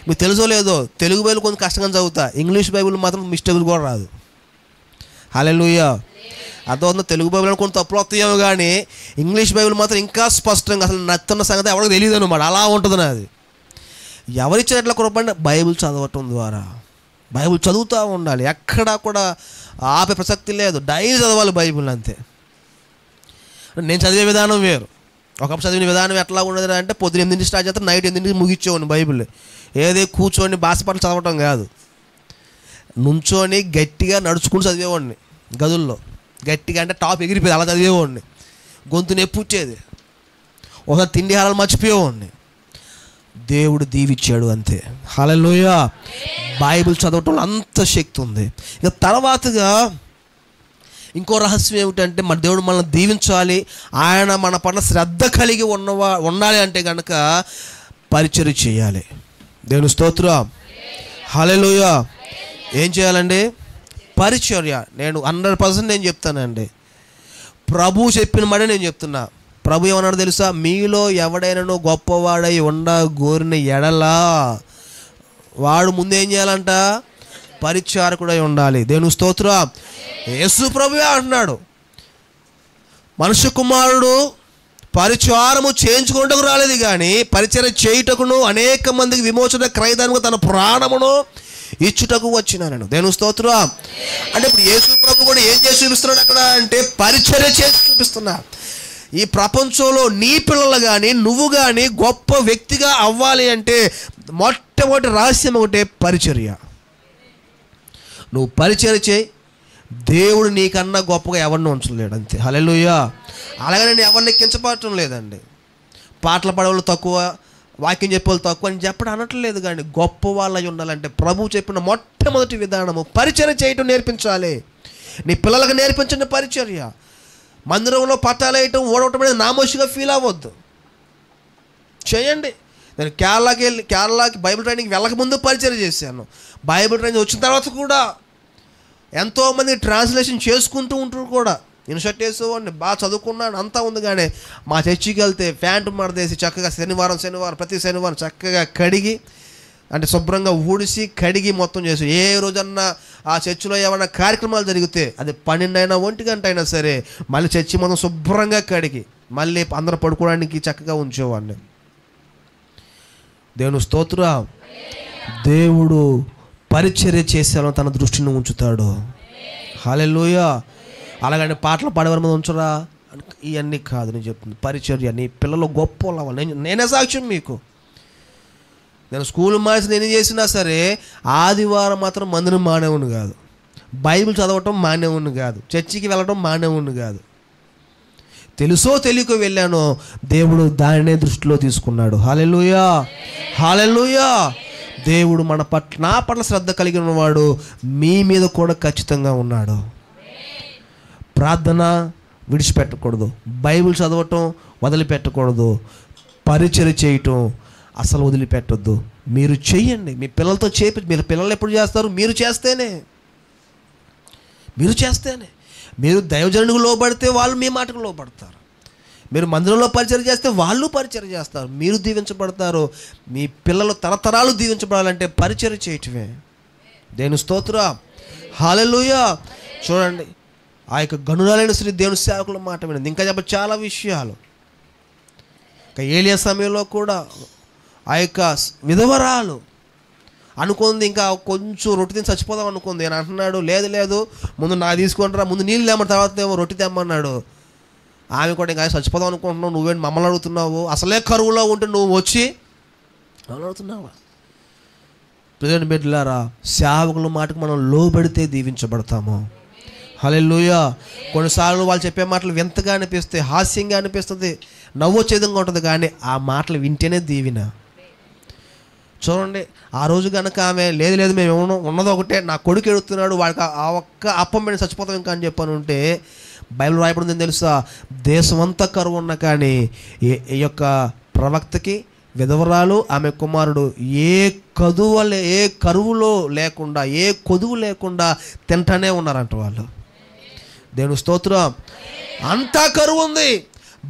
మీకు తెలుసో లేదో, తెలుగు బైబిల్ కొంచెం కష్టంగా చదువుతా, ఇంగ్లీష్ బైబిల్ మాత్రం మిస్టేకులు కూడా రాదు. హల్లెలూయా. అర్థం, తెలుగు బైబిల్ కొన్ని తప్పులు వస్తాయేమో, కానీ ఇంగ్లీష్ బైబిల్ మాత్రం ఇంకా స్పష్టంగా, అసలు నత్తున్న సంగతి ఎవరికి తెలియదు అనమాట. అలా ఉంటుంది నాది. ఎవరిచ్చినట్ల కృపండి? బైబిల్ చదవటం ద్వారా. బైబిల్ చదువుతూ ఉండాలి, ఎక్కడా కూడా ఆపే ప్రసక్తి లేదు. డైలీ చదవాలి బైబిల్, అంతే. నేను చదివే విధానం వేరు. ఒకప్పుడు చదివిన విధానం ఎట్లా ఉండదు అంటే, పొద్దున 8 స్టార్ట్ చేస్తే నైట్ 8 ముగిచ్చేవాడిని బైబిల్. ఏదే కూర్చొని బాసపట్ల చదవటం కాదు, నుంచొని గట్టిగా నడుచుకుని చదివేవాడిని గదుల్లో. గట్టిగా అంటే టాప్ ఎగిరిపోయేది, అలా చదివేవాడిని. గొంతు నొప్పి వచ్చేది, ఒకసారి తిండి హారాలు మర్చిపోయేవాడిని. దేవుడు దీవిచ్చాడు అంతే. హల్లెలూయా. బైబిల్ చదవటంలో అంత శక్తి ఉంది. ఇక తర్వాతగా ఇంకో రహస్యం ఏమిటంటే, మన దేవుడు మనల్ని దీవించాలి, ఆయన మన పట్ల శ్రద్ధ కలిగి ఉండాలి అంటే కనుక పరిచర్య చేయాలి. దేవుని స్తోత్రం. హల్లెలూయా. ఏం చేయాలండి? పరిచర్య. నేను 100% నేను చెప్తానండి, ప్రభు చెప్పిన మాట నేను చెప్తున్నా. ప్రభు ఏమన్నాడు తెలుసా? మీలో ఎవడైనాను గొప్పవాడై గోరిన ఎడలా వాడు ముందేం చేయాలంట? పరిచారకుడై ఉండాలి. దేవుని స్తోత్రం. యేసు ప్రభువే అంటున్నాడు, మనుష్య కుమారుడు పరిచారము చేయించుకుంటకు రాలేదు కానీ పరిచర్య చేయుటకును అనేక మందికి విమోచన క్రయదానము తన ప్రాణమును ఇచ్చుటకు వచ్చినాను. దేవుని స్తోత్రం. అంటే ఇప్పుడు యేసు ప్రభు కూడా ఏం చేసి చూపిస్తున్నాడు అక్కడ అంటే పరిచర్య చేసి చూపిస్తున్నా. ఈ ప్రపంచంలో నీ పిల్లలు కానీ నువ్వు కానీ గొప్ప వ్యక్తిగా అవ్వాలి అంటే మొట్టమొదటి రహస్యం ఒకటే పరిచర్య. నువ్వు పరిచర్య చేయి, దేవుడు నీకన్నా గొప్పగా ఎవరిని ఉంచలేడు అంతే. హల్లెలూయా. అలాగే నేను ఎవరిని కించపడటం లేదండి. పాటలు పాడేవాళ్ళు తక్కువ, వాక్యం చెప్పేవాళ్ళు తక్కువ అని చెప్పడం అనట్లేదు. కానీ గొప్ప వాళ్ళు అయి ఉండాలంటే ప్రభు చెప్పిన మొట్టమొదటి విధానము పరిచర్య చేయటం నేర్పించాలి. నీ పిల్లలకు నేర్పించండి పరిచర్య. మందిరంలో పట్టాలు వేయటం ఓడవటం అనేది నామోషిగా ఫీల్ అవ్వద్దు, చేయండి. నేను కేరళకి బైబిల్ ట్రైనింగ్ వెళ్ళకముందు పరిచర్య చేశాను. బైబిల్ ట్రైనింగ్ వచ్చిన తర్వాత కూడా ఎంతోమంది ట్రాన్స్లేషన్ చేసుకుంటూ ఉంటారు కూడా. ఇన్షర్ట్ వేసేవాడిని, బాగా చదువుకున్నాను, అంతా ఉంది. కానీ మా చర్చికి వెళ్తే ప్యాంటు మడదేసి చక్కగా ప్రతి శనివారం చక్కగా కడిగి, అంటే శుభ్రంగా ఊడిసి కడిగి మొత్తం చేసి, ఏ రోజన్నా ఆ చర్చిలో ఏమైనా కార్యక్రమాలు జరిగితే అది 12 అయినా 1 గంట అయినా సరే మళ్ళీ చర్చి మొత్తం శుభ్రంగా కడిగి మళ్ళీ అందరూ పడుకోవడానికి చక్కగా ఉంచేవాడిని. దేవుని స్తోత్రం. దేవుడు పరిచర్య చేసేవాళ్ళని తన దృష్టిని ఉంచుతాడు. హల్లెలూయా. అలాగని పాటలు పాడేవారి మీద ఉంచరా, ఇవన్నీ కాదు నేను చెప్తుంది. పరిచర్య. నీ పిల్లలు గొప్ప వాళ్ళు. నేనే సాక్ష్యం మీకు. నేను స్కూల్ మానేసి నేనేం చేసినా సరే ఆదివారం మాత్రం మందిరం మానేవుని కాదు, బైబిల్ చదవటం మానేవుని కాదు, చర్చికి వెళ్ళటం మానేవుని కాదు. తెలుసో తెలియకో వెళ్ళాను, దేవుడు దానినే దృష్టిలో తీసుకున్నాడు. హల్లెలూయా. హల్లెలూయా. దేవుడు నా పట్ల శ్రద్ధ కలిగి ఉన్నవాడు మీ మీద కూడా ఖచ్చితంగా ఉన్నాడు. ప్రార్థన విడిచిపెట్టకూడదు, బైబిల్ చదవటం వదిలిపెట్టకూడదు, పరిచర్య చేయటం అసలు వదిలిపెట్టొద్దు. మీరు చెయ్యండి, మీ పిల్లలతో మీరు పిల్లలు ఎప్పుడు చేస్తారు? మీరు చేస్తేనే. మీరు దైవజనుడికి లోబడితే వాళ్ళు మీ మాటకు లోబడతారు. మీరు మందిరంలో పరిచర్య చేస్తే వాళ్ళు పరిచర్య చేస్తారు, మీరు దీవించబడతారు. మీ పిల్లలు తరతరాలు దీవించబడాలంటే పరిచర్య చేయటమే. దేవుని స్తోత్రం. హల్లెలూయా. చూడండి, ఆ యొక్క గనురాలైన శ్రీ దేవుని సేవకుల మాట వినండి. ఇంకా చెప్ప చాలా విషయాలు. ఇంకా ఏలియా సమయంలో కూడా ఆ యొక్క విధవరాలు అనుకుంది ఇంకా కొంచెం రొట్టె తిని చచ్చిపోదాం అనుకుంది. అని అంటున్నాడు, లేదు ముందు నా తీసుకుంటారా, ముందు నీళ్ళు తెమ్మని తర్వాత ఏమో రొట్టె తెమ్మన్నాడు. ఆమె కూడా ఇంకా చచ్చిపోదాం అనుకుంటున్నావు, నువ్వేంటి మమ్మల్ని అడుగుతున్నావు, అసలే కరువులో ఉంటే నువ్వు వచ్చి మమ్మల్ని అడుగుతున్నావా? ప్రియమైన బిడ్డలారా, సేవకుల మాటకు మనం లోబడితే దీవించబడతాము. హల్లెలూయా. కొన్నిసార్లు వాళ్ళు చెప్పే మాటలు వింతగా అనిపిస్తాయి, హాస్యంగా అనిపిస్తుంది, నవ్వొచ్చేదంగా ఉంటుంది. కానీ ఆ మాటలు వింటేనే దీవెన. చూడండి, ఆ రోజు కనుక ఆమె లేదు మేము ఉన్నది ఒకటే, నా కొడుకు ఎడుతున్నాడు, వాడికి ఆ ఒక్క అప్పం మీద చచ్చిపోతాం ఇంకా అని చెప్పని ఉంటే బైబిల్ రాయబడింది తెలుసా? దేశం అంతా కరువు ఉన్నా కానీ ఈ యొక్క ప్రవక్తకి విధవరాలు ఆమె కుమారుడు ఏ కరువులో లేకుండా, ఏ కొదువు లేకుండా తింటానే ఉన్నారంట వాళ్ళు. దేవుని స్తోత్రం. అంతా కరువు ఉంది,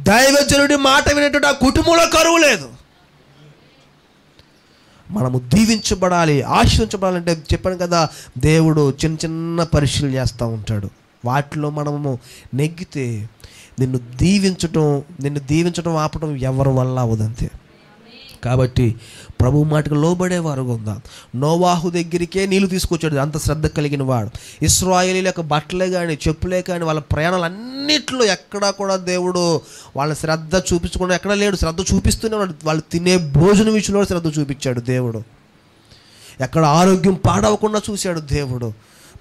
దైవజనుడి మాట వినేటువంటి ఆ కుటుంబంలో కరువు లేదు. మనము దీవించబడాలి, ఆశీర్వించబడాలంటే చెప్పాను కదా, దేవుడు చిన్న పరీక్షలు చేస్తూ ఉంటాడు. వాటిలో మనము నెగ్గితే నిన్ను దీవించడం ఆపడం ఎవరి వల్ల అవదంతే. కాబట్టి ప్రభు మాటకు లోబడేవారు ఉందాం. నోవాహు దగ్గరికే నీళ్ళు తీసుకొచ్చాడు, అంత శ్రద్ధ కలిగిన వాడు. ఇశ్రాయేలీల యొక్క బట్టలే కానీ చెప్పులే కానీ వాళ్ళ ప్రయాణాలన్నింటిలో ఎక్కడా కూడా దేవుడు వాళ్ళ శ్రద్ధ చూపించకుండా ఎక్కడా లేడు, శ్రద్ధ చూపిస్తూనే ఉన్నాడు. వాళ్ళు తినే భోజనం విషయంలో శ్రద్ధ చూపించాడు దేవుడు. ఎక్కడ ఆరోగ్యం పాడవకుండా చూశాడు దేవుడు.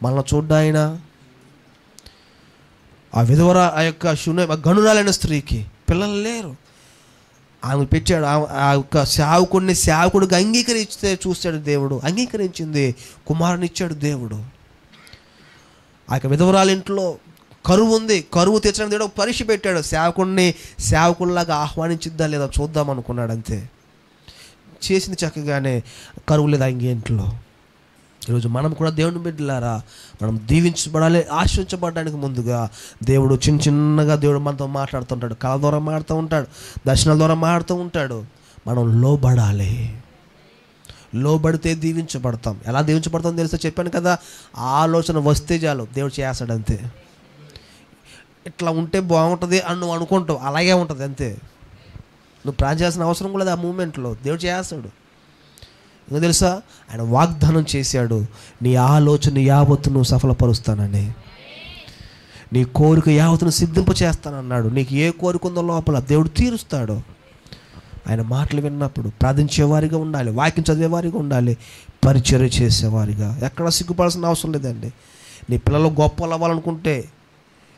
మనల్ని చూడ్డాయినా ఆ విధవర ఆ యొక్క గనురాలైన స్త్రీకి పిల్లలు లేరు. ఆమె పెట్టాడు. ఆ యొక్క సేవకుడిగా అంగీకరిస్తే చూశాడు దేవుడు. అంగీకరించింది, కుమారుని ఇచ్చాడు దేవుడు. ఆ యొక్క విధవరాల ఇంట్లో కరువు ఉంది. కరువు తెచ్చడానికి దేవుడు పరీక్ష పెట్టాడు. సేవకుల్లాగా ఆహ్వానించిద్దా లేదా చూద్దాం అనుకున్నాడు. అంతే, చేసింది చక్కగానే. కరువు లేదా ఇంకే ఇంట్లో. ఈరోజు మనం కూడా దేవుని బిడ్డలారా, మనం దీవించబడాలి. ఆశీర్వదించబడడానికి ముందుగా దేవుడు చిన్నగా దేవుడు మనతో మాట్లాడుతుంటాడు. కళ ద్వారా మాట్లాడుతూ ఉంటాడు, దర్శనాల ద్వారా మాట్లాడుతూ ఉంటాడు. మనం లోబడాలి. లోబడితే దీవించబడతాం. ఎలా దీవించబడతాం తెలుసో చెప్పాను కదా. ఆలోచన వస్తే చాలు, దేవుడు చేస్తాడు. అంతే. ఇట్లా ఉంటే బాగుంటుంది అని నువ్వు అనుకుంటావు, అలాగే ఉంటుంది. అంతే. నువ్వు ప్లాన్ చేయాల్సిన అవసరం కూడా లేదు. ఆ మూమెంట్లో దేవుడు చేస్తాడు. ఎందుకు తెలుసా? ఆయన వాగ్దానం చేశాడు, నీ ఆలోచన యావత్తు నువ్వు సఫలపరుస్తానని, నీ కోరిక యావత్తును సిద్ధింప చేస్తానన్నాడు. నీకు ఏ కోరిక ఉందో లోపల దేవుడు తీరుస్తాడు. ఆయన మాటలు విన్నప్పుడు ప్రార్థించేవారిగా ఉండాలి, వాక్యం చదివేవారిగా ఉండాలి, పరిచర్య చేసేవారిగా. ఎక్కడ సిగ్గుపడాల్సిన అవసరం లేదండి. నీ పిల్లలు గొప్పలు అవ్వాలనుకుంటే,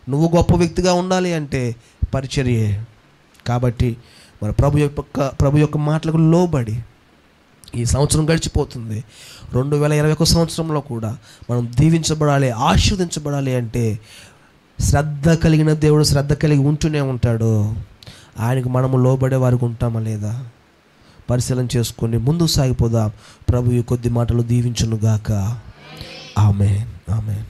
నువ్వు గొప్ప వ్యక్తిగా ఉండాలి అంటే పరిచర్యే. కాబట్టి మన ప్రభు యొక్క మాటలకు లోబడి ఈ సంవత్సరం గడిచిపోతుంది. 2021 సంవత్సరంలో కూడా మనం దీవించబడాలి, ఆశీర్వదించబడాలి అంటే శ్రద్ధ కలిగిన దేవుడు శ్రద్ధ కలిగి ఉంటూనే ఉంటాడు. ఆయనకు మనము లోబడే వారికి ఉంటామా లేదా పరిశీలన చేసుకొని ముందుకు సాగిపోదాం. ప్రభు ఈ కొద్ది మాటలు దీవించునుగాక. ఆమేన్, ఆమేన్.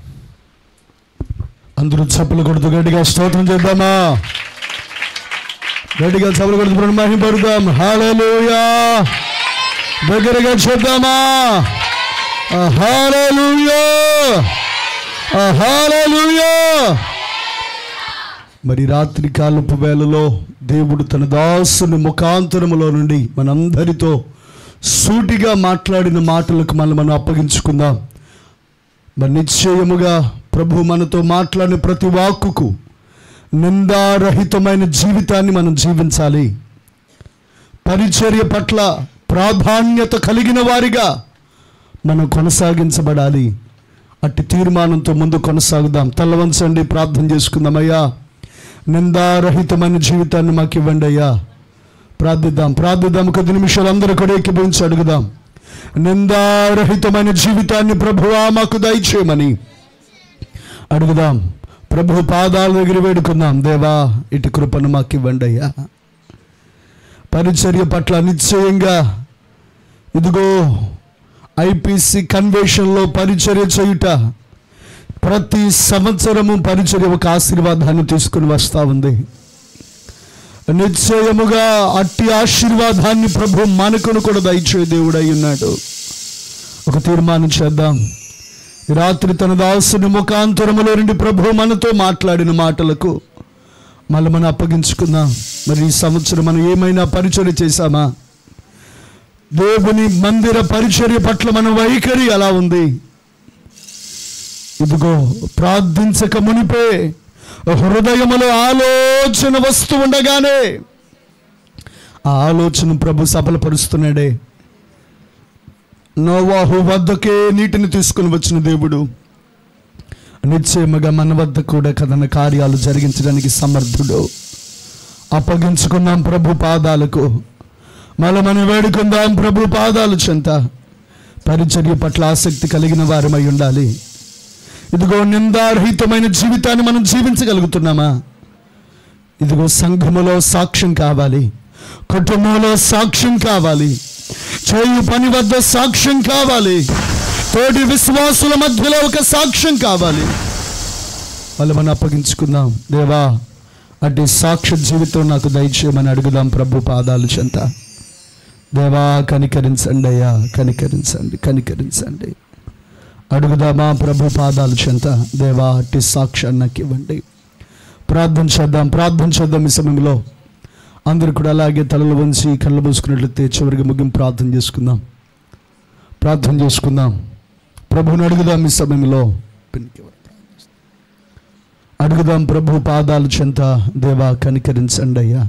అందరూ చప్పలు కొడుతూ గట్టిగా స్తోత్రం చేద్దామా? గట్టిగా చప్పలు కొడుతూ మహిమపడదాం. హల్లెలూయా. దగ్గరగా చూద్దామా? హల్లెలూయా, హల్లెలూయా. మరి రాత్రి కాలపు వేళలో దేవుడు తన దాసుని ముఖాంతరములో నుండి మనందరితో సూటిగా మాట్లాడిన మాటలకు మనం అప్పగించుకుందాం. మరి నిశ్చయముగా ప్రభు మనతో మాట్లాడిన ప్రతి వాక్కుకు నిందారహితమైన జీవితాన్ని మనం జీవించాలి. పరిచర్య పట్ల ప్రాధాన్యత కలిగిన వారిగా మనం కొనసాగించబడాలి. అట్టి తీర్మానంతో ముందు కొనసాగుదాం. తలవంచండి, ప్రార్థన చేసుకుందామయ్యా. నిందారహితమైన జీవితాన్ని మాకు ఇవ్వండి అయ్యా. ప్రార్థిద్దాం. కొద్ది నిమిషాలు అందరూ కూడా ఏకీభవించి అడుగుదాం. నిందారహితమైన జీవితాన్ని ప్రభువా మాకు దయచేయమని అడుగుదాం. ప్రభు పాదాల దగ్గర వేడుకుందాం. దేవా, ఇటు కృపను మాకు ఇవ్వండి అయ్యా. పరిచర్య పట్ల నిశ్చయంగా ఇదిగో ఐపీసీ కన్వెన్షన్లో పరిచర్య చేయుట ప్రతి సంవత్సరము పరిచర్య ఒక ఆశీర్వాదాన్ని తీసుకుని వస్తూ ఉంది. నిశ్చయముగా అట్టి ఆశీర్వాదాన్ని ప్రభు మనకును కూడా దయచే దేవుడై ఉన్నాడు. ఒక తీర్మానం చేద్దాం. రాత్రి తన దాసుని ముఖాంతరములో నుండి ప్రభు మనతో మాట్లాడిన మాటలకు మనం అప్పగించుకుందాం. మరి ఈ సంవత్సరం మనం ఏమైనా పరిచర్య చేశామా? దేవుని మందిర పరిచర్య పట్ల మన వైఖరి ఎలా ఉంది? ఇదిగో ప్రార్థించక మునిపే హృదయములో ఆలోచన వస్తూ ఉండగానే ఆ ఆలోచన ప్రభు సఫలపరుస్తున్నాడే. నోవాహు వద్దకే నీటిని తీసుకుని వచ్చిన దేవుడు నిశ్చయముగా మన వద్ద కూడా కథన కార్యాలు జరిగించడానికి సమర్థుడు. అప్పగించుకుందాం ప్రభు పాదాలకు. మనం వేడుకుందాం ప్రభు పాదాలు చెంత. పరిచర్య పట్ల ఆసక్తి కలిగిన వారమై ఉండాలి. ఇదిగో నిందారహితమైన జీవితాన్ని మనం జీవించగలుగుతున్నామా? ఇదిగో సంఘములో సాక్ష్యం కావాలి, కుటుంబంలో సాక్ష్యం కావాలి, చేయు పని వద్ద సాక్ష్యం కావాలి, తోటి విశ్వాసుల మధ్యలో ఒక సాక్ష్యం కావాలి. మనం అప్పగించుకుందాం. దేవా, అటు సాక్ష్య జీవితం నాకు దయచేయమని అడుగుదాం ప్రభు పాదాలు చెంత. దేవా, కనికరించండి అయ్యా, కనికరించండి. అడుగుదామా ప్రభు పాదాలు చెంత. దేవా, అట్టి సాక్ష్యాన్ని నాకు ఇవ్వండి. ప్రార్థన చేద్దాం. ఈ సమయంలో అందరూ కూడా అలాగే తలలు వంచి కళ్ళు మూసుకున్నట్లయితే చివరికి ముగింపు ప్రార్థన చేసుకుందాం. ప్రభుని అడుగుదాం. ఈ సమయంలో అడుగుదాం ప్రభు పాదాలు చెంత. దేవా, కనికరించండి అయ్యా.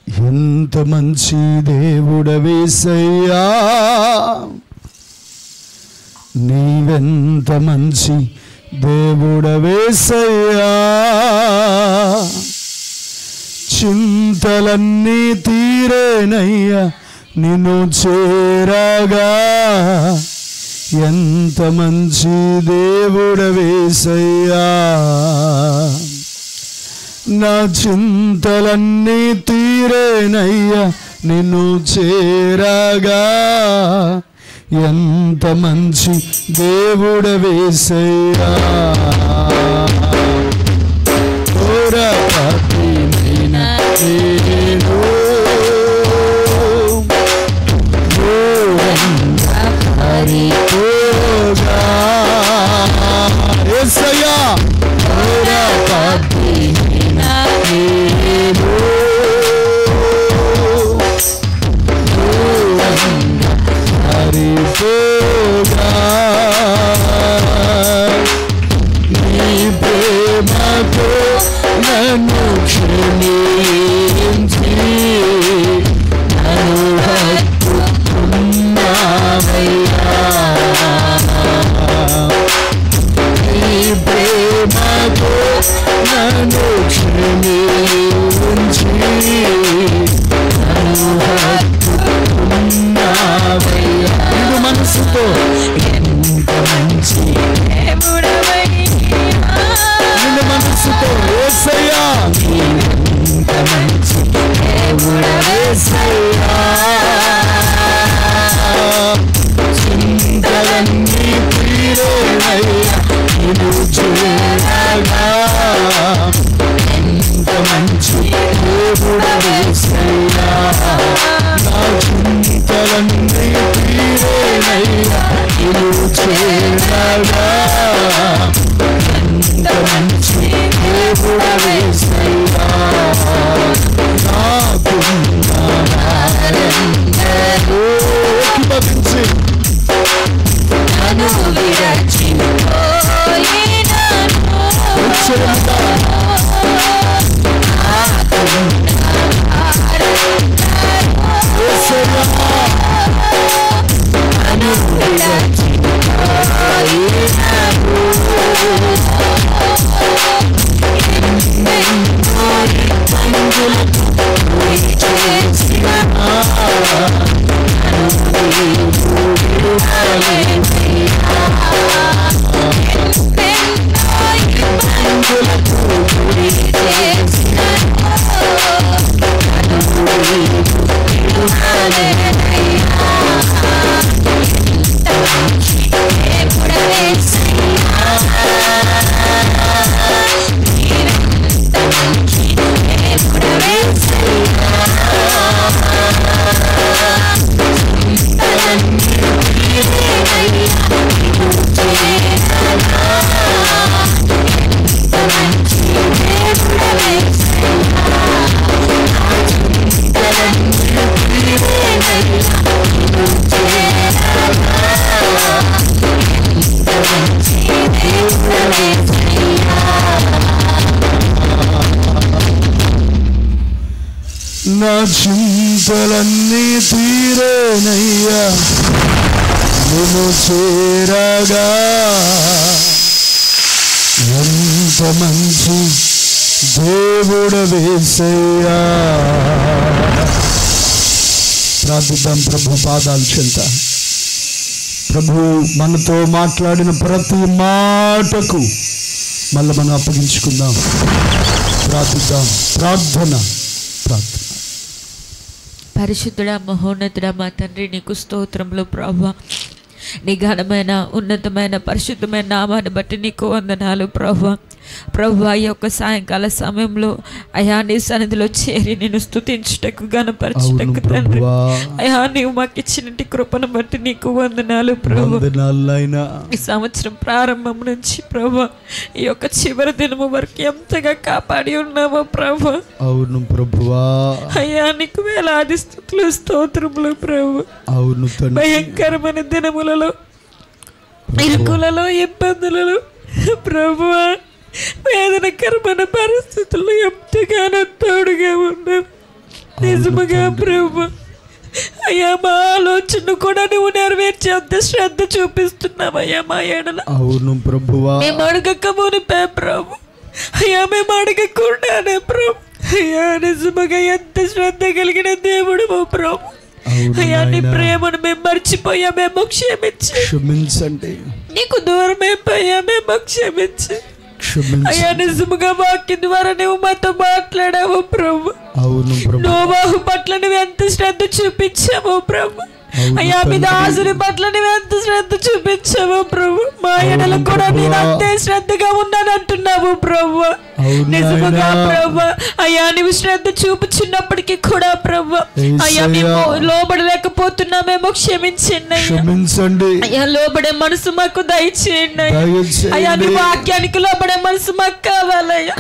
ఎంత మంచి దేవుడవేసయ్యా, నీవెంత మంచి దేవుడవేసయ్యా, చింతలన్నీ తీరేనయ్యా నిన్ను చేరగా. ఎంత మంచి దేవుడవేసయ్యా, నా చింతలన్నీ తీరేనయ్యా నిన్ను చేరగా. ఎంత మంచి దేవుడవేసయ్యా, పోరాటమైనా నేను హరిపోగా. యేసయ్యా, పోరాటమైనా నేను హరిపోగా. నీ ప్రేమతో నన్ను క్షమించి నన్ను హత్తుకున్నావయ్యా. నీ ప్రేమతో నన్ను క్షమించి నన్ను హత్తుకున్నావయ్యా. నిండు మనసుతో ఎంత మంచి నిండు మనసుతో యేసయ్యా, ఎంత మంచి దేవుడవేసయ్యా, చింతలన్నీ తీరేనయ్యా నిన్ను చేరగా. ఎంత మంచి దేవుడవేసయ్యా, నా చింతలన్నీ తీరేనయ్యా నిన్ను చేరగా. ఎంత మంచి దేవుడవేసయ్యా, నాకున్న వారందరూ ఏకీభవించి నన్ను విరచిపోయినను. ఉచ్చరిందా నన్ను విరచిపోయినను. నా చింతలన్నీ తీరేనయ్యా నిన్ను చేరగా. ఎంత మంచి దేవుడవేసయ్యా. ప్రార్థిద్దాం ప్రభు పాదాల చెంత. ప్రభు మనతో మాట్లాడిన ప్రతి మాటకు మళ్ళీ మనం అప్పగించుకుందాం. ప్రార్థిద్దాం. ప్రార్థన. పరిశుద్ధుడా, మహోన్నతుడా, మా తండ్రి, నీకు స్తోత్రములు ప్రభువా. నీ ఘనమైన ఉన్నతమైన పరిశుద్ధమైన నామాన్ని బట్టి నీకు వందనాలు ప్రభువా. ప్రభువా, ఈ యొక్క సాయంకాల సమయంలో అయా నీ సన్నిధిలో చేరి నేను స్తుతించుటకు గణపరచుటకు తండ్రి అయా నీవు మాకు ఇచ్చినట్టు కృపను బట్టి నీకు వందనాలు ప్రభువా. ఈ సంవత్సరం ప్రారంభం నుంచి ప్రభువా ఈ యొక్క చివరి దినము వరకు ఎంతగా కాపాడి ఉన్నావో ప్రభువా. అవును ప్రభువా. అయ్యా నీకు వేలాది స్తుతులు స్తోత్రములు ప్రభువా. అవును తండ్రి. భయంకరమైన దినములలో ఇరుకులలో ఇబ్బందులలో ప్రభువా వేదనకరమైన పరిస్థితుల్లో ఎంతగానో తోడుగా ఉన్నాం నిజముగా ప్రభువా. అయ్యా మా ఆలోచన కూడా నువ్వు నెరవేర్చేంత శ్రద్ధ చూపిస్తున్నావయ్యా మా ఎడల. అవును ప్రభువా. మేము అడగక మునిపే ప్రభు, అయ్యా మేము అడగకుండానే ప్రభు, అయ్యా నిజముగా ఎంత శ్రద్ధ కలిగిన దేవుడు ప్రభు. అయ్యా నీ ప్రేమను మేము మర్చిపోయా, మేము క్షమించండి. నీకు దూరం అయిపోయా, మేము క్షమించి. అయ్యా నిజముగా వాక్యం ద్వారా నువ్వు మాతో మాట్లాడావు ప్రభు. నోవాహు పట్ల నువ్వు ఎంత శ్రద్ధ చూపించావు ప్రభు. అయ్యా మీ దాసుని పట్ల నువ్వు ఎంత శ్రద్ధ చూపించావు ప్రభు. మా ఎడల కూడా నేను అంతే శ్రద్ధగా ఉన్నానంటున్నావు ప్రభు. నిజముగా ప్రభు అయ్యా నువ్వు శ్రద్ధ చూపుచున్నప్పటికీ కూడా ప్రభు అయ్యా మేము లోబడలేకపోతున్నామేమో క్షమించండి అయ్యా. లోబడే మనసు మాకు దయచేయండి అయ్యా. నీ వాక్యానికి లోబడే మనసు మాకు కావాలయ్యా.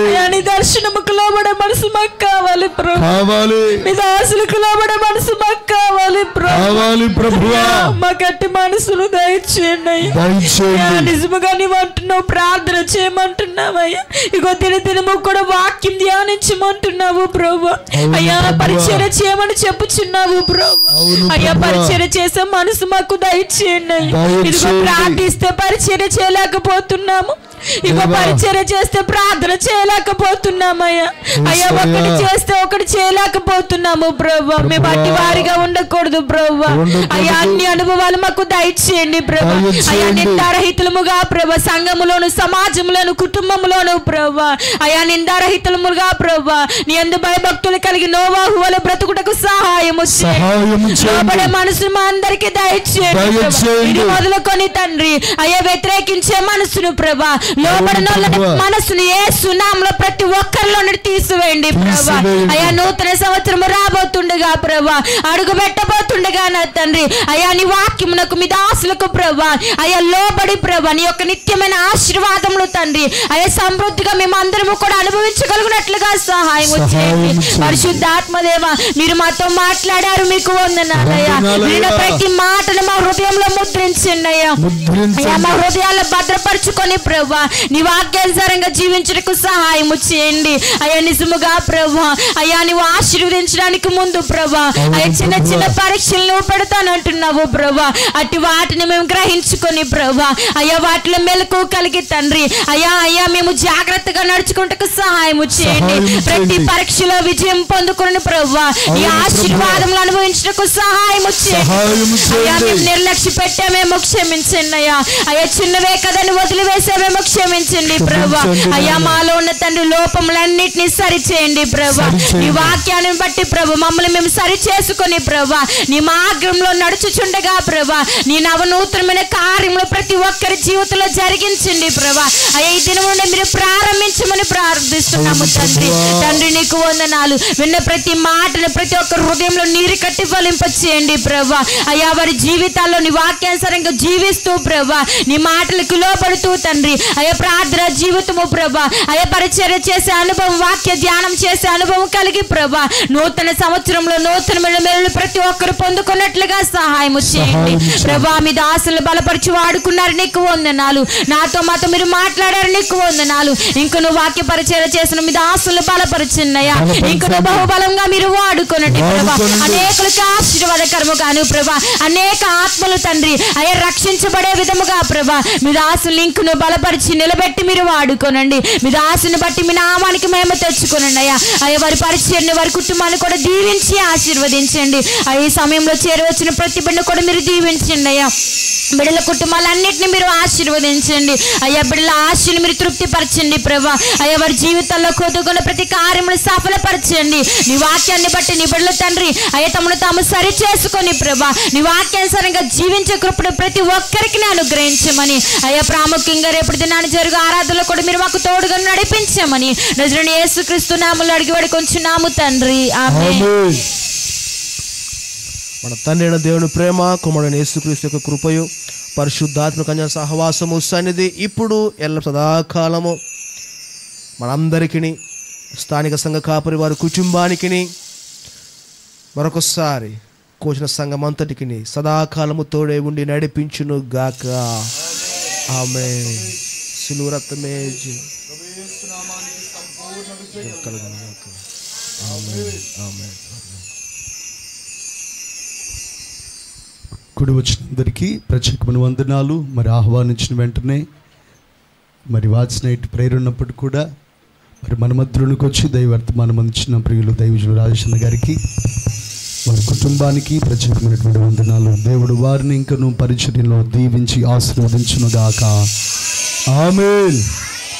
అయ్యా నీ దర్శనముకు లోబడే మనసు మాకు కావాలి ప్రభు. మీ దాసులకు లోబడే మనసు మాకు కావాలి ప్రభు. మా గట్టి మనసును దయచేయండి అయ్యా. నిజముగా నీవు అంటున్నావు ప్రార్థన చేయమంటున్నావయ్యా. ఇగో దినదినము కూడా వాక్యం ధ్యానించమంటున్నావు ప్రభు. అయ్యా పరిచర్య చేయమని చెప్పుచున్నావు ప్రభు. అయ్యా పరిచర్య చేసే మనసు మాకు దయచేయండి. ఇదిగో ప్రార్థిస్తే పరిచర్య చేయలేకపోతున్నాము, ఇగో పరిచర్య చేస్తే ప్రార్థన చేయలేకపోతున్నామయ్యా. అయ్యా ఒకటి చేస్తే ఒకటి చేయలేకపోతున్నాము ప్రభు. మేము అట్టి వారిగా ఉండకూడదు ప్రభు. అయ్యా అన్ని అనుభవాలు మాకు దయచేయండి ప్రభు. అయ్యా నిందారహితులముగా ప్రభు సంఘములోను సమాజంలోను కుటుంబంలోను ప్రభు అయ్యా నిందారహితులముగా ప్రభు నీ యందు భయభక్తులు కలిగి నోవాహు వలె బ్రతుకుటకు సహాయము లోబడే మనసు మా అందరికి దయచేయండి. ఇది మొదలుకొని తండ్రి అయ్యా వ్యతిరేకించే మనసును ప్రభు, లోబడిన మనసును యేసు నామములో ప్రతి ఒక్కరిలో తీసివేయండి ప్రభు. అయ్యా నూతన సంవత్సరం రాబోతుండగా ప్రభు, అడుగు పెట్టబోతుండగా నా తండ్రి అయ్యా నీ వాక్యమునకు మీ దాసులకు ప్రభు అయ్యా లోబడి ప్రభు నీ యొక్క నిత్యమైన ఆశీర్వాదములు తండ్రి అయ్యా సమృద్ధిగా మేము అందరము కూడా అనుభవించగలిగినట్లుగా సహాయం చేయండి. పరిశుద్ధాత్మదేవ మీరు మాతో మాట్లాడారు, మీకు వందనాలయ్యా. మీరు ప్రతి మాటను మా హృదయంలో ముద్రించండి అయ్యా. అయ్యా మా హృదయాల్లో భద్రపరుచుకొని ప్రభు నీ వాక్యానుసారంగా జీవించడానికి సహాయము చేయండి అయ్యా. నిజముగా ప్రభు అయ్యా నువ్వు ఆశీర్వదించడానికి ముందు ప్రభు అయ్యా చిన్న చిన్న పరీక్షలు నువ్వు పెడతానంటున్నావు ప్రభు. అట్టి వాటిని మేము గ్రహించుకొని ప్రభు అయ్యా వాటిలో మెలకు కలిగి తండ్రి అయ్యా అయ్యా మేము జాగ్రత్తగా నడుచుకుంటకు సహాయము చేయండి. ప్రతి పరీక్షలో విజయం పొందుకుని ప్రభు ఈ ఆశీర్వాదములు అనుభవించడానికి సహాయము చేయండి అయ్యా. మేము నిర్లక్ష్య పెట్టామేమో క్షమించండి అయ్యా. అయ్యా చిన్నవే కదని వదిలివేసామేమో క్షమించండి ప్రభు. అయ్యా మాలో ఉన్న తండ్రి లోపములన్నిటినీ సరి చేయండి ప్రభు. నీ వాక్యాన్ని బట్టి ప్రభు మమ్మల్ని మేము సరి చేసుకుని ప్రభు నీ మార్గంలో నడుచుచుండగా ప్రభు నీ నవనూతనమైన కార్యములు ప్రతి ఒక్కరి జీవితంలో జరిగించండి ప్రభు. అయ్యా ఈ దినం నుండి మీరు ప్రారంభించమని ప్రార్థిస్తున్నాము తండ్రి. తండ్రి నీకు వందనాలు. విన్న ప్రతి మాటను ప్రతి ఒక్క హృదయంలో నీరు కట్టి ఫలింపచేయండి ప్రభు. అయ్యా వారి జీవితాల్లో నీ వాక్యానుసారంగా జీవిస్తూ ప్రభు నీ మాటలకు లోపడుతూ తండ్రి అయ్యా ప్రార్థన జీవితము ప్రభు అయ్యా పరిచర్య చేసే అనుభవం, వాక్య ధ్యానం చేసే అనుభవం కలిగి ప్రభు నూతన సంవత్సరంలో నూతనమైన మేలు ప్రతి ఒక్కరు పొందుకున్నట్లుగా సహాయం చేయండి ప్రభు. మీ దాసులు బలపరిచి వాడుకున్నారు, నీకు వందనాలు. నాతో మాతో మీరు మాట్లాడారు, నీకు వందనాలు. ఇంక నువ్వు వాక్య పరిచర్య చేసిన మీ దాసులు బలపరిచిన్నయ్యా. ఇంక నువ్వు బహుబలంగా మీరు వాడుకున్నట్టు ప్రభు అనేకులకు ఆశీర్వాదకరముగాను ప్రభు అనేక ఆత్మలు తండ్రి అయ్యా రక్షించబడే విధముగా ప్రభు మీ దాసులు ఇంకను బలపరిచి నిలబెట్టి మీరు వాడుకోనండి. మీ దాసుని బట్టి మీ నామానికి మేము తెచ్చుకోనండి అయ్యా. అయ్యా వారి పరిచర్ని వారి కుటుంబాన్ని కూడా దీవించి ఆశీర్వదించండి. ఈ సమయంలో చేరవచ్చిన ప్రతి బిడ్డను కూడా మీరు దీవించండి అయ్యా. బిడ్డల కుటుంబాలన్నింటినీ మీరు ఆశీర్వదించండి అయ్యా. బిడ్డల ఆశని మీరు తృప్తిపరచండి ప్రభా. అయ్యా వారి జీవితాల్లో కోరుకున్న ప్రతి కార్యములు సఫలపరచండి. నీ వాక్యాన్ని బట్టి నీ బిడ్డల తండ్రి అయ్యా తమను తాము సరి చేసుకొని ప్రభా నీ వాక్యానుసారంగా జీవించే కృపను ప్రతి ఒక్కరికి అనుగ్రహించమని అయ్యా ప్రాముఖ్యంగా రేపటి దినాన్ని జరుగు ఆరాధనలో కూడా మీరు మాకు తోడుగా నడిపించమని నజరేయుడైన యేసుక్రీస్తు నామములో అడిగి వేడుకొంచున్నాము తండ్రి, ఆమేన్. మన తండ్రి అయిన దేవుని ప్రేమ, కుమారుడైన యేసుక్రీస్తు యొక్క కృపయు, పరిశుద్ధాత్మ కన్య సహవాసము సన్నిధి ఇప్పుడు ఎల్ల సదాకాలము మనందరికీ, స్థానిక సంఘ కాపరి వారి కుటుంబానికి, మరొకసారి కోచిన సంఘం అంతటికి సదాకాలము తోడే ఉండి నడిపించును గాక. ఆమేన్. సిలువ రక్తమే ఆమేన్. ఆమేన్. కూడి వచ్చిన అందరికీ ప్రత్యేకమైన వందనాలు. మరి ఆహ్వానించిన వెంటనే మరి వాచ్ నైట్ ప్రేయర్ ఉన్నప్పుడు కూడా మరి మన మధ్యలోనికి వచ్చి దైవర్తమానం అందించిన ప్రియులు దైవజనులు రాజేశ్వర గారికి, వారి కుటుంబానికి ప్రత్యేకమైనటువంటి వందనాలు. దేవుడు వారిని ఇంకనూ పరిచర్యలో దీవించి ఆశీర్వదించునుగాక. ఆమేన్.